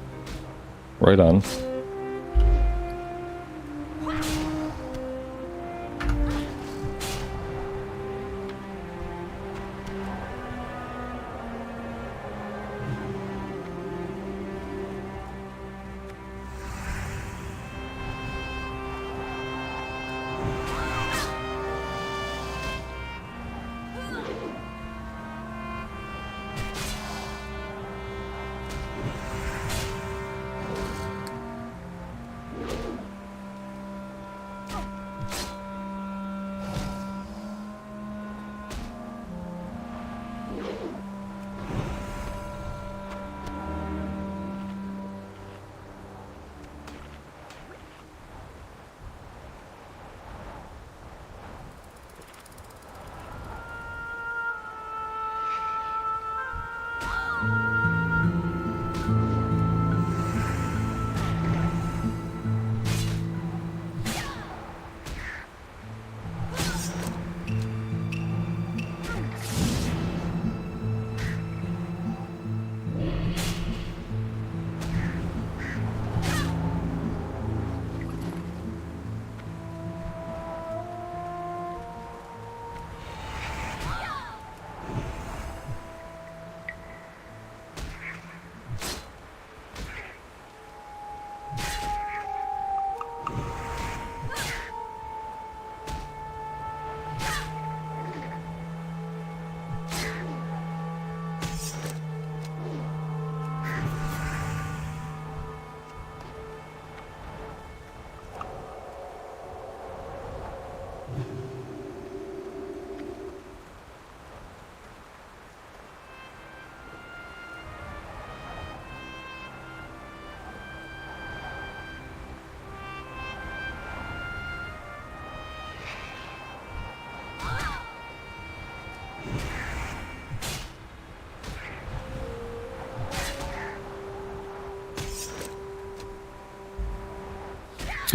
Right on.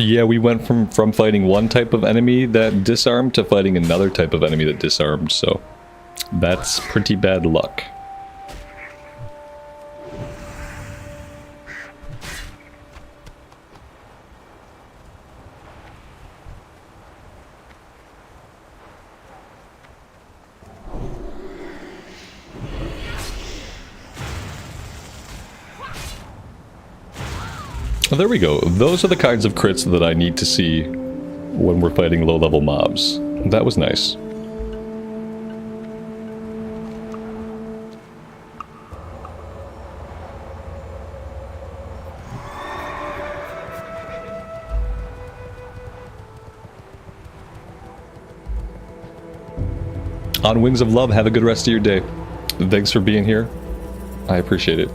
Yeah, we went from fighting one type of enemy that disarmed to fighting another type of enemy that disarmed, so that's pretty bad luck. There we go. Those are the kinds of crits that I need to see when we're fighting low-level mobs. That was nice. On Wings of Love, have a good rest of your day. Thanks for being here. I appreciate it.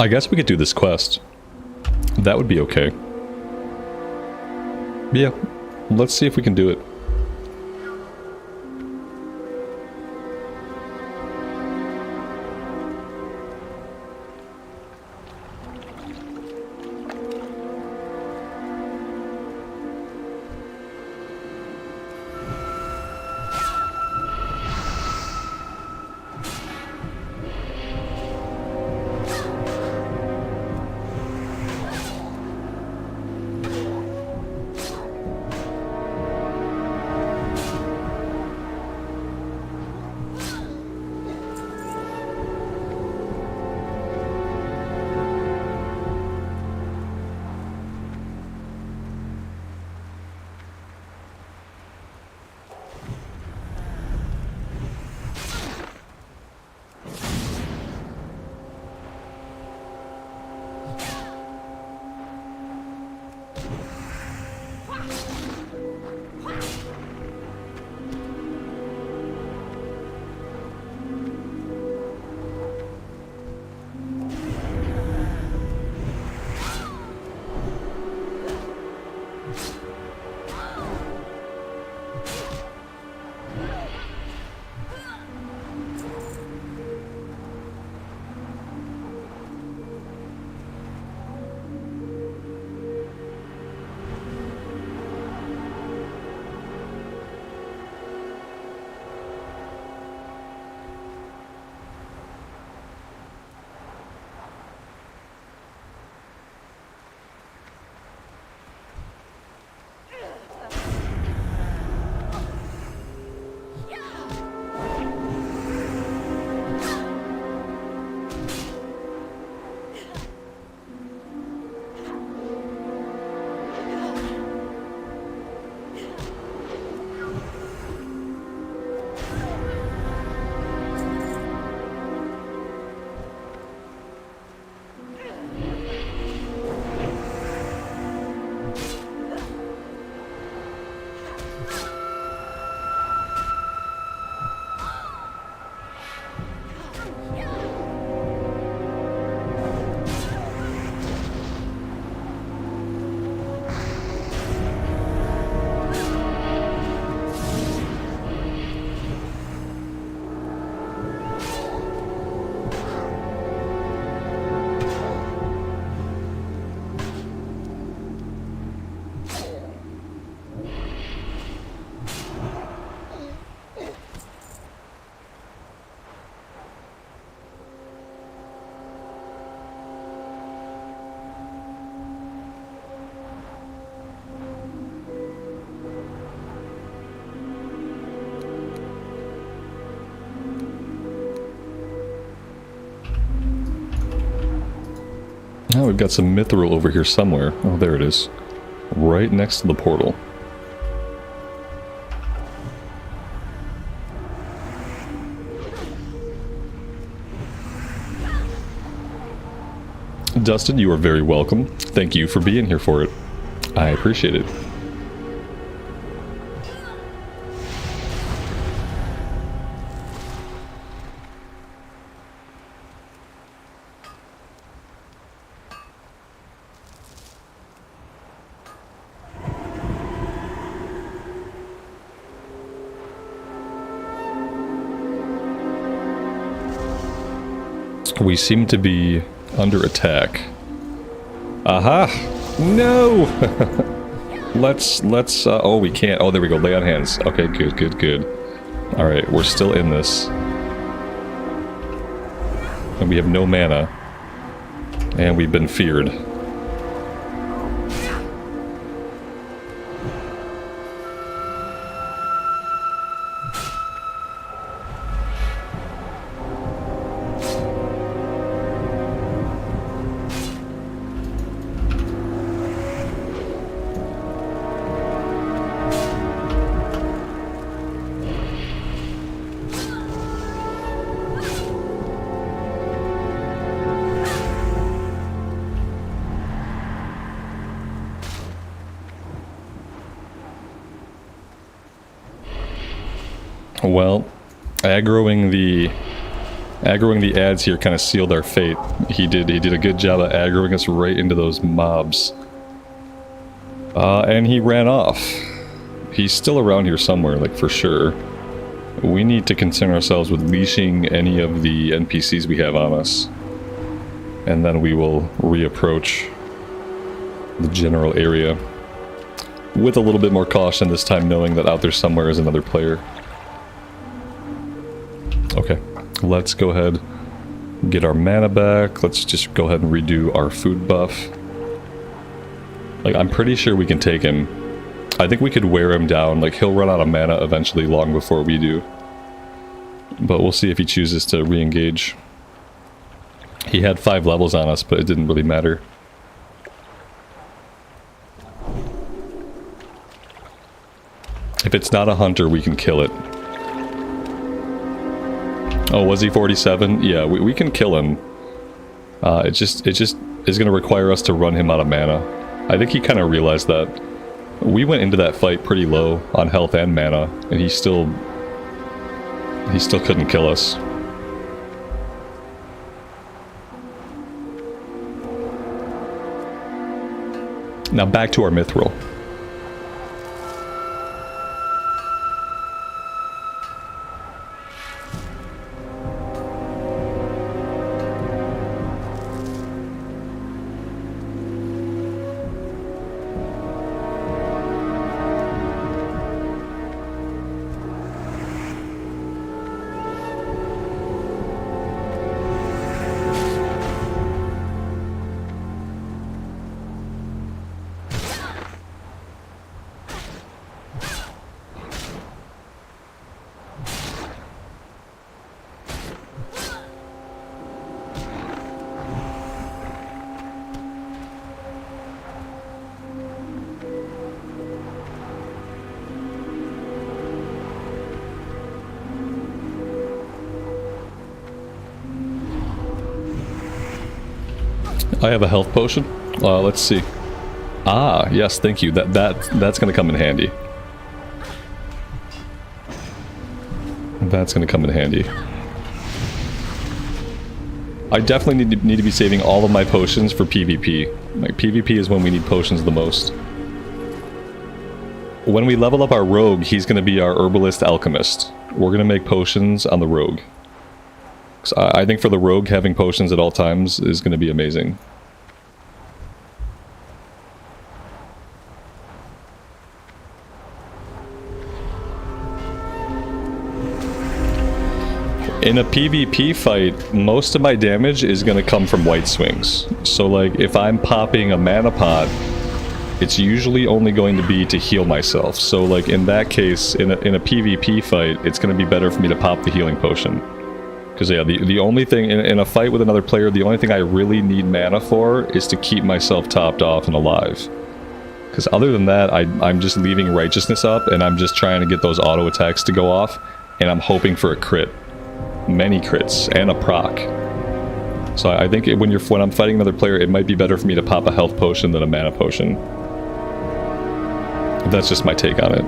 I guess we could do this quest. That would be okay. Yeah, let's see if we can do it. Oh, we've got some mithril over here somewhere. Oh, there it is. Right next to the portal. Dustin, you are very welcome. Thank you for being here for it. I appreciate it. We seem to be under attack. Aha! No! let's, oh, we can't. Oh, there we go. Lay on hands. Okay, good. Alright, we're still in this. And we have no mana. And we've been feared. Well, aggroing the Aggroing the ads here kind of sealed our fate. He did a good job of aggroing us right into those mobs. And he ran off. He's still around here somewhere, like for sure. We need to concern ourselves with leashing any of the NPCs we have on us. And then we will reapproach the general area. With a little bit more caution this time, knowing that out there somewhere is another player. Okay, let's go ahead, get our mana back. Let's just go ahead and redo our food buff. Like, I'm pretty sure we can take him. I think we could wear him down. Like, he'll run out of mana eventually, long before we do. But we'll see if he chooses to re-engage. He had 5 levels on us, but it didn't really matter. If it's not a hunter, we can kill it. Oh, was he 47? Yeah, we can kill him. It just is going to require us to run him out of mana. I think he kind of realized that. We went into that fight pretty low on health and mana, and he still couldn't kill us. Now back to our mithril. I have a health potion. Let's see. Ah, yes, thank you. That's gonna come in handy. That's gonna come in handy. I definitely need to be saving all of my potions for PvP. Like, PvP is when we need potions the most. When we level up our rogue, he's gonna be our herbalist alchemist. We're gonna make potions on the rogue. So I think for the rogue, having potions at all times is gonna be amazing. In a PvP fight, most of my damage is going to come from white swings. So like, if I'm popping a mana pot, it's usually only going to be to heal myself. So like, in that case, in a PvP fight, it's going to be better for me to pop the healing potion. Because yeah, the only thing, in a fight with another player, the only thing I really need mana for is to keep myself topped off and alive. Because other than that, I'm just leaving righteousness up, and I'm just trying to get those auto attacks to go off, and I'm hoping for a crit. Many crits and a proc. So I think when I'm fighting another player, it might be better for me to pop a health potion than a mana potion. That's just my take on it.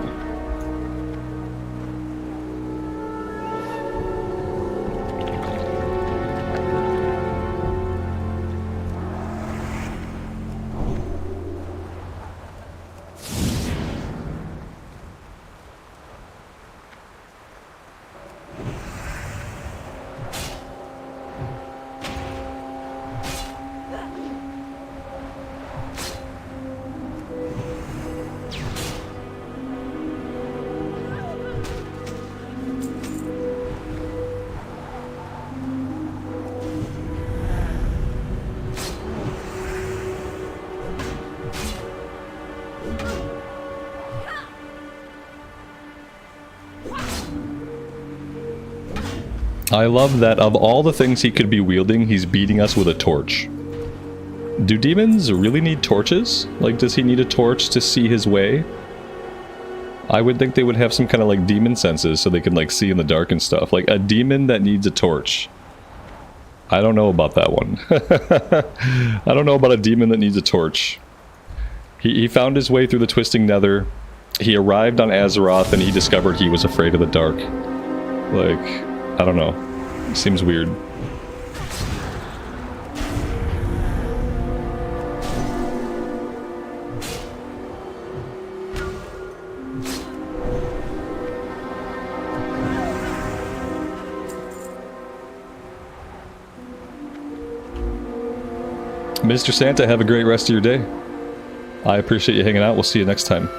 I love that of all the things he could be wielding, he's beating us with a torch. Do demons really need torches? Like, does he need a torch to see his way? I would think they would have some kind of like demon senses so they can like see in the dark and stuff. Like a demon that needs a torch. I don't know about that one. I don't know about a demon that needs a torch. He found his way through the twisting nether. He arrived on Azeroth and he discovered he was afraid of the dark. Like, I don't know. Seems weird. Mr. Santa, have a great rest of your day. I appreciate you hanging out. We'll see you next time.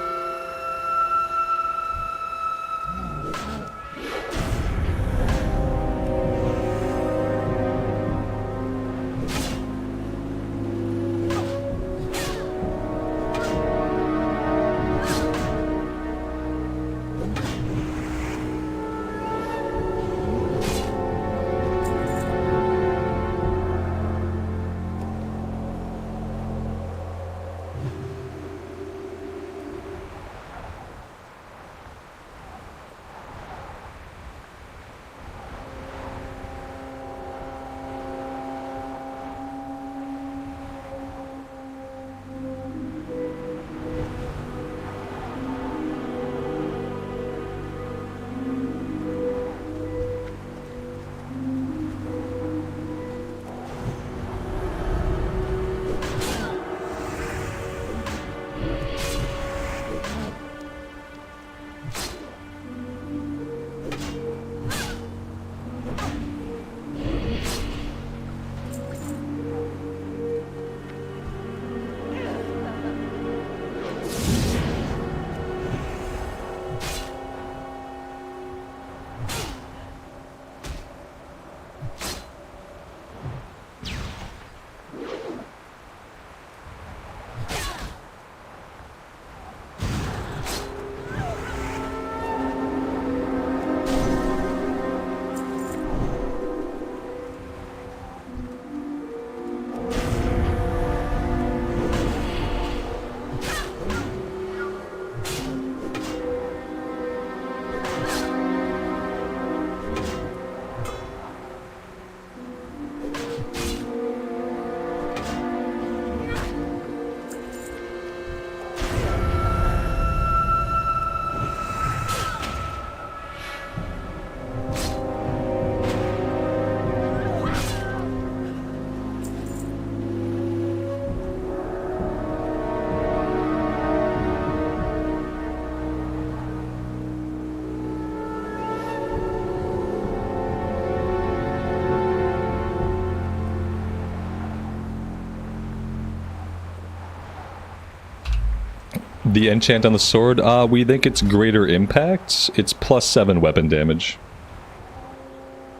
The enchant on the sword, we think it's greater impact. It's +7 weapon damage.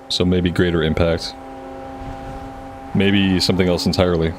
So maybe greater impact. Maybe something else entirely.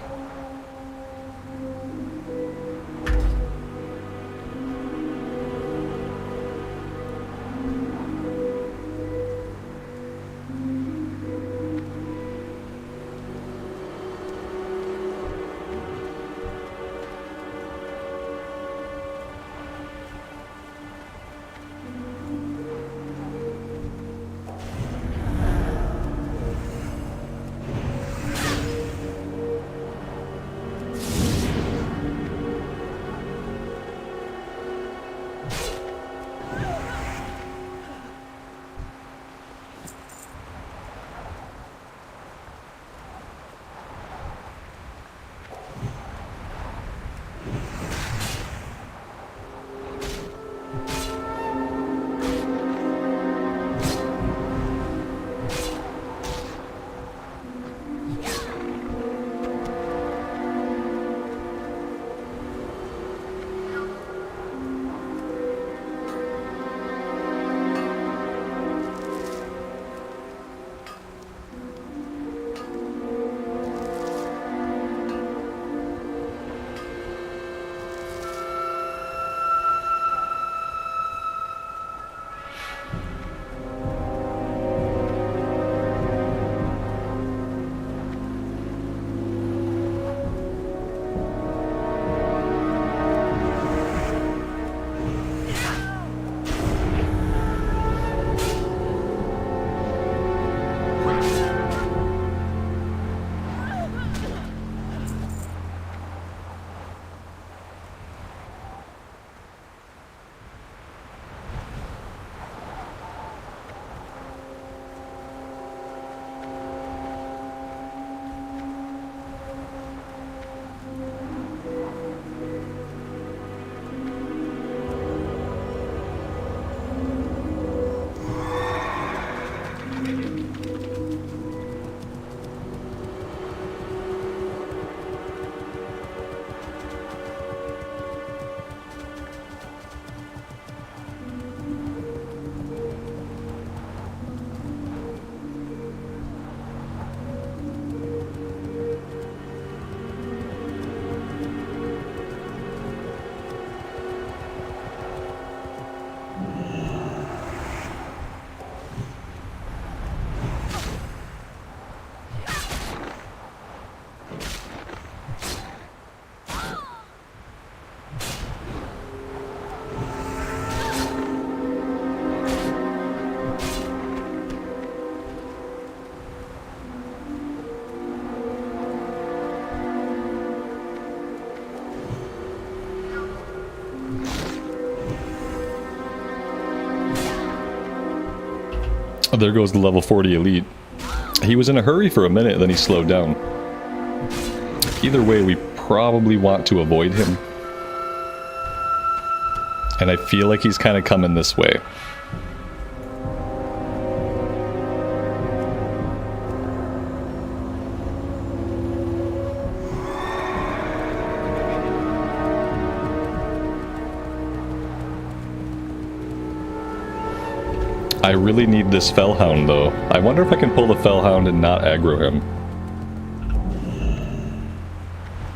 Oh, there goes the level 40 elite. He was in a hurry for a minute, then he slowed down. Either way, we probably want to avoid him. And I feel like he's kind of coming this way. I really need this Fellhound, though. I wonder if I can pull the Fellhound and not aggro him.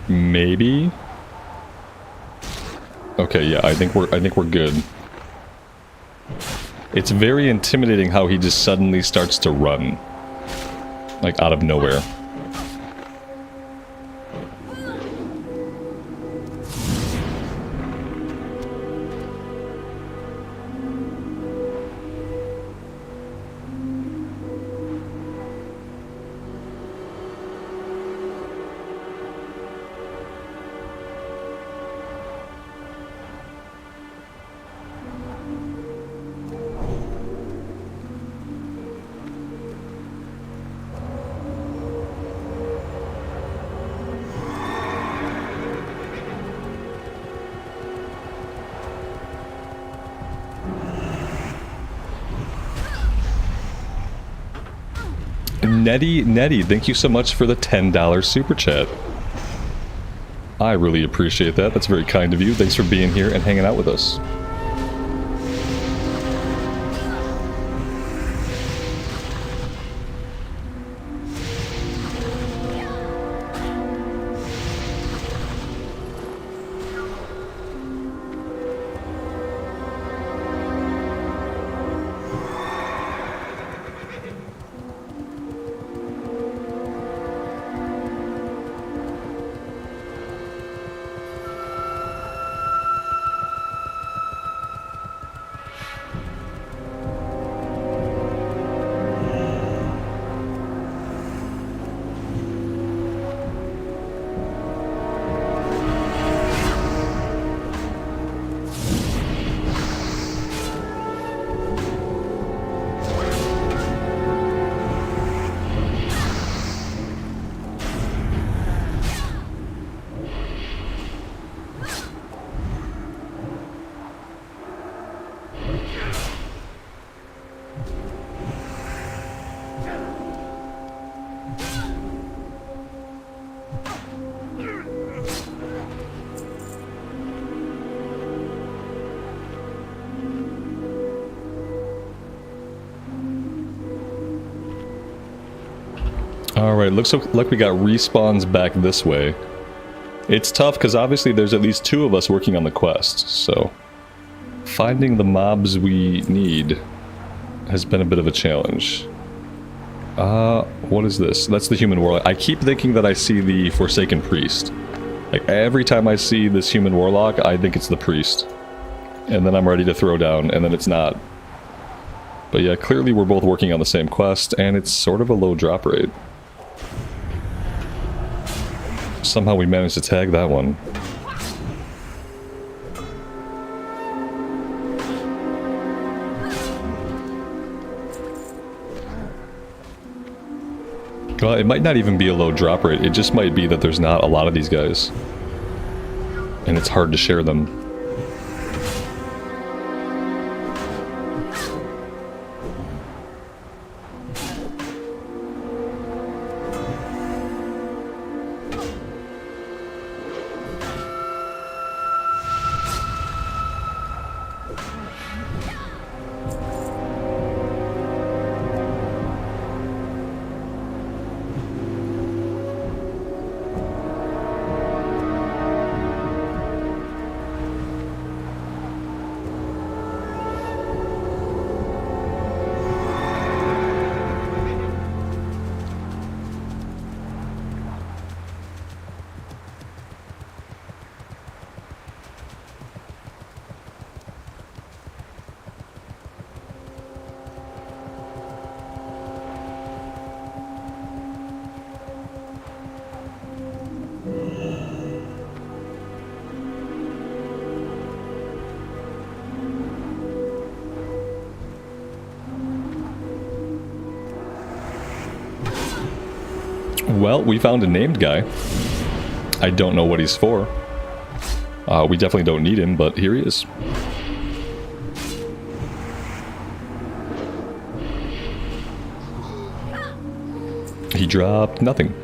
Maybe? Okay, yeah, I think we're good. It's very intimidating how he just suddenly starts to run. Like, out of nowhere. Nettie, thank you so much for the $10 super chat. I really appreciate that. That's very kind of you. Thanks for being here and hanging out with us. Alright, looks like we got respawns back this way. It's tough because obviously there's at least 2 of us working on the quest, so finding the mobs we need has been a bit of a challenge. What is this? That's the human warlock. I keep thinking that I see the Forsaken Priest. Like, every time I see this human warlock, I think it's the priest. And then I'm ready to throw down, and then it's not. But yeah, clearly we're both working on the same quest, and it's sort of a low drop rate. Somehow we managed to tag that one. Well, it might not even be a low drop rate, it just might be that there's not a lot of these guys. And it's hard to share them. Well, we found a named guy. I don't know what he's for. We definitely don't need him, but here he is. He dropped nothing.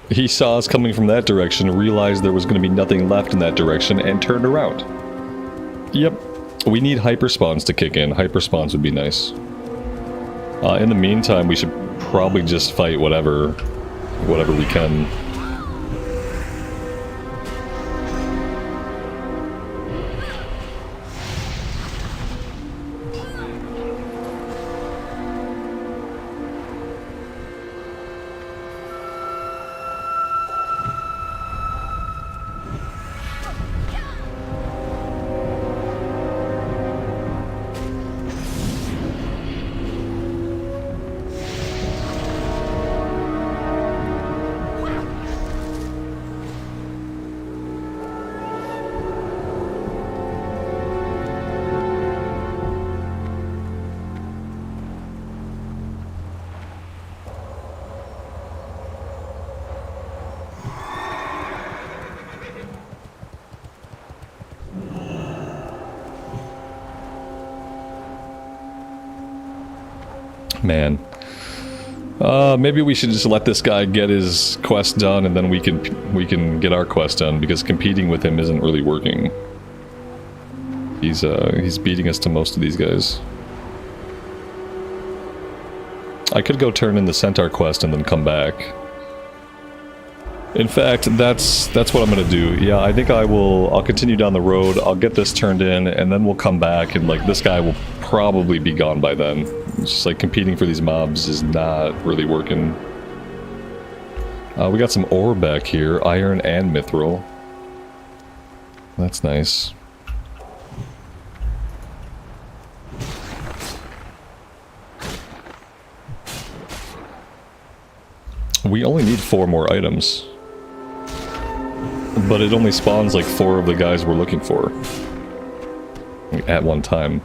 He saw us coming from that direction, realized there was going to be nothing left in that direction, and turned around. Yep. We need hyperspawns to kick in. Hyperspawns would be nice. In the meantime, we should probably just fight whatever we can. Man. Maybe we should just let this guy get his quest done, and then we can get our quest done, because competing with him isn't really working. He's beating us to most of these guys. I could go turn in the Centaur quest and then come back. In fact, that's what I'm gonna do. Yeah, I think I'll continue down the road, I'll get this turned in, and then we'll come back, and like this guy will probably be gone by then. It's just like competing for these mobs is not really working. We got some ore back here, iron and mithril. That's nice. We only need 4 more items. But it only spawns like 4 of the guys we're looking for. At one time.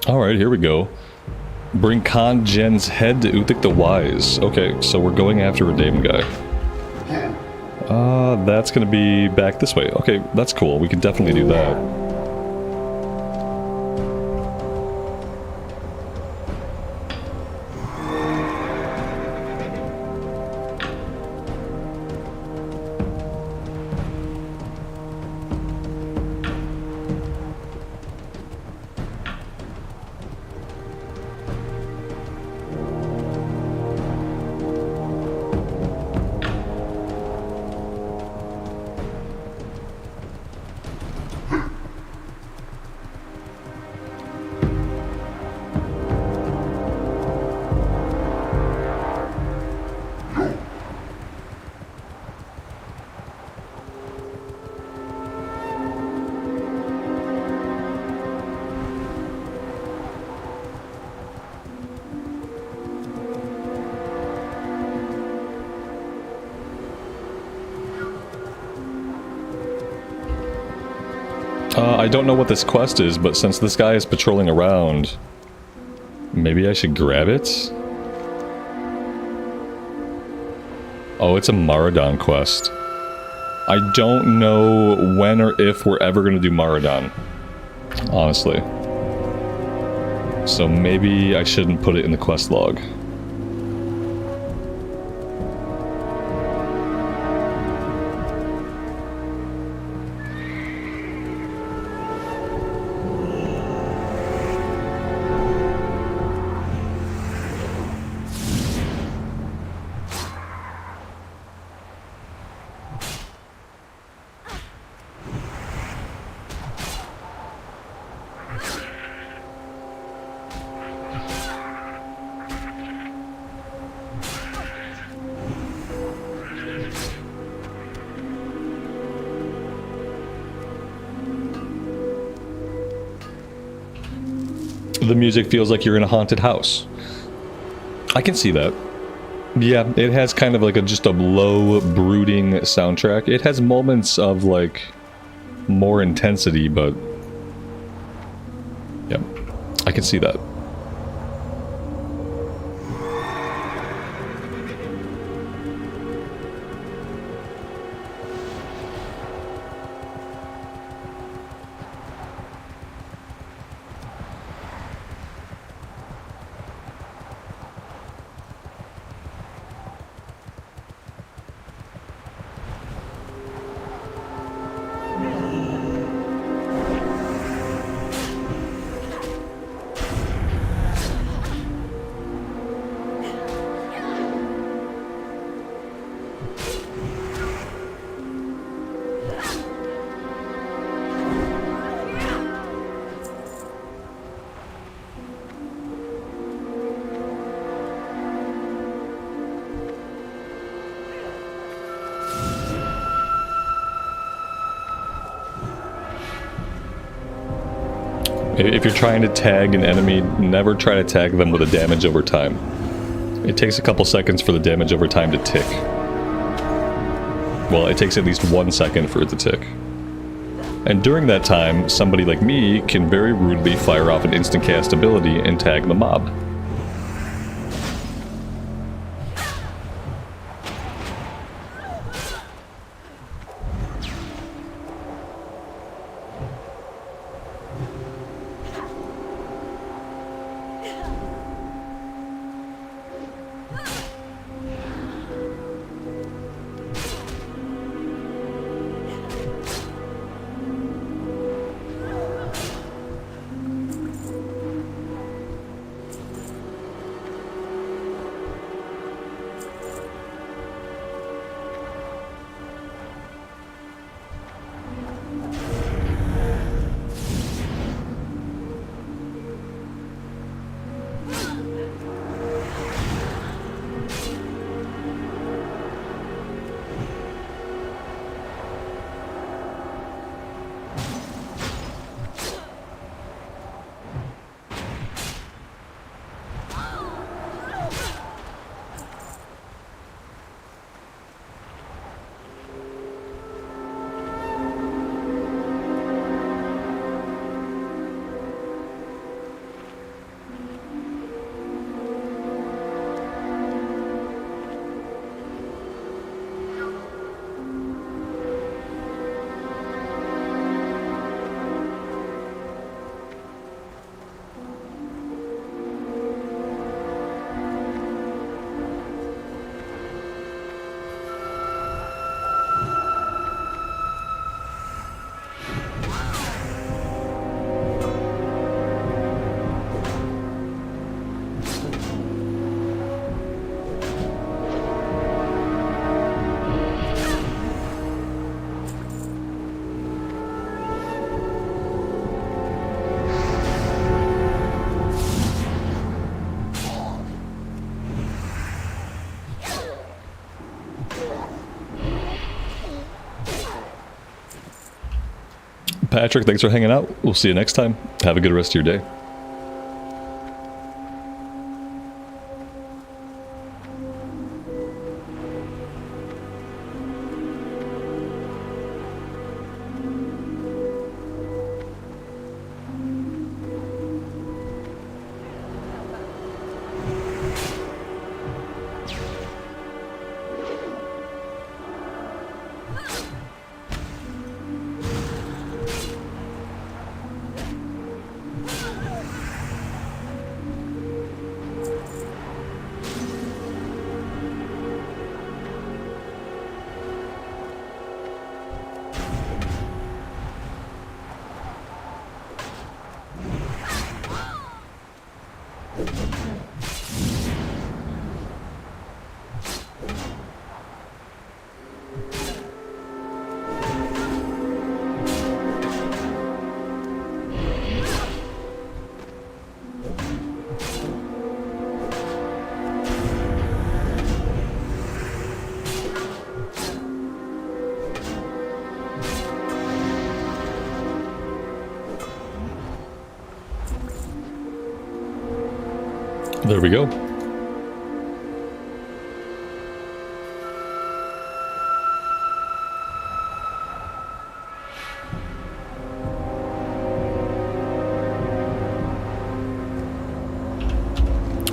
Alright, here we go. Bring Khan Jen's head to Uthik the Wise. Okay, so we're going after a Dame guy. That's gonna be back this way. Okay, that's cool. We can definitely do that. I don't know what this quest is, but since this guy is patrolling around, maybe I should grab it? Oh, it's a Maradon quest. I don't know when or if we're ever going to do Maradon, honestly. So maybe I shouldn't put it in the quest log. The music feels like you're in a haunted house. I can see that. Yeah, it has kind of like just a low, brooding soundtrack. It has moments of like more intensity, but yeah, I can see that. If you're trying to tag an enemy, never try to tag them with a damage over time. It takes a couple seconds for the damage over time to tick. Well, it takes at least 1 second for it to tick. And during that time, somebody like me can very rudely fire off an instant cast ability and tag the mob. Patrick, thanks for hanging out. We'll see you next time. Have a good rest of your day. There we go.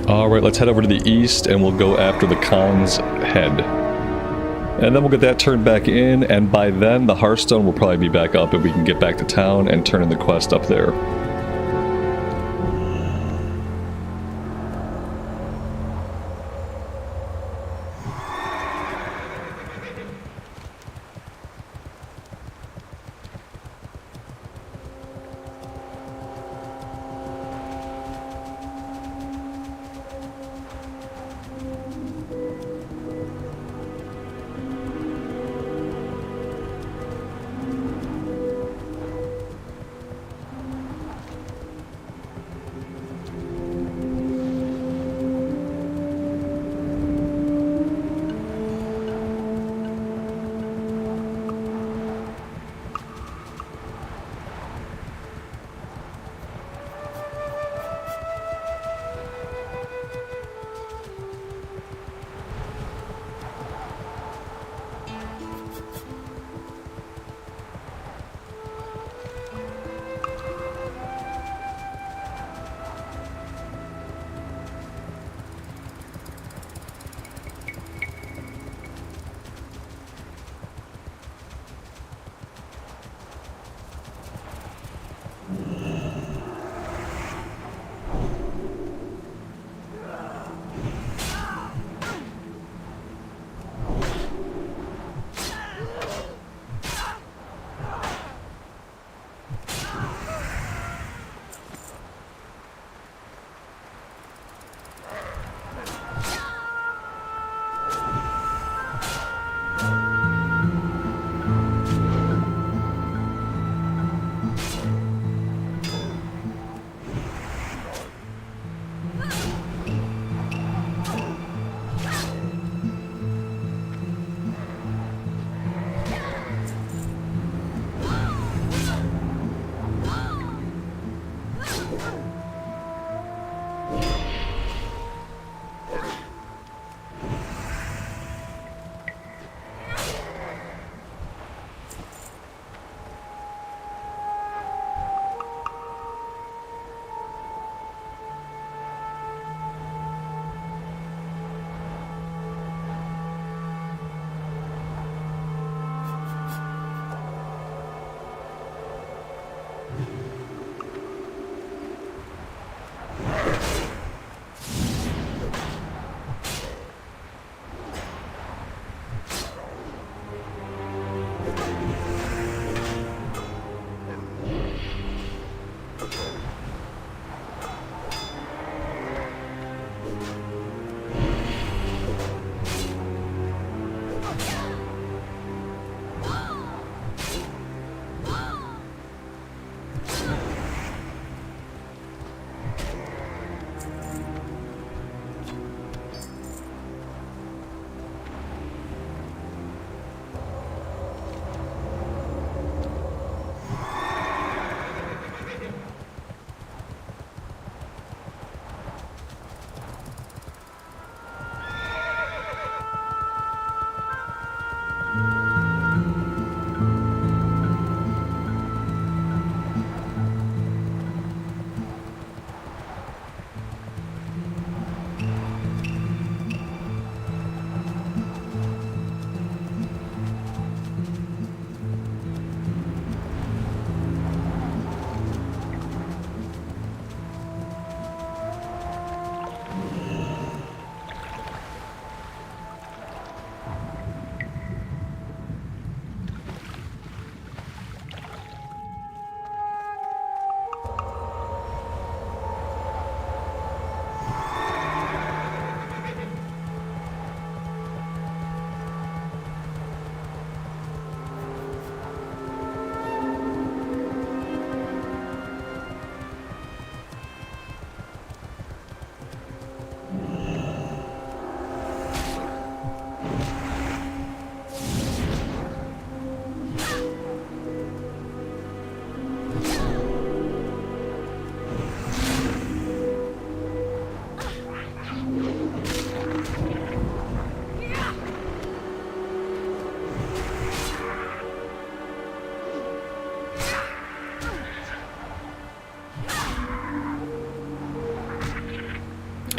Alright, let's head over to the east and we'll go after the Khan's head. And then we'll get that turned back in, and by then the Hearthstone will probably be back up and we can get back to town and turn in the quest up there.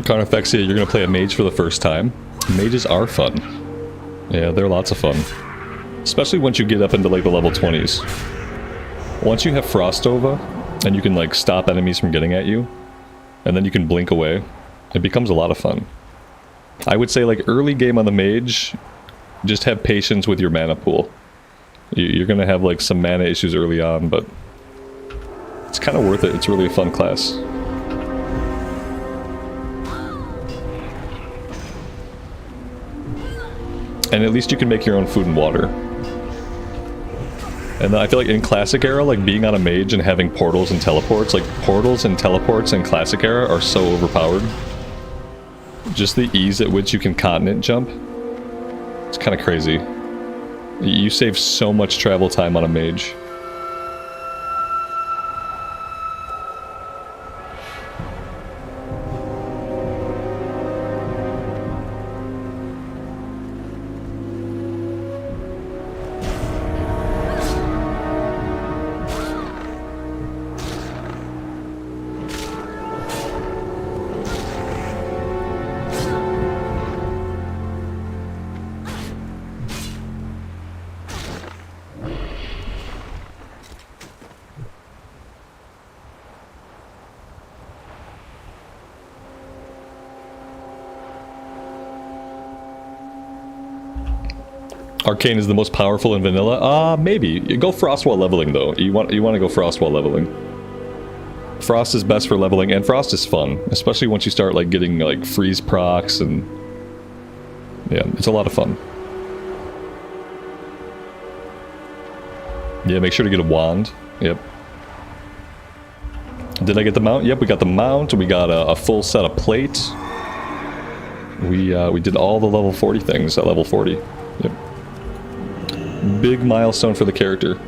Carnifexia, you're gonna play a mage for the first time. Mages are fun. Yeah, they're lots of fun. Especially once you get up into like the level 20s. Once you have Frostova, and you can like stop enemies from getting at you, and then you can blink away, it becomes a lot of fun. I would say like early game on the mage, just have patience with your mana pool. You're gonna have like some mana issues early on, but it's kind of worth it. It's really a fun class. And at least you can make your own food and water. And I feel like in Classic Era, like being on a mage and having portals and teleports, like portals and teleports in Classic Era are so overpowered. Just the ease at which you can continent jump, it's kind of crazy. You save so much travel time on a mage. Arcane is the most powerful in vanilla? Maybe. You go Frost while leveling though. You want to go Frost while leveling. Frost is best for leveling, and Frost is fun, especially once you start like getting like freeze procs, and yeah, it's a lot of fun. Yeah, make sure to get a wand. Yep. Did I get the mount? Yep, we got the mount. We got a full set of plate. We did all the level 40 things at level 40. Yep. Big milestone for the character.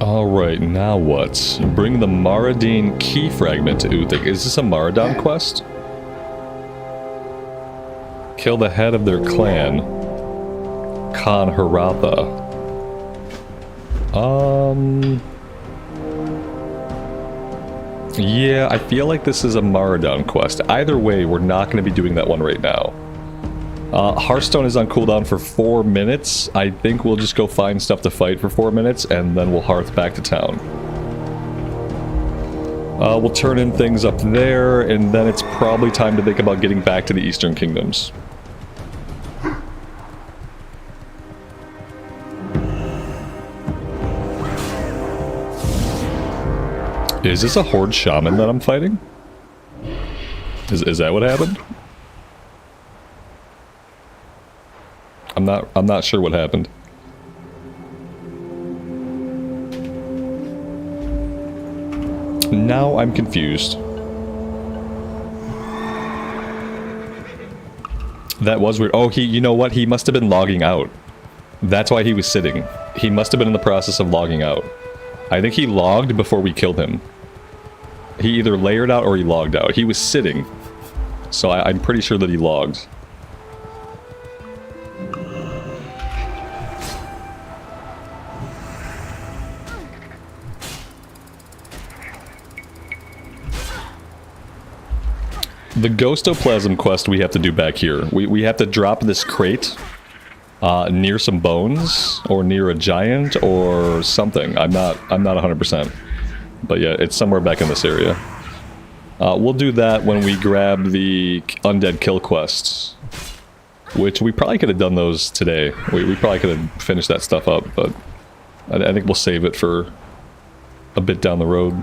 Alright, now what? Bring the Maradine key fragment to Uthik. Is this a Maradon quest? Kill the head of their clan. Khan Haratha. Yeah, I feel like this is a Maradon quest. Either way, we're not going to be doing that one right now. Hearthstone is on cooldown for 4 minutes. I think we'll just go find stuff to fight for 4 minutes, and then we'll hearth back to town. We'll turn in things up there, and then it's probably time to think about getting back to the Eastern Kingdoms. Is this a Horde Shaman that I'm fighting? Is that what happened? I'm not sure what happened. Now I'm confused. That was weird. Oh, you know what? He must have been logging out. That's why he was sitting. He must have been in the process of logging out. I think he logged before we killed him. He either layered out or he logged out. He was sitting. So I'm pretty sure that he logged. The Ghostoplasm quest we have to do back here. We have to drop this crate near some bones or near a giant or something. I'm not 100%. But yeah, it's somewhere back in this area. We'll do that when we grab the undead kill quests, which we probably could have done those today. We probably could have finished that stuff up, but I think we'll save it for a bit down the road.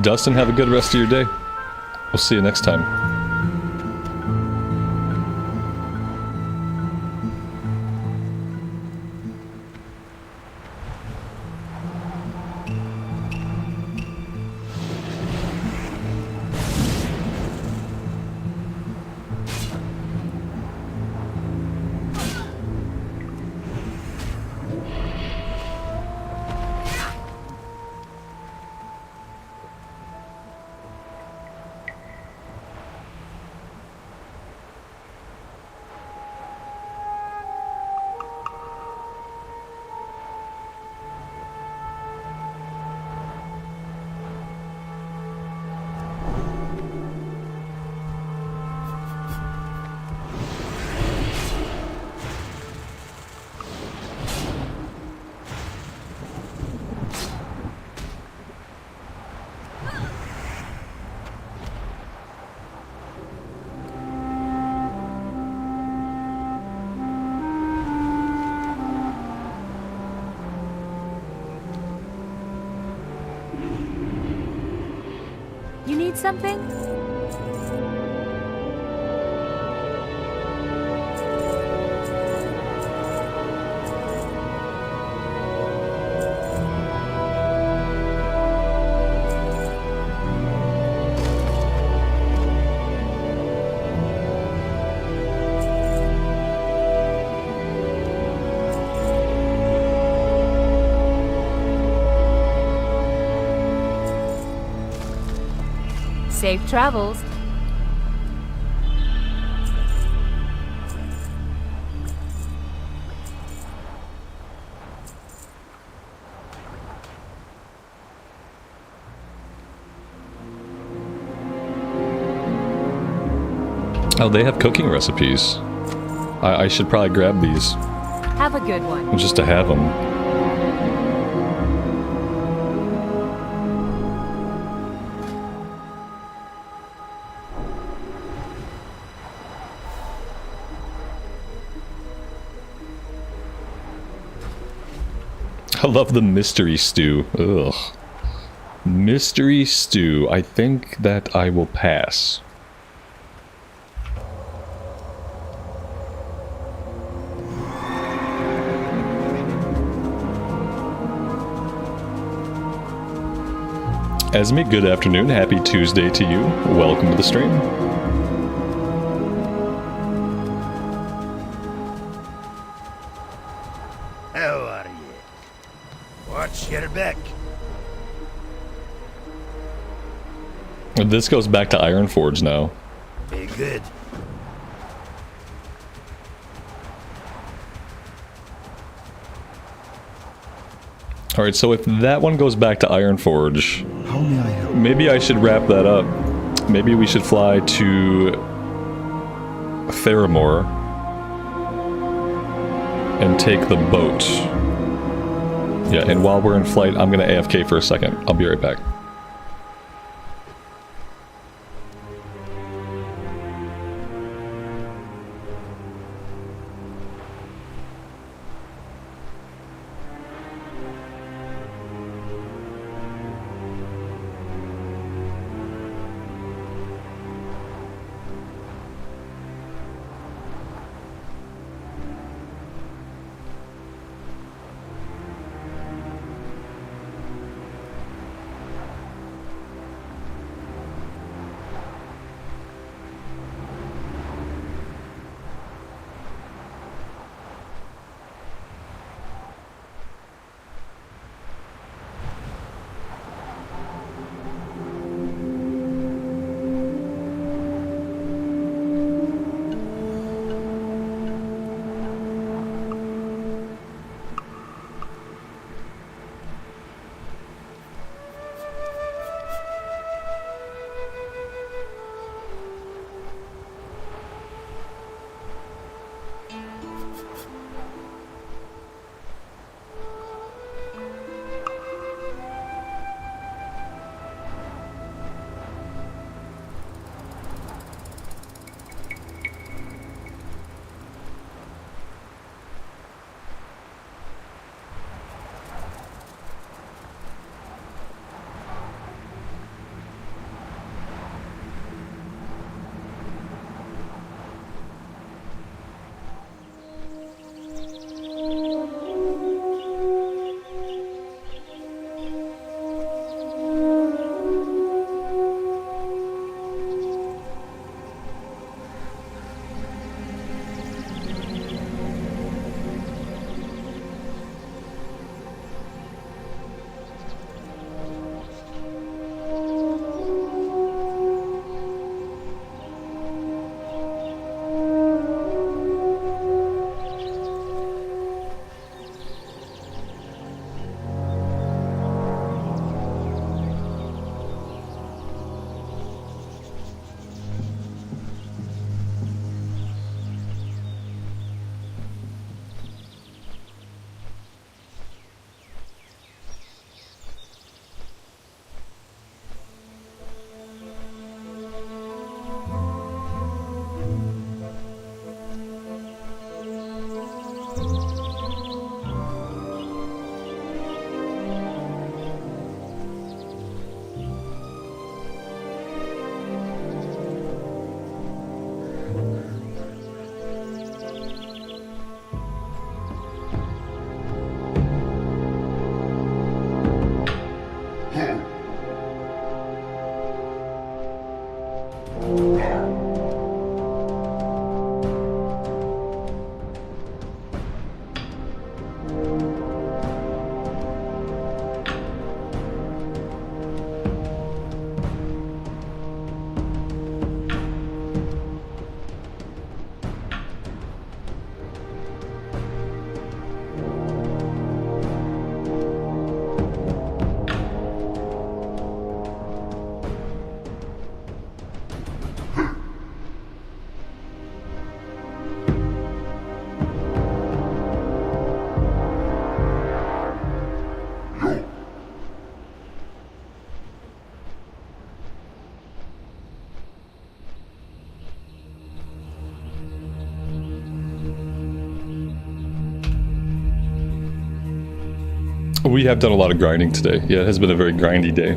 Dustin, have a good rest of your day. We'll see you next time. You need something? Safe travels. Oh, they have cooking recipes. I should probably grab these Have a good one. just to have them. I love the mystery stew. Ugh. Mystery stew. I think that I will pass. Esme, good afternoon. Happy Tuesday to you. Welcome to the stream. How are you? Watch your back. This goes back to Ironforge now. Be good. Alright, so if that one goes back to Ironforge, How may I help? maybe I should wrap that up. Maybe we should fly to Theramore and take the boat. Yeah, and while we're in flight, I'm gonna AFK for a second. I'll be right back. We have done a lot of grinding today. Yeah, it has been a very grindy day.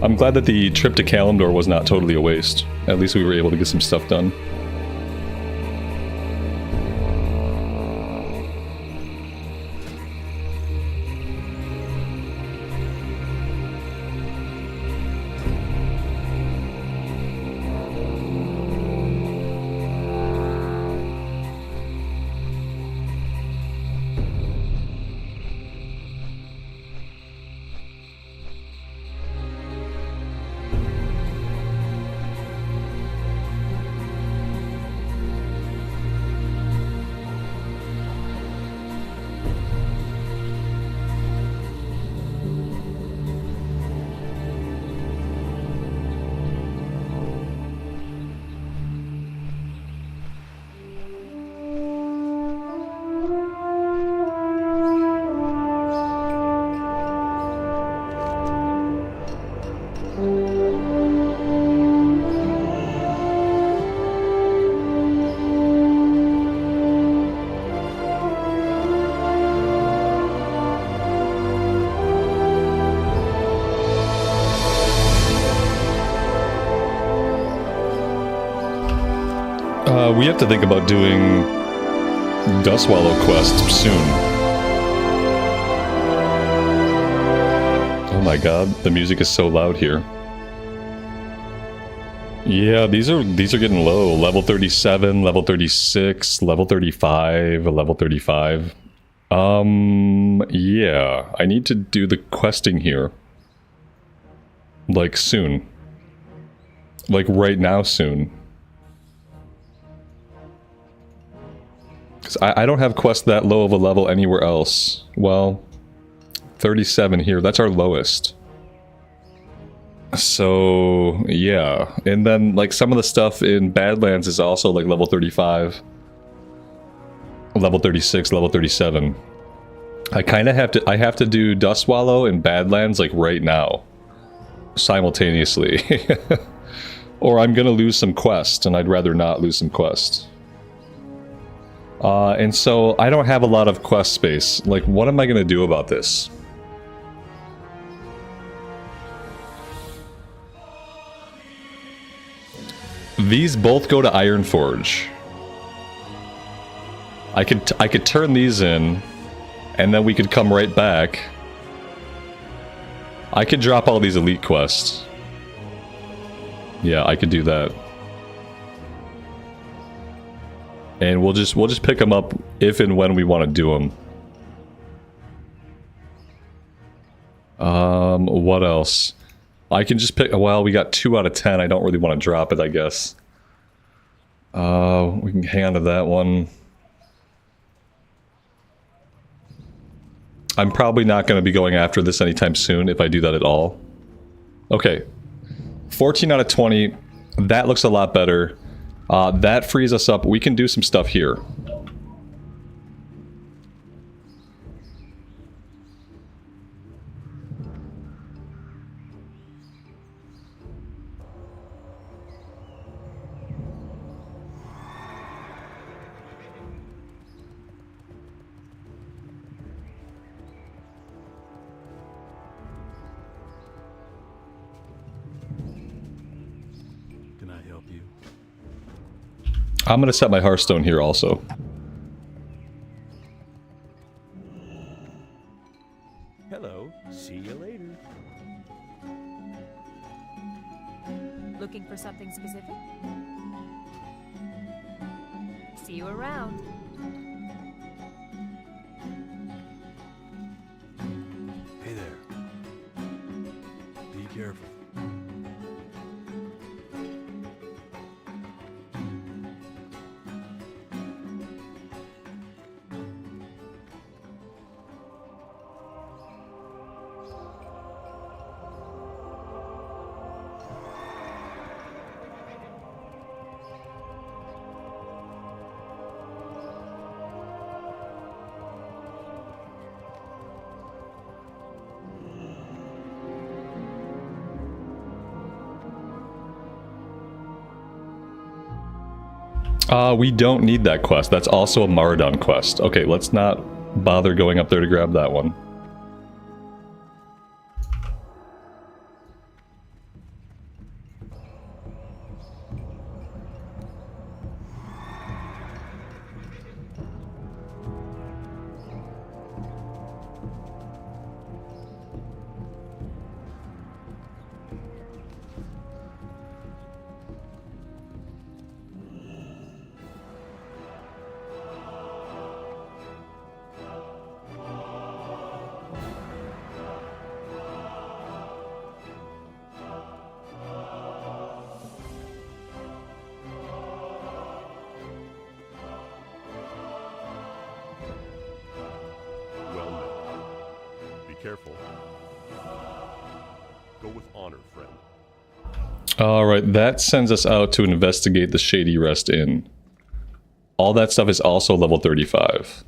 I'm glad that the trip to Kalimdor was not totally a waste. At least we were able to get some stuff done. We have to think about doing Dustwallow quest soon. Oh my god, the music is so loud here. Yeah, these are getting low. Level 37, level 36, level 35, level 35. Yeah, I need to do the questing here. Like soon. Like right now soon. I don't have quests that low of a level anywhere else. Well, 37 here. That's our lowest. So, yeah. And then, like, some of the stuff in Badlands is also, like, level 35. Level 36, level 37. I kind of have to... I have to do Dustwallow and Badlands, like, right now. Simultaneously. Or I'm gonna lose some quests, and I'd rather not lose some quests. And so I don't have a lot of quest space. Like, what am I gonna do about this? These both go to Ironforge. I could turn these in, and then we could come right back. I could drop all these elite quests. Yeah, I could do that. And we'll just pick them up if and when we want to do them. What else? I can just pick... Well, we got 2 out of 10. I don't really want to drop it, I guess. We can hang on to that one. I'm probably not going to be going after this anytime soon, if I do that at all. Okay. 14 out of 20. That looks a lot better. That frees us up. We can do some stuff here. Can I help you? I'm going to set my Hearthstone here also. Hello. See you later. Looking for something specific? See you around. Hey there. Be careful. We don't need that quest. That's also a Maradon quest. Okay, let's not bother going up there to grab that one. Well met. Be careful. Go with honor, friend. Alright, that sends us out to investigate the Shady Rest Inn. All that stuff is also level 35.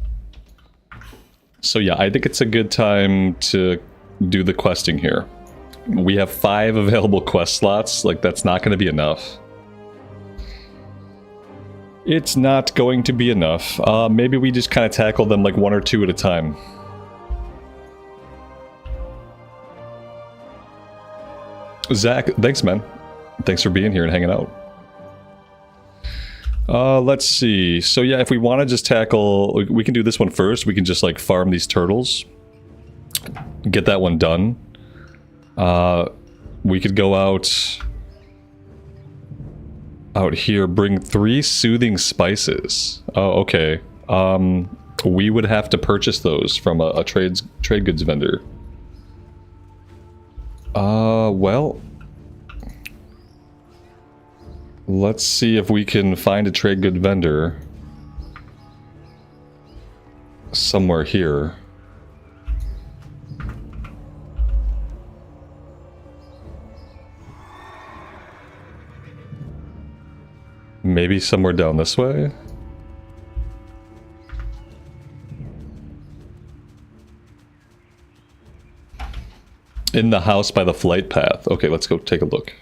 So yeah, I think it's a good time to do the questing here. We have 5 available quest slots, like that's not going to be enough. It's not going to be enough. Maybe we just kind of tackle them like 1 or 2 at a time. Zach, thanks man. Thanks for being here and hanging out. Let's see. So yeah, if we want to just tackle... We can do this one first. We can just like farm these turtles. Get that one done. We could go out here, bring 3 soothing spices. Oh, okay. We would have to purchase those from a trade goods vendor. Well, let's see if we can find a trade good vendor somewhere here. Maybe somewhere down this way? In the house by the flight path. Okay, let's go take a look.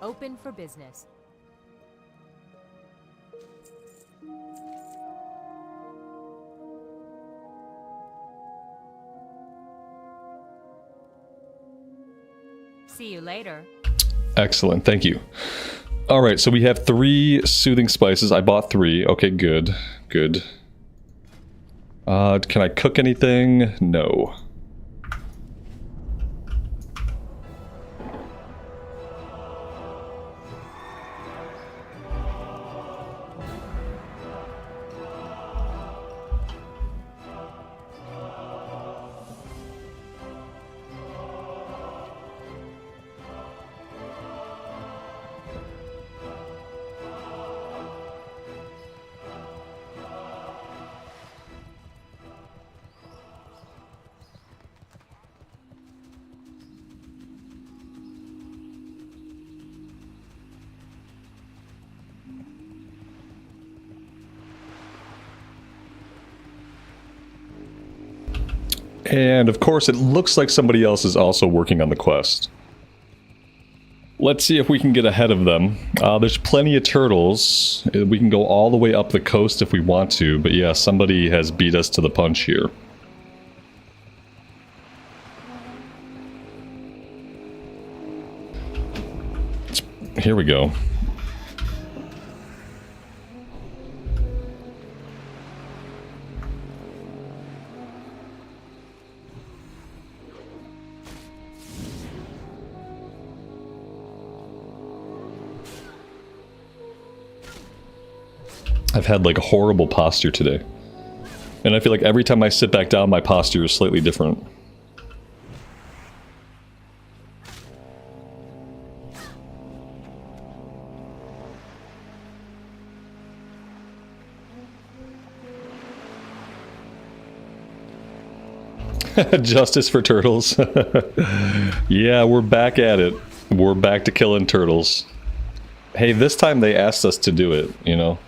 Open for business. See you later. Excellent, thank you. Alright, so we have 3 soothing spices. I bought 3. Okay, good. Good. Can I cook anything? No. And of course, it looks like somebody else is also working on the quest. Let's see if we can get ahead of them. There's plenty of turtles. We can go all the way up the coast if we want to, but yeah, somebody has beat us to the punch here. Here we go. I've had like a horrible posture today. And I feel like every time I sit back down, my posture is slightly different. Justice for turtles. Yeah, we're back at it. We're back to killing turtles. Hey, this time they asked us to do it, you know?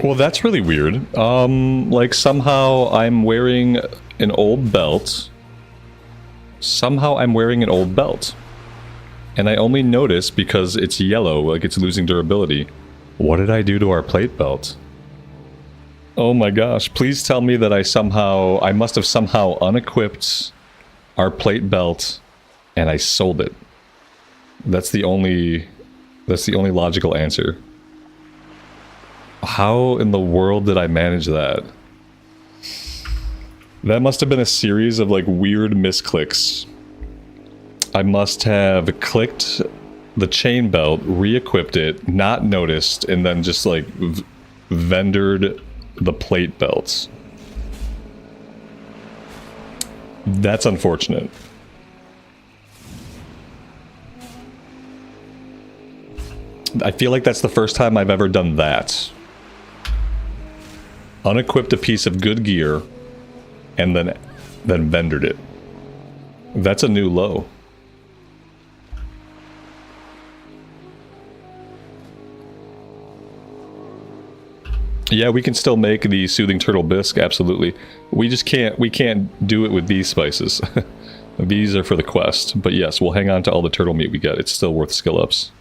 Well, that's really weird. Like somehow I'm wearing an old belt. Somehow I'm wearing an old belt. And I only notice because it's yellow, like it's losing durability. What did I do to our plate belt? Oh my gosh, please tell me that I must have somehow unequipped our plate belt and I sold it. That's the only logical answer. How in the world did I manage that? That must have been a series of like weird misclicks. I must have clicked the chain belt, re-equipped it, not noticed, and then just like vendored the plate belts. That's unfortunate. I feel like that's the first time I've ever done that. Unequipped a piece of good gear and then vendored it. That's a new low. Yeah, we can still make the soothing turtle bisque, absolutely. We can't do it with these spices. These are for the quest. But yes, we'll hang on to all the turtle meat we get. It's still worth skill ups.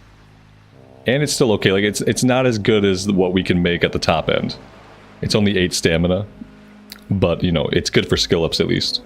And it's still okay. Like it's not as good as what we can make at the top end. It's only 8 stamina, but you know, it's good for skill ups at least.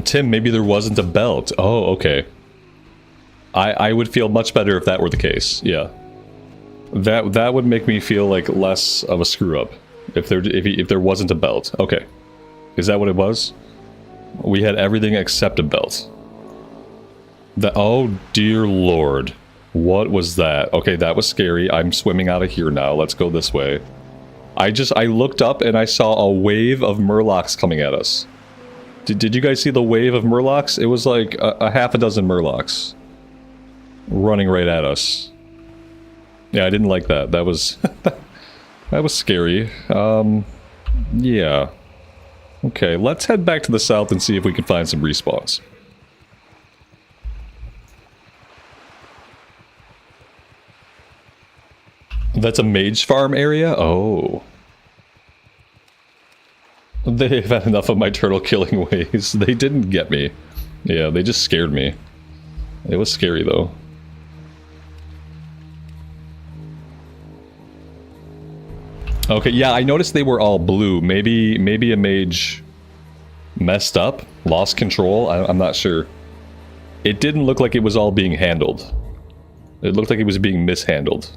Tim, maybe there wasn't a belt. Oh, okay. I would feel much better if that were the case. Yeah. That would make me feel like less of a screw up if there wasn't a belt. Okay. Is that what it was? We had everything except a belt. Oh dear lord. What was that? Okay, that was scary. I'm swimming out of here now. Let's go this way. I looked up and I saw a wave of murlocs coming at us. Did you guys see the wave of murlocs? It was like a half a dozen murlocs running right at us. Yeah, I didn't like that. That was that was scary. Yeah. Okay, let's head back to the south and see if we can find some respawns. That's a mage farm area? Oh. They've had enough of my turtle killing ways. They didn't get me. Yeah, they just scared me. It was scary though. Okay, yeah, I noticed they were all blue. Maybe a mage messed up, lost control. I'm not sure. It didn't look like it was all being handled. It looked like it was being mishandled.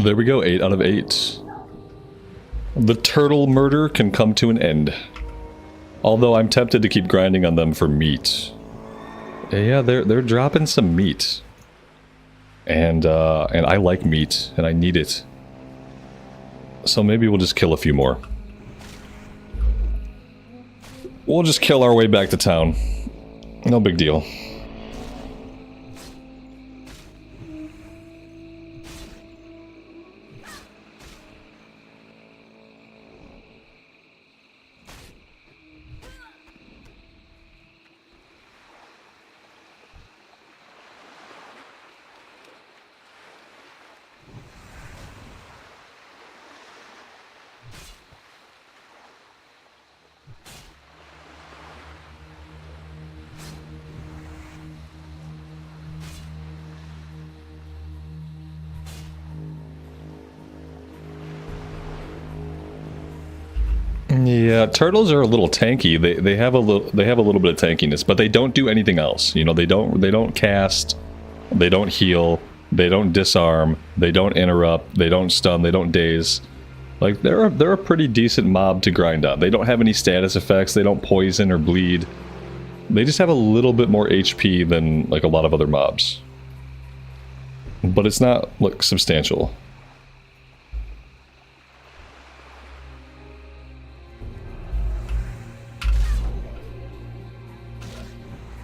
There we go, 8 out of 8. The turtle murder can come to an end. Although I'm tempted to keep grinding on them for meat. Yeah, they're dropping some meat. And I like meat, and I need it. So maybe we'll just kill a few more. We'll just kill our way back to town. No big deal. Yeah, turtles are a little tanky. They have a little bit of tankiness, but they don't do anything else. You know, they don't cast, they don't heal, they don't disarm, they don't interrupt, they don't stun, they don't daze. Like they're a pretty decent mob to grind on. They don't have any status effects, they don't poison or bleed. They just have a little bit more HP than like a lot of other mobs. But it's not like substantial.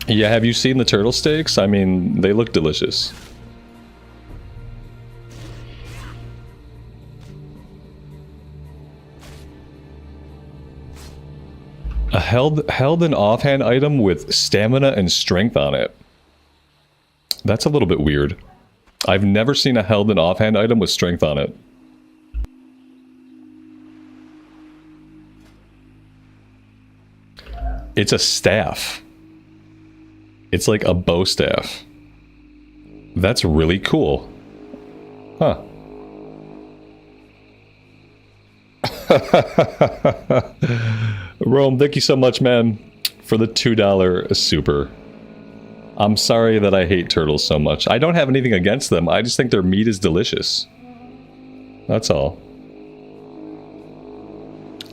Yeah, have you seen the turtle steaks? I mean, they look delicious. A held an offhand item with stamina and strength on it. That's a little bit weird. I've never seen a held an offhand item with strength on it. It's a staff. It's like a bow staff. That's really cool. Huh. Rome, thank you so much, man, for the $2 super. I'm sorry that I hate turtles so much. I don't have anything against them. I just think their meat is delicious. That's all.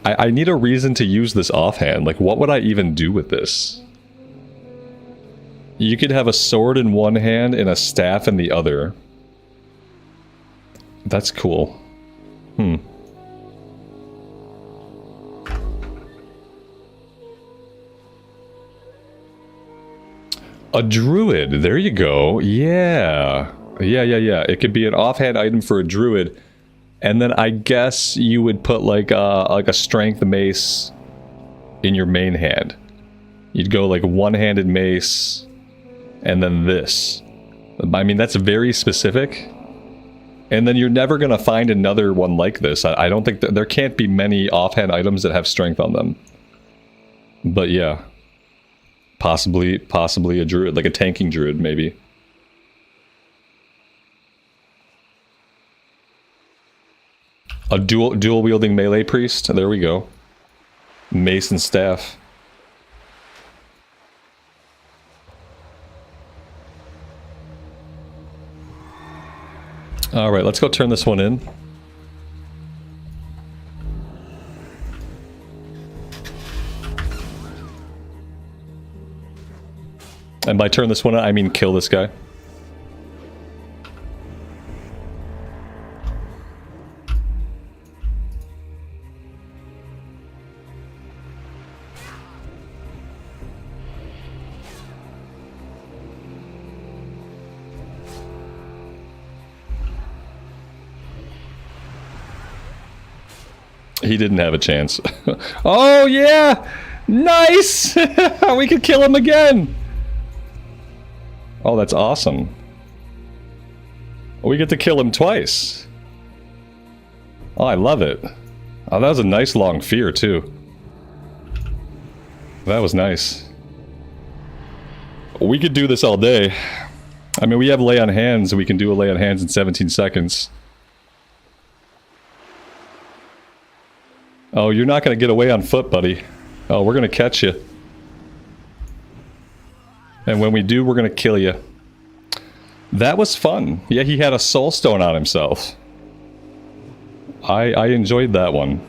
I need a reason to use this offhand. Like, what would I even do with this? You could have a sword in one hand and a staff in the other. That's cool. A druid, there you go. Yeah. Yeah. It could be an offhand item for a druid. And then I guess you would put like a strength mace in your main hand. You'd go like one-handed mace and then this. I mean, that's very specific. And then you're never going to find another one like this. I don't think there can't be many offhand items that have strength on them. But yeah. Possibly a druid, like a tanking druid, maybe. A dual wielding melee priest. There we go. Mace and staff. All right, let's go turn this one in. And by turn this one in, I mean kill this guy. He didn't have a chance. Oh yeah! Nice! We could kill him again! Oh, that's awesome. We get to kill him twice. Oh, I love it. Oh, that was a nice long fear, too. That was nice. We could do this all day. I mean, we have lay on hands, and we can do a lay on hands in 17 seconds. Oh, you're not going to get away on foot, buddy. Oh, we're going to catch you. And when we do, we're going to kill you. That was fun. Yeah, he had a soul stone on himself. I enjoyed that one.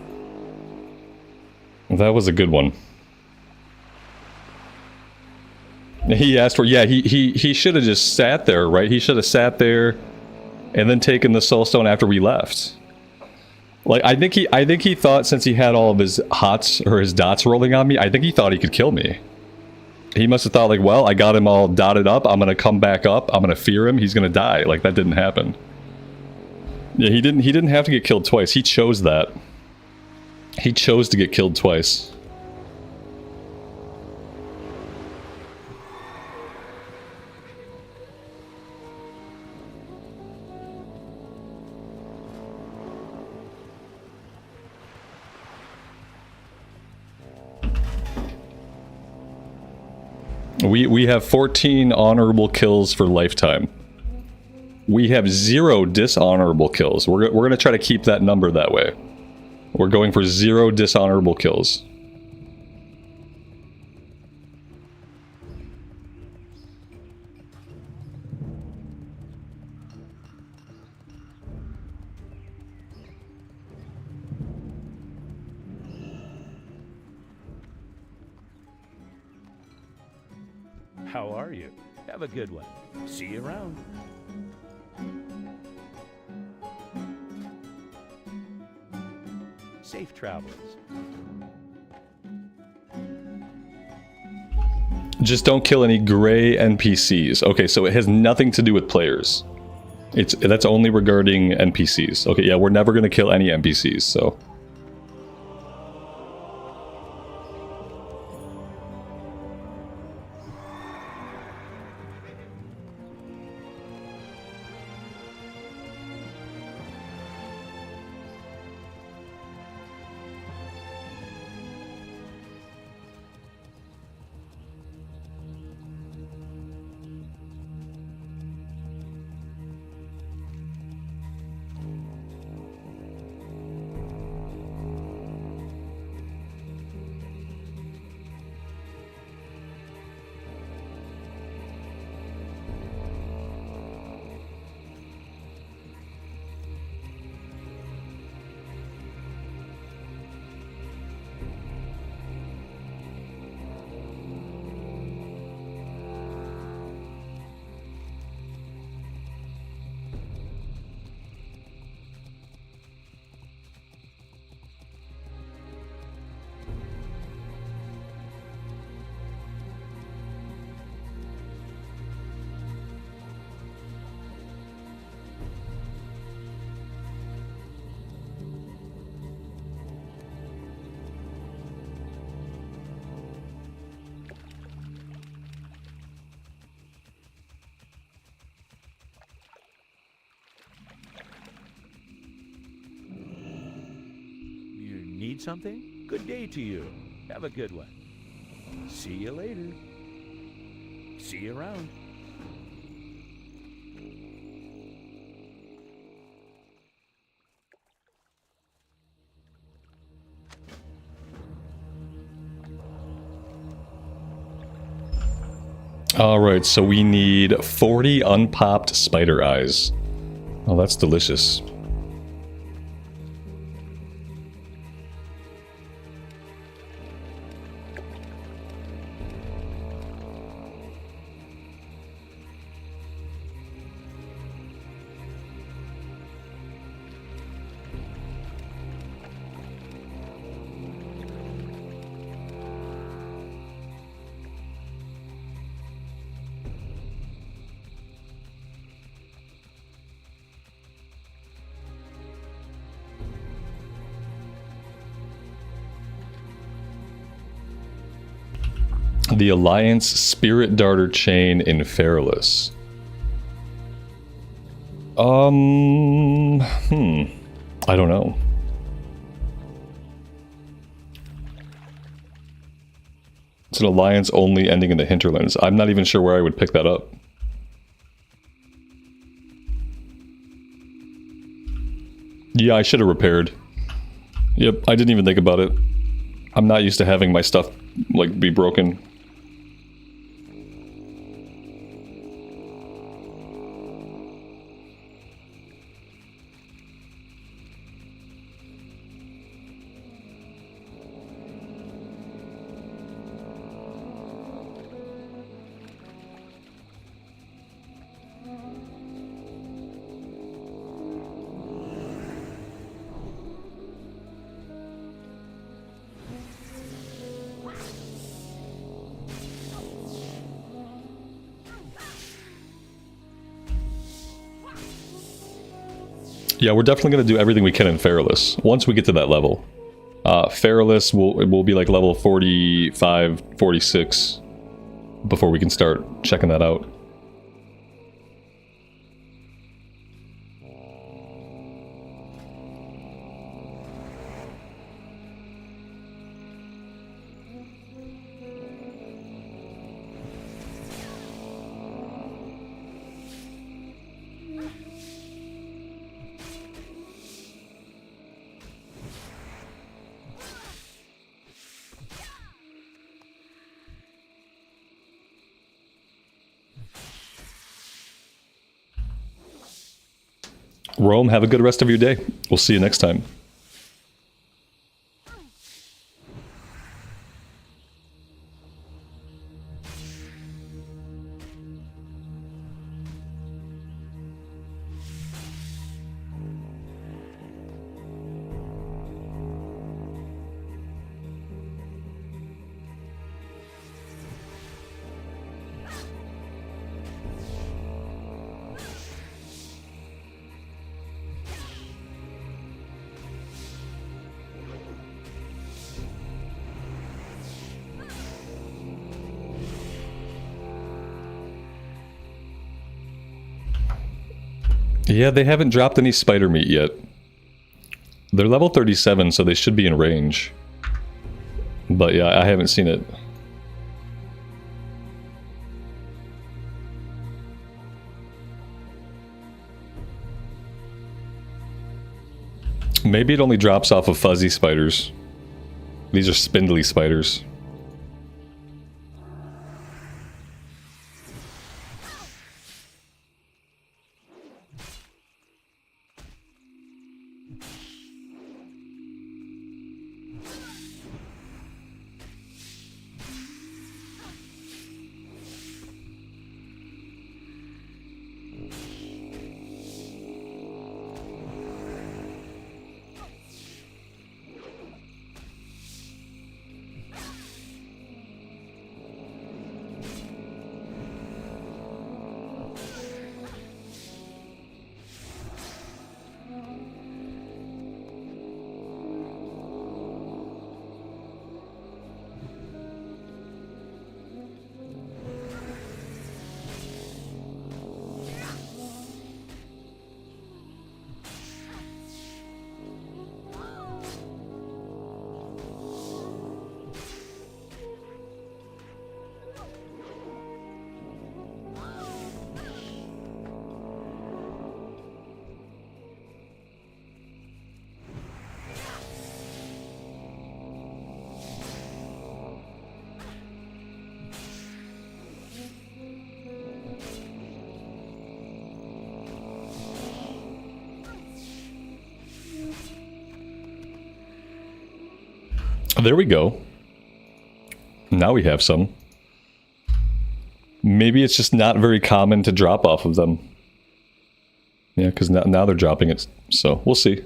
That was a good one. He asked for... Yeah, he should have just sat there, right? He should have sat there and then taken the soul stone after we left. Like, I think he thought, since he had all of his hots or his dots rolling on me, I think he thought he could kill me. He must have thought, like, well, I got him all dotted up, I'm gonna come back up, I'm gonna fear him, he's gonna die. Like, that didn't happen. Yeah, he didn't have to get killed twice. He chose that. He chose to get killed twice. We have 14 honorable kills for lifetime. We have 0 dishonorable kills. We're going to try to keep that number that way. We're going for 0 dishonorable kills. How are you? Have a good one. See you around. Safe travels. Just don't kill any gray NPCs. Okay, so it has nothing to do with players. That's only regarding NPCs. Okay, yeah, we're never gonna kill any NPCs, so... Need something? Good day to you. Have a good one. See you later. See you around. Alright, so we need 40 unpopped spider eyes. Oh, that's delicious. The Alliance Spirit Darter Chain in Feralus. I don't know. It's an alliance only ending in the hinterlands. I'm not even sure where I would pick that up. Yeah, I should have repaired. Yep, I didn't even think about it. I'm not used to having my stuff, like, be broken. Yeah, we're definitely going to do everything we can in Feralus, once we get to that level. Feralus will be like level 45, 46, before we can start checking that out. Rome, have a good rest of your day. We'll see you next time. Yeah, they haven't dropped any spider meat yet. They're level 37, so they should be in range. But yeah, I haven't seen it. Maybe it only drops off of fuzzy spiders. These are spindly spiders. There we go. Now we have some. Maybe it's just not very common to drop off of them. Yeah, because now they're dropping it, so we'll see.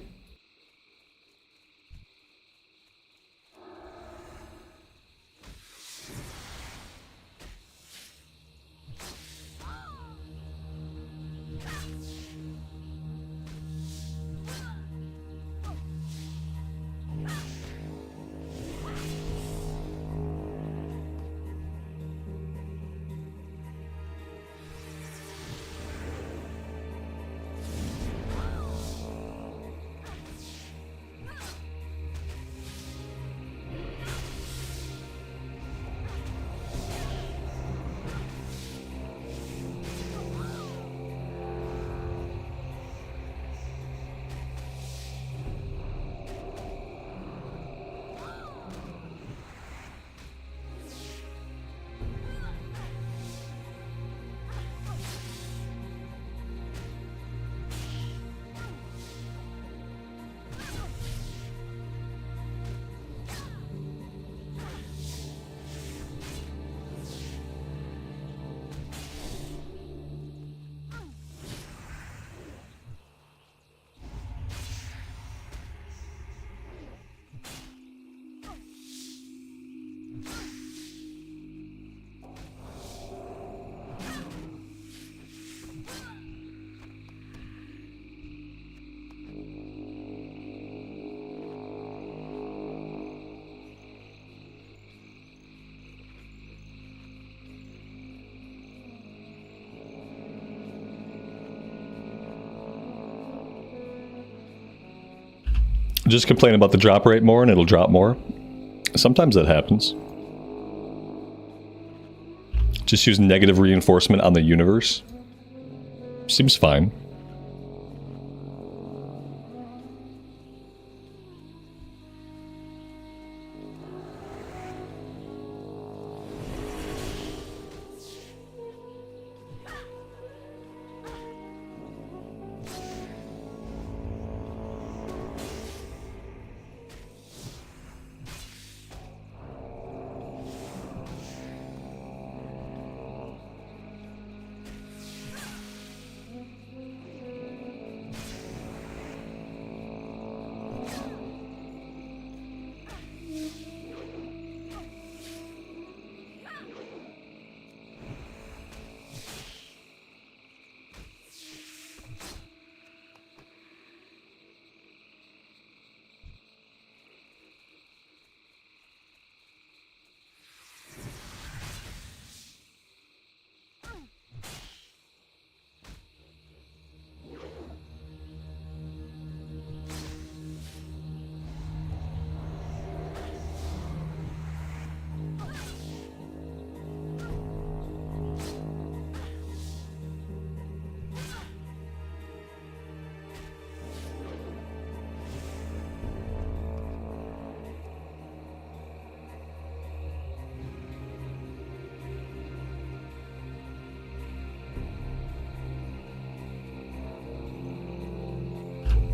Just complain about the drop rate more and it'll drop more. Sometimes that happens. Just use negative reinforcement on the universe. Seems fine.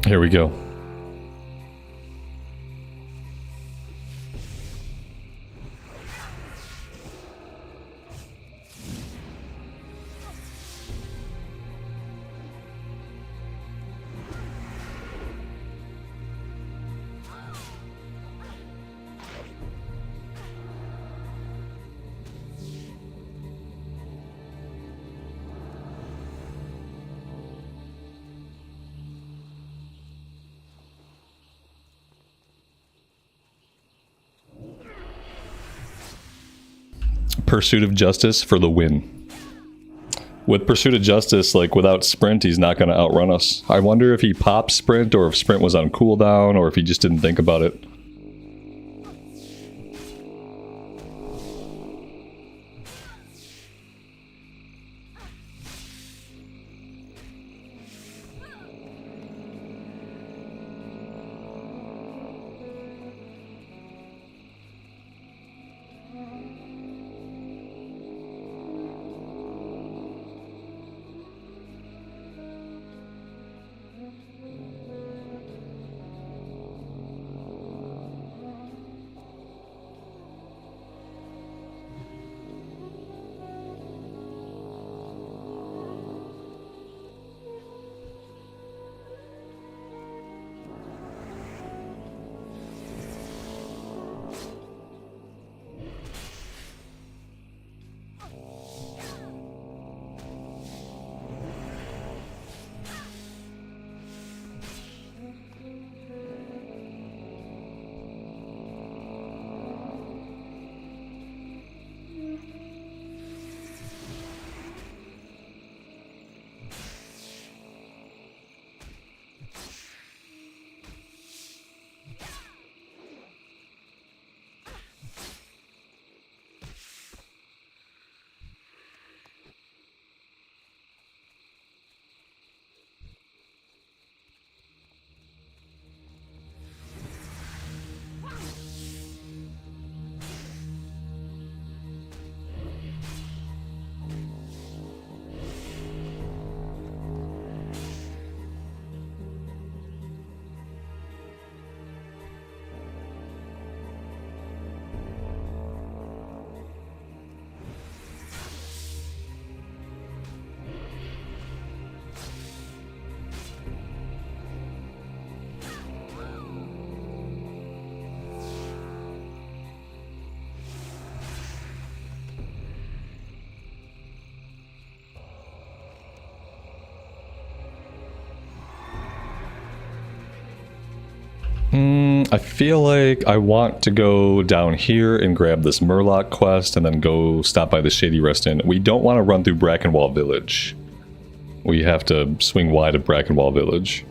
Here we go. Pursuit of Justice for the win. With Pursuit of Justice, like without Sprint, he's not going to outrun us. I wonder if he popped Sprint or if Sprint was on cooldown or if he just didn't think about it. I feel like I want to go down here and grab this Murloc quest and then go stop by the Shady Rest Inn. We don't want to run through Brackenwall Village. We have to swing wide of Brackenwall Village.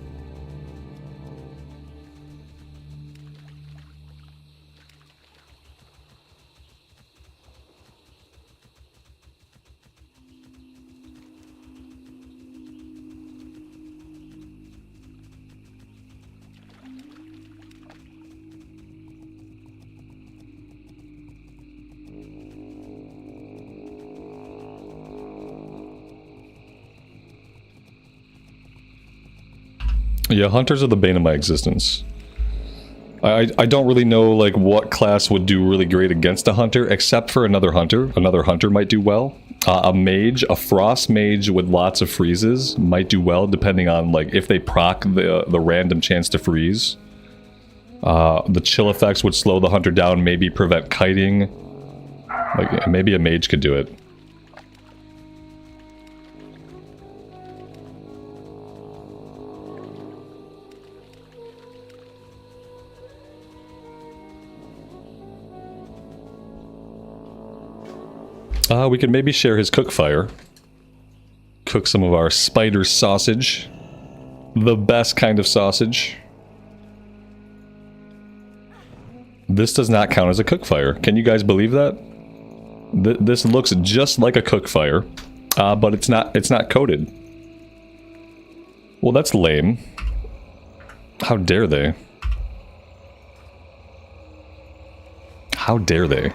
Yeah, hunters are the bane of my existence. I don't really know like what class would do really great against a hunter, except for another hunter. Another hunter might do well. A mage, a frost mage with lots of freezes might do well, depending on like if they proc the random chance to freeze. The chill effects would slow the hunter down, maybe prevent kiting. Like maybe a mage could do it. We could maybe share his cook fire. Cook some of our spider sausage. The best kind of sausage. This does not count as a cook fire. Can you guys believe that? This looks just like a cook fire, but it's not coated. Well, that's lame. How dare they? How dare they?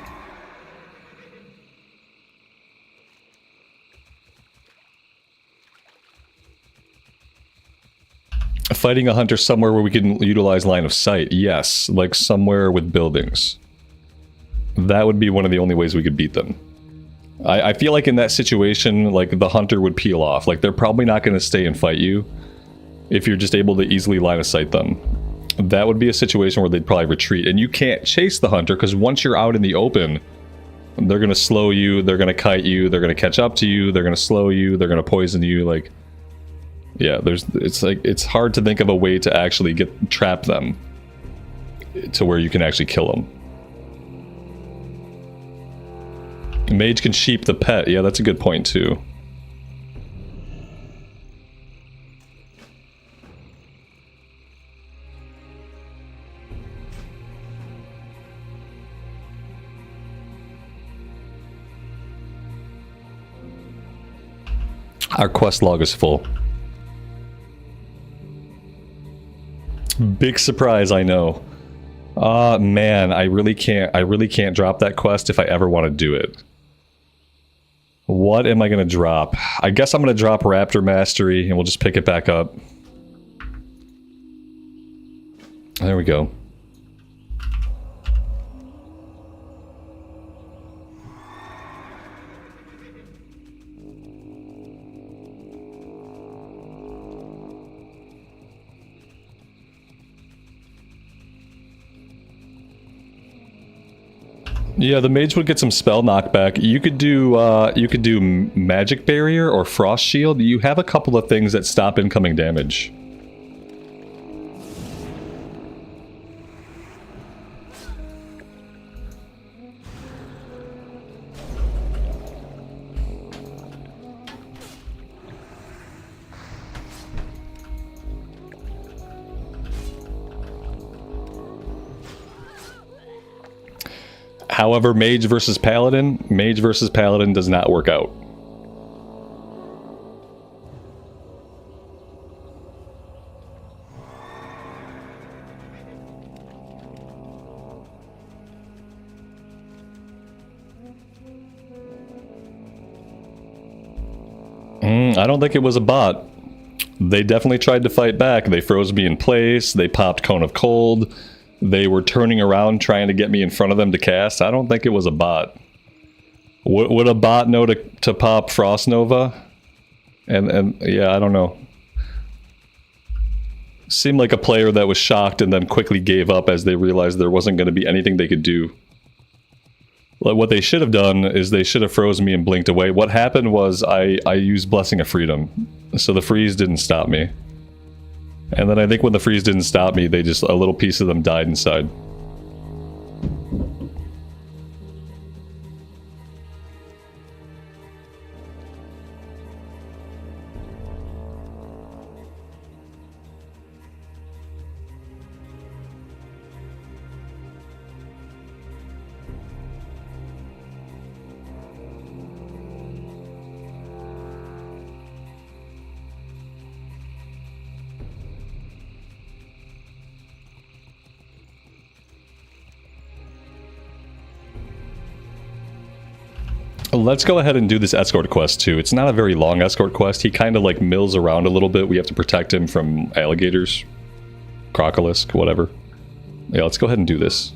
Fighting a hunter somewhere where we can utilize line of sight. Yes, like somewhere with buildings. That would be one of the only ways we could beat them. I feel like in that situation, like, the hunter would peel off. Like, they're probably not going to stay and fight you if you're just able to easily line of sight them. That would be a situation where they'd probably retreat. And you can't chase the hunter, because once you're out in the open, they're going to slow you, they're going to kite you, they're going to catch up to you, they're going to slow you, they're going to poison you, like... Yeah, it's hard to think of a way to actually trap them to where you can actually kill them. Mage can sheep the pet. Yeah, that's a good point too. Our quest log is full. Big surprise, I know. Man, I really can't drop that quest if I ever want to do it. What am I going to drop? I guess I'm going to drop Raptor Mastery and we'll just pick it back up. There we go. Yeah, the mage would get some spell knockback. You could do magic barrier or frost shield. You have a couple of things that stop incoming damage. However, Mage versus Paladin does not work out. I don't think it was a bot. They definitely tried to fight back. They froze me in place. They popped Cone of Cold. They were turning around trying to get me in front of them to cast. I don't think it was a bot. Would a bot know to pop Frost Nova? And yeah, I don't know. Seemed like a player that was shocked and then quickly gave up as they realized there wasn't going to be anything they could do. Like, what they should have done is they should have frozen me and blinked away. What happened was I used Blessing of Freedom, so the freeze didn't stop me. And then I think when the freeze didn't stop me, a little piece of them died inside. Let's go ahead and do this escort quest too. It's not a very long escort quest. He kind of like mills around a little bit. We have to protect him from alligators, crocolisk, whatever. Yeah, let's go ahead and do this.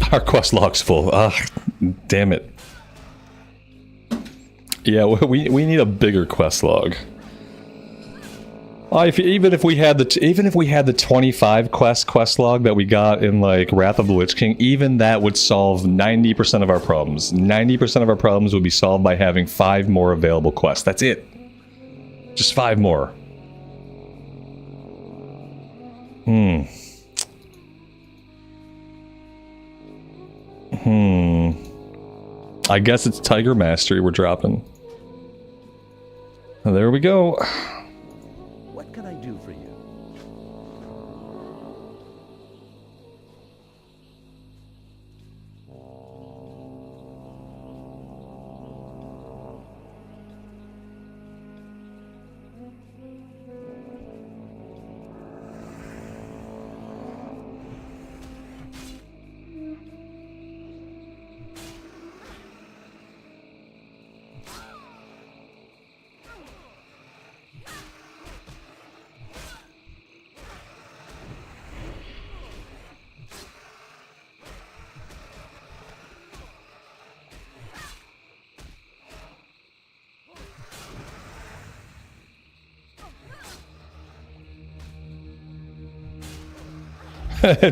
Our quest log's full. Ah, damn it. Yeah, we need a bigger quest log. Even if we had the 25 quest log that we got in like Wrath of the Lich King, even that would solve 90% of our problems. 90% of our problems would be solved by having 5 more available quests. That's it. Just 5 more. I guess it's Tiger Mastery we're dropping. There we go.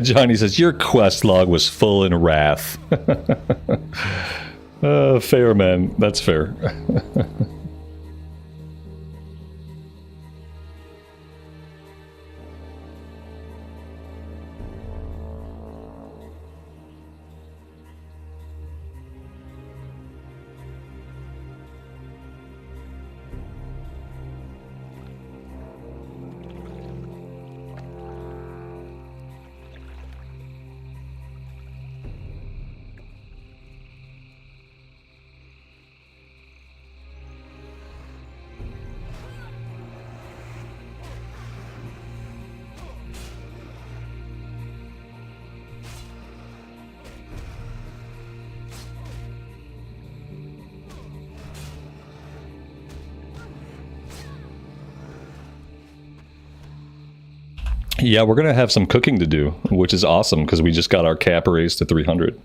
Johnny says, your quest log was full in wrath. Fair, man. That's fair. Yeah, we're going to have some cooking to do, which is awesome because we just got our cap raised to 300.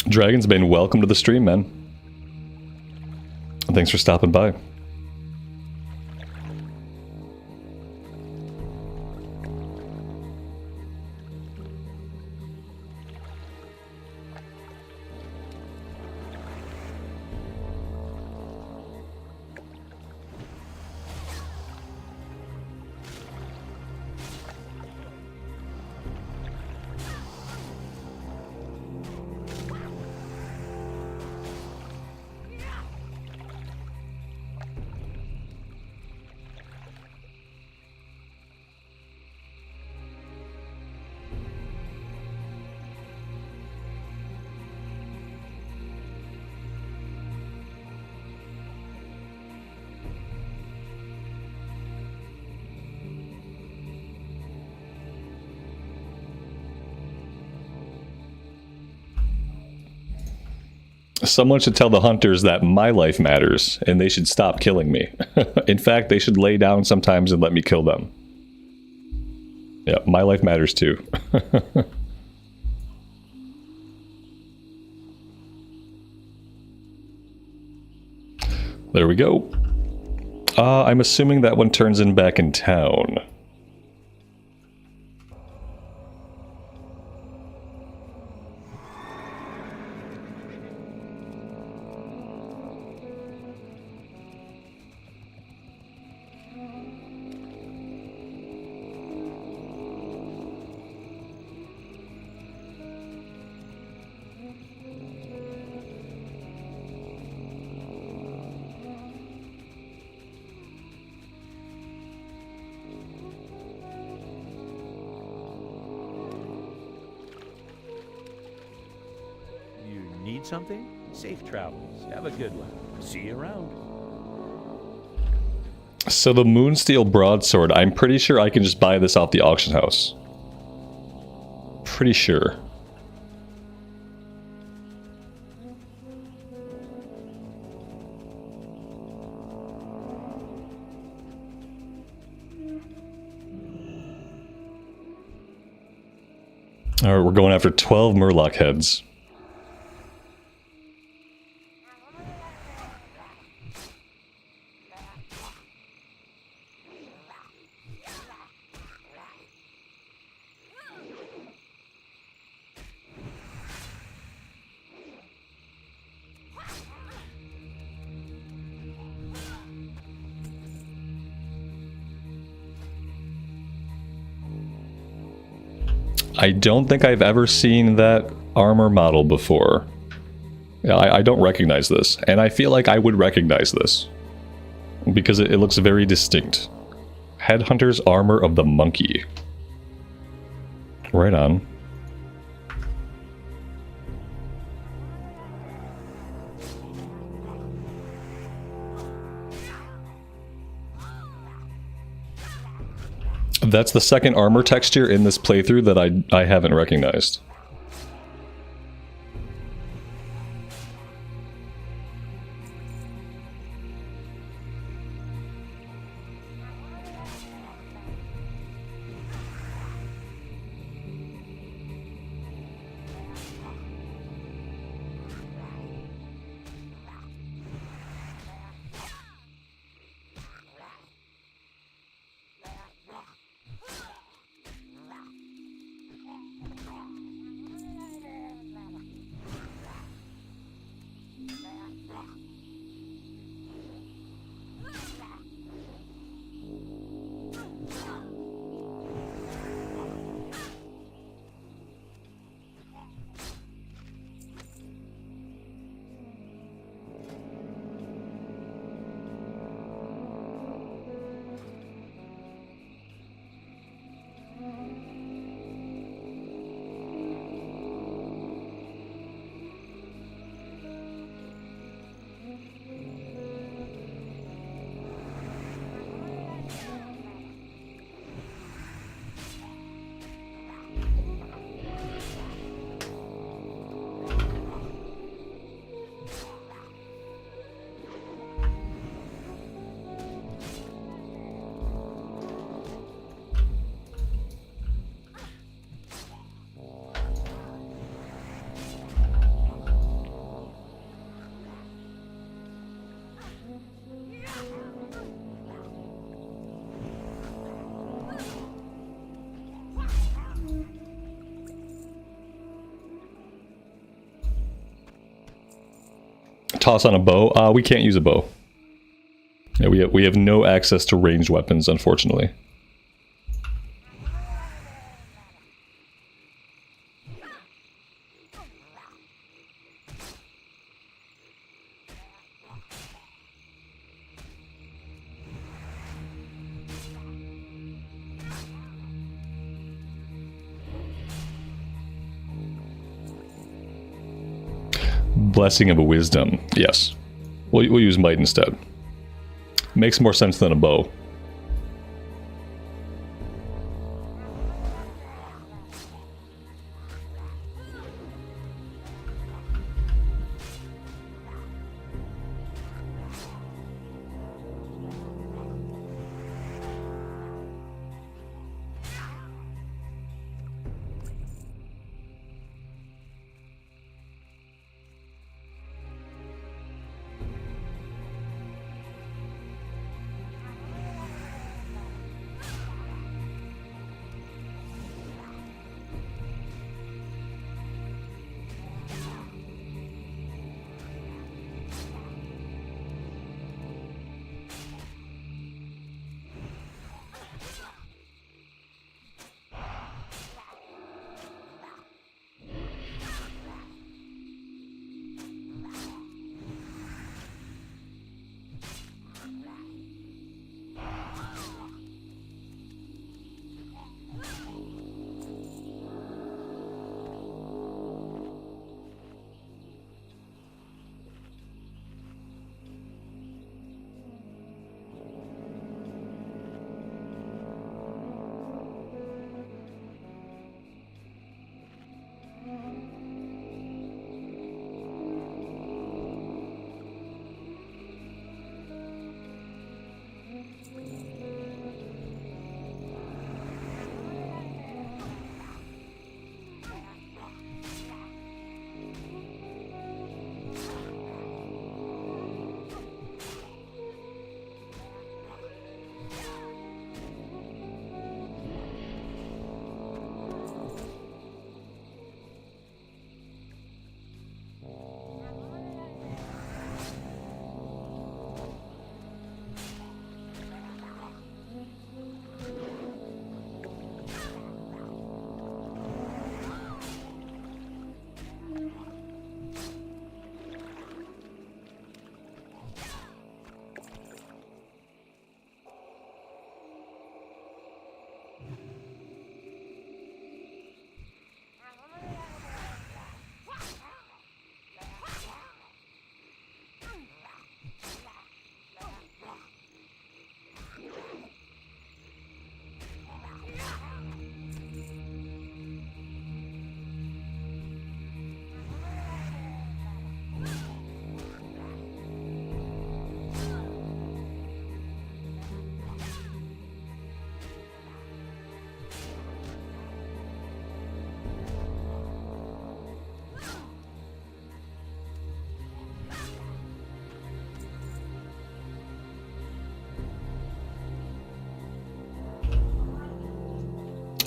Dragon's Bane, welcome to the stream, man. Thanks for stopping by. Someone should tell the hunters that my life matters, and they should stop killing me. In fact, they should lay down sometimes and let me kill them. Yeah, my life matters too. There we go. I'm assuming that one turns in back in town. Something? Safe travels. Have a good one. See you around. So the Moonsteel Broadsword, I'm pretty sure I can just buy this off the auction house. Pretty sure. Alright, we're going after 12 Murloc heads. I don't think I've ever seen that armor model before. Yeah, I don't recognize this, and I feel like I would recognize this because it looks very distinct. Headhunter's Armor of the Monkey. Right on. That's the second armor texture in this playthrough that I haven't recognized. Toss on a bow. We can't use a bow. Yeah, we have no access to ranged weapons, unfortunately. Blessing of a Wisdom. Yes. We'll use Might instead. Makes more sense than a bow.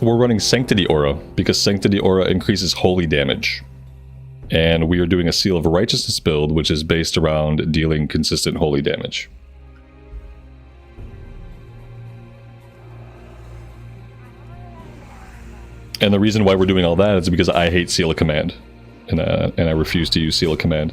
We're running Sanctity Aura, because Sanctity Aura increases holy damage. And we are doing a Seal of Righteousness build, which is based around dealing consistent holy damage. And the reason why we're doing all that is because I hate Seal of Command. And I refuse to use Seal of Command.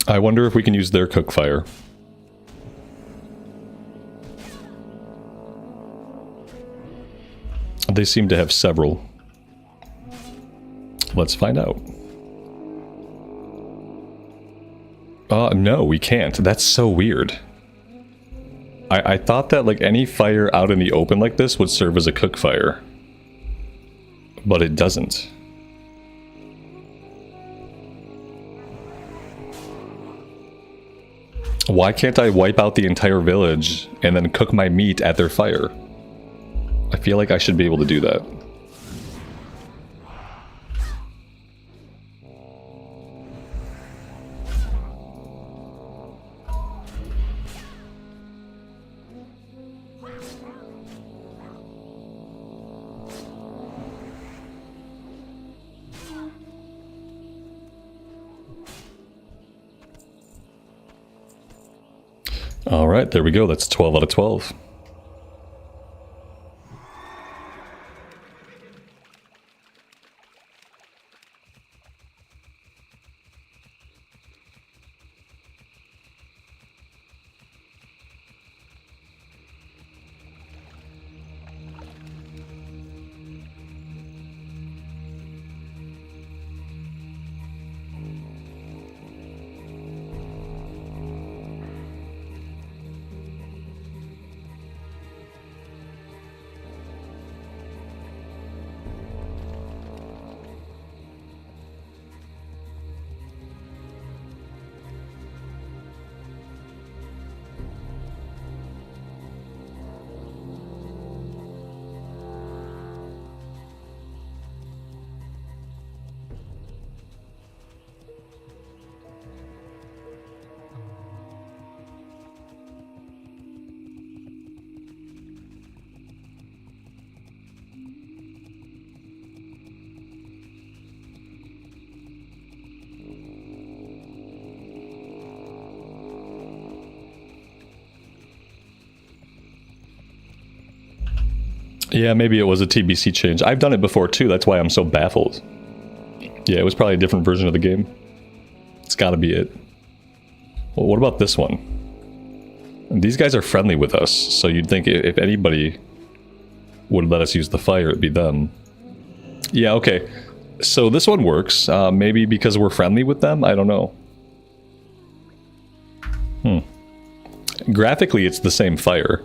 I wonder if we can use their cook fire. They seem to have several. Let's find out. No, we can't. That's so weird. I thought that like any fire out in the open like this would serve as a cook fire. But it doesn't. Why can't I wipe out the entire village and then cook my meat at their fire? I feel like I should be able to do that. Alright, there we go. That's 12 out of 12. Yeah, maybe it was a TBC change. I've done it before too, that's why I'm so baffled. Yeah, it was probably a different version of the game. It's gotta be it. Well, what about this one? These guys are friendly with us, so you'd think if anybody would let us use the fire, it'd be them. Yeah, okay. So this one works. Maybe because we're friendly with them? I don't know. Graphically, it's the same fire.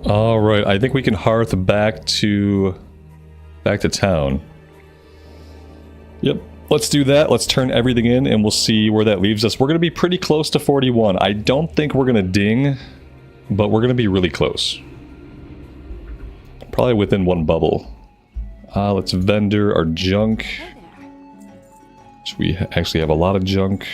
Alright, I think we can hearth back to town. Yep, let's do that. Let's turn everything in and we'll see where that leaves us. We're going to be pretty close to 41. I don't think we're going to ding, but we're going to be really close. Probably within one bubble. Let's vendor our junk. So we actually have a lot of junk.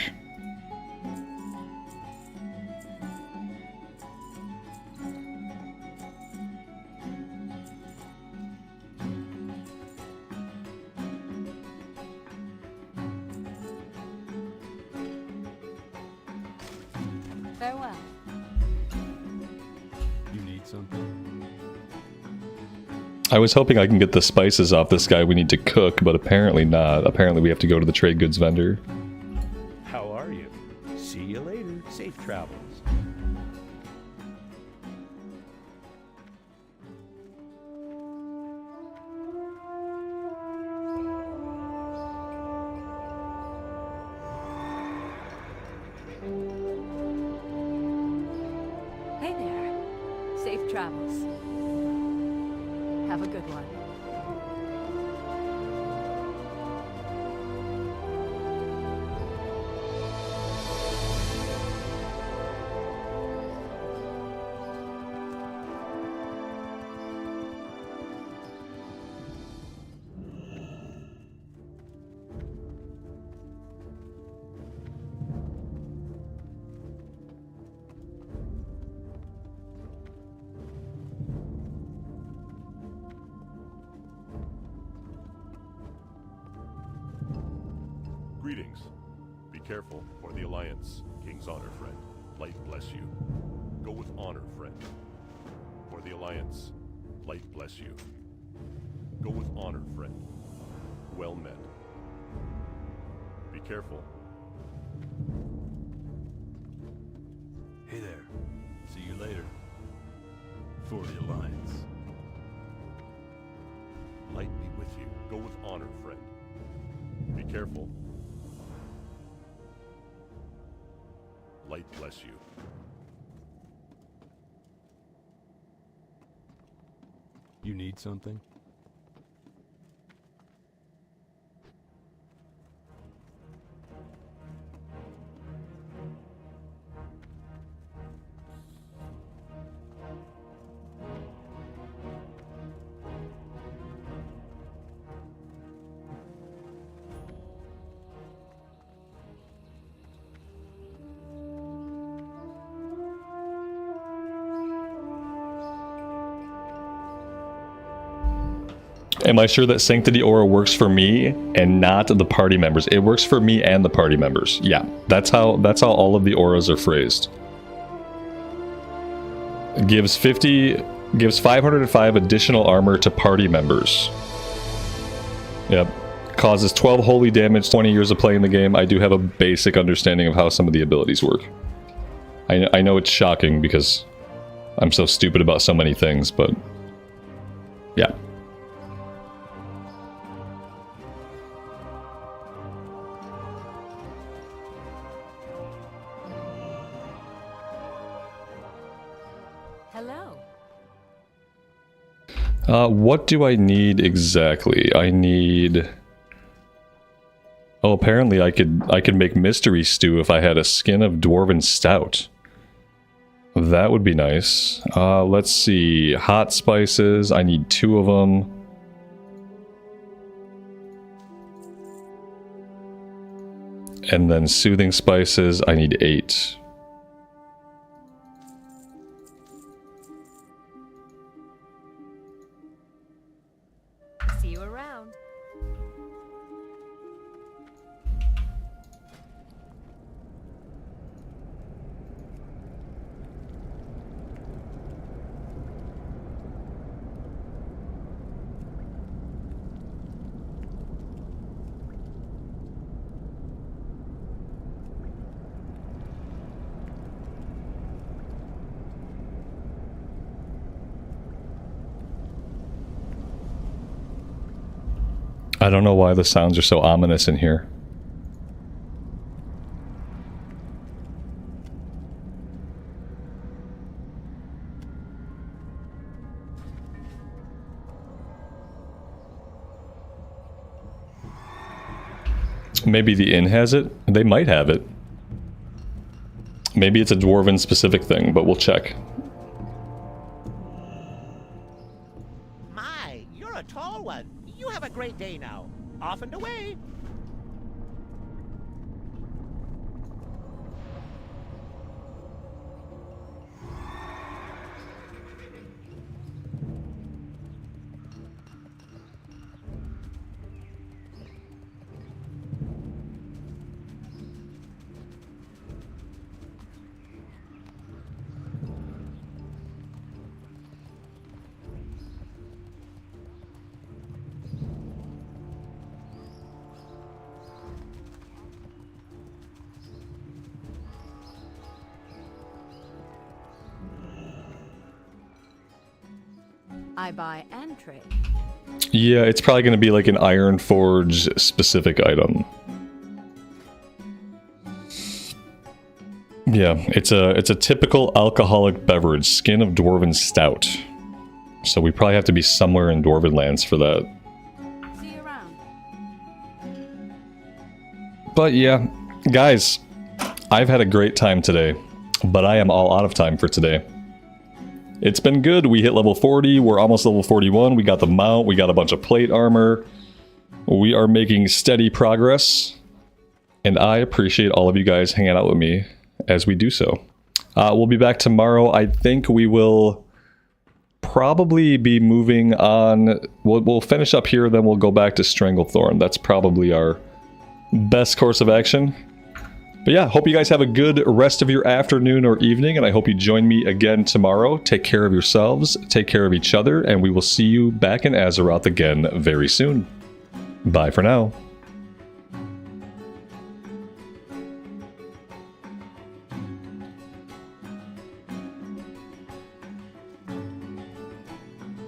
Farewell. You need something? I was hoping I can get the spices off this guy we need to cook, but apparently not. Apparently we have to go to the trade goods vendor. How are you? See you later. Safe travels. Hey there. Safe travels. Have a good one. Greetings. Be careful, for the Alliance. King's honor, friend. Light bless you. Go with honor, friend. For the Alliance. Light bless you. Go with honor, friend. Well met. Be careful. Hey there. See you later. For the Alliance. Light be with you. Go with honor, friend. Be careful. Light bless you. You need something? Am I sure that Sanctity Aura works for me and not the party members? It works for me and the party members. Yeah, that's how all of the auras are phrased. It gives 505 additional armor to party members. Yep. Causes 12 holy damage, 20 years of playing the game. I do have a basic understanding of how some of the abilities work. I know it's shocking because I'm so stupid about so many things, but yeah. Hello. What do I need exactly? I need... Oh, apparently I could make mystery stew if I had a skin of dwarven stout. That would be nice. Let's see. Hot spices. I need 2 of them. And then soothing spices. I need 8. See you around. I don't know why the sounds are so ominous in here. Maybe the inn has it? They might have it. Maybe it's a dwarven specific thing, but we'll check. My, you're a tall one. You have a great day now. Off and away. I buy and trade. Yeah, it's probably going to be like an Iron Forge specific item. Yeah, it's a typical alcoholic beverage, skin of dwarven stout. So we probably have to be somewhere in Dwarven lands for that. See you around. But yeah, guys, I've had a great time today, but I am all out of time for today. It's been good. We hit level 40. We're almost level 41. We got the mount. We got a bunch of plate armor. We are making steady progress. And I appreciate all of you guys hanging out with me as we do so. We'll be back tomorrow. I think we will probably be moving on. We'll finish up here, then we'll go back to Stranglethorn. That's probably our best course of action. But yeah, hope you guys have a good rest of your afternoon or evening, and I hope you join me again tomorrow. Take care of yourselves, take care of each other, and we will see you back in Azeroth again very soon. Bye for now.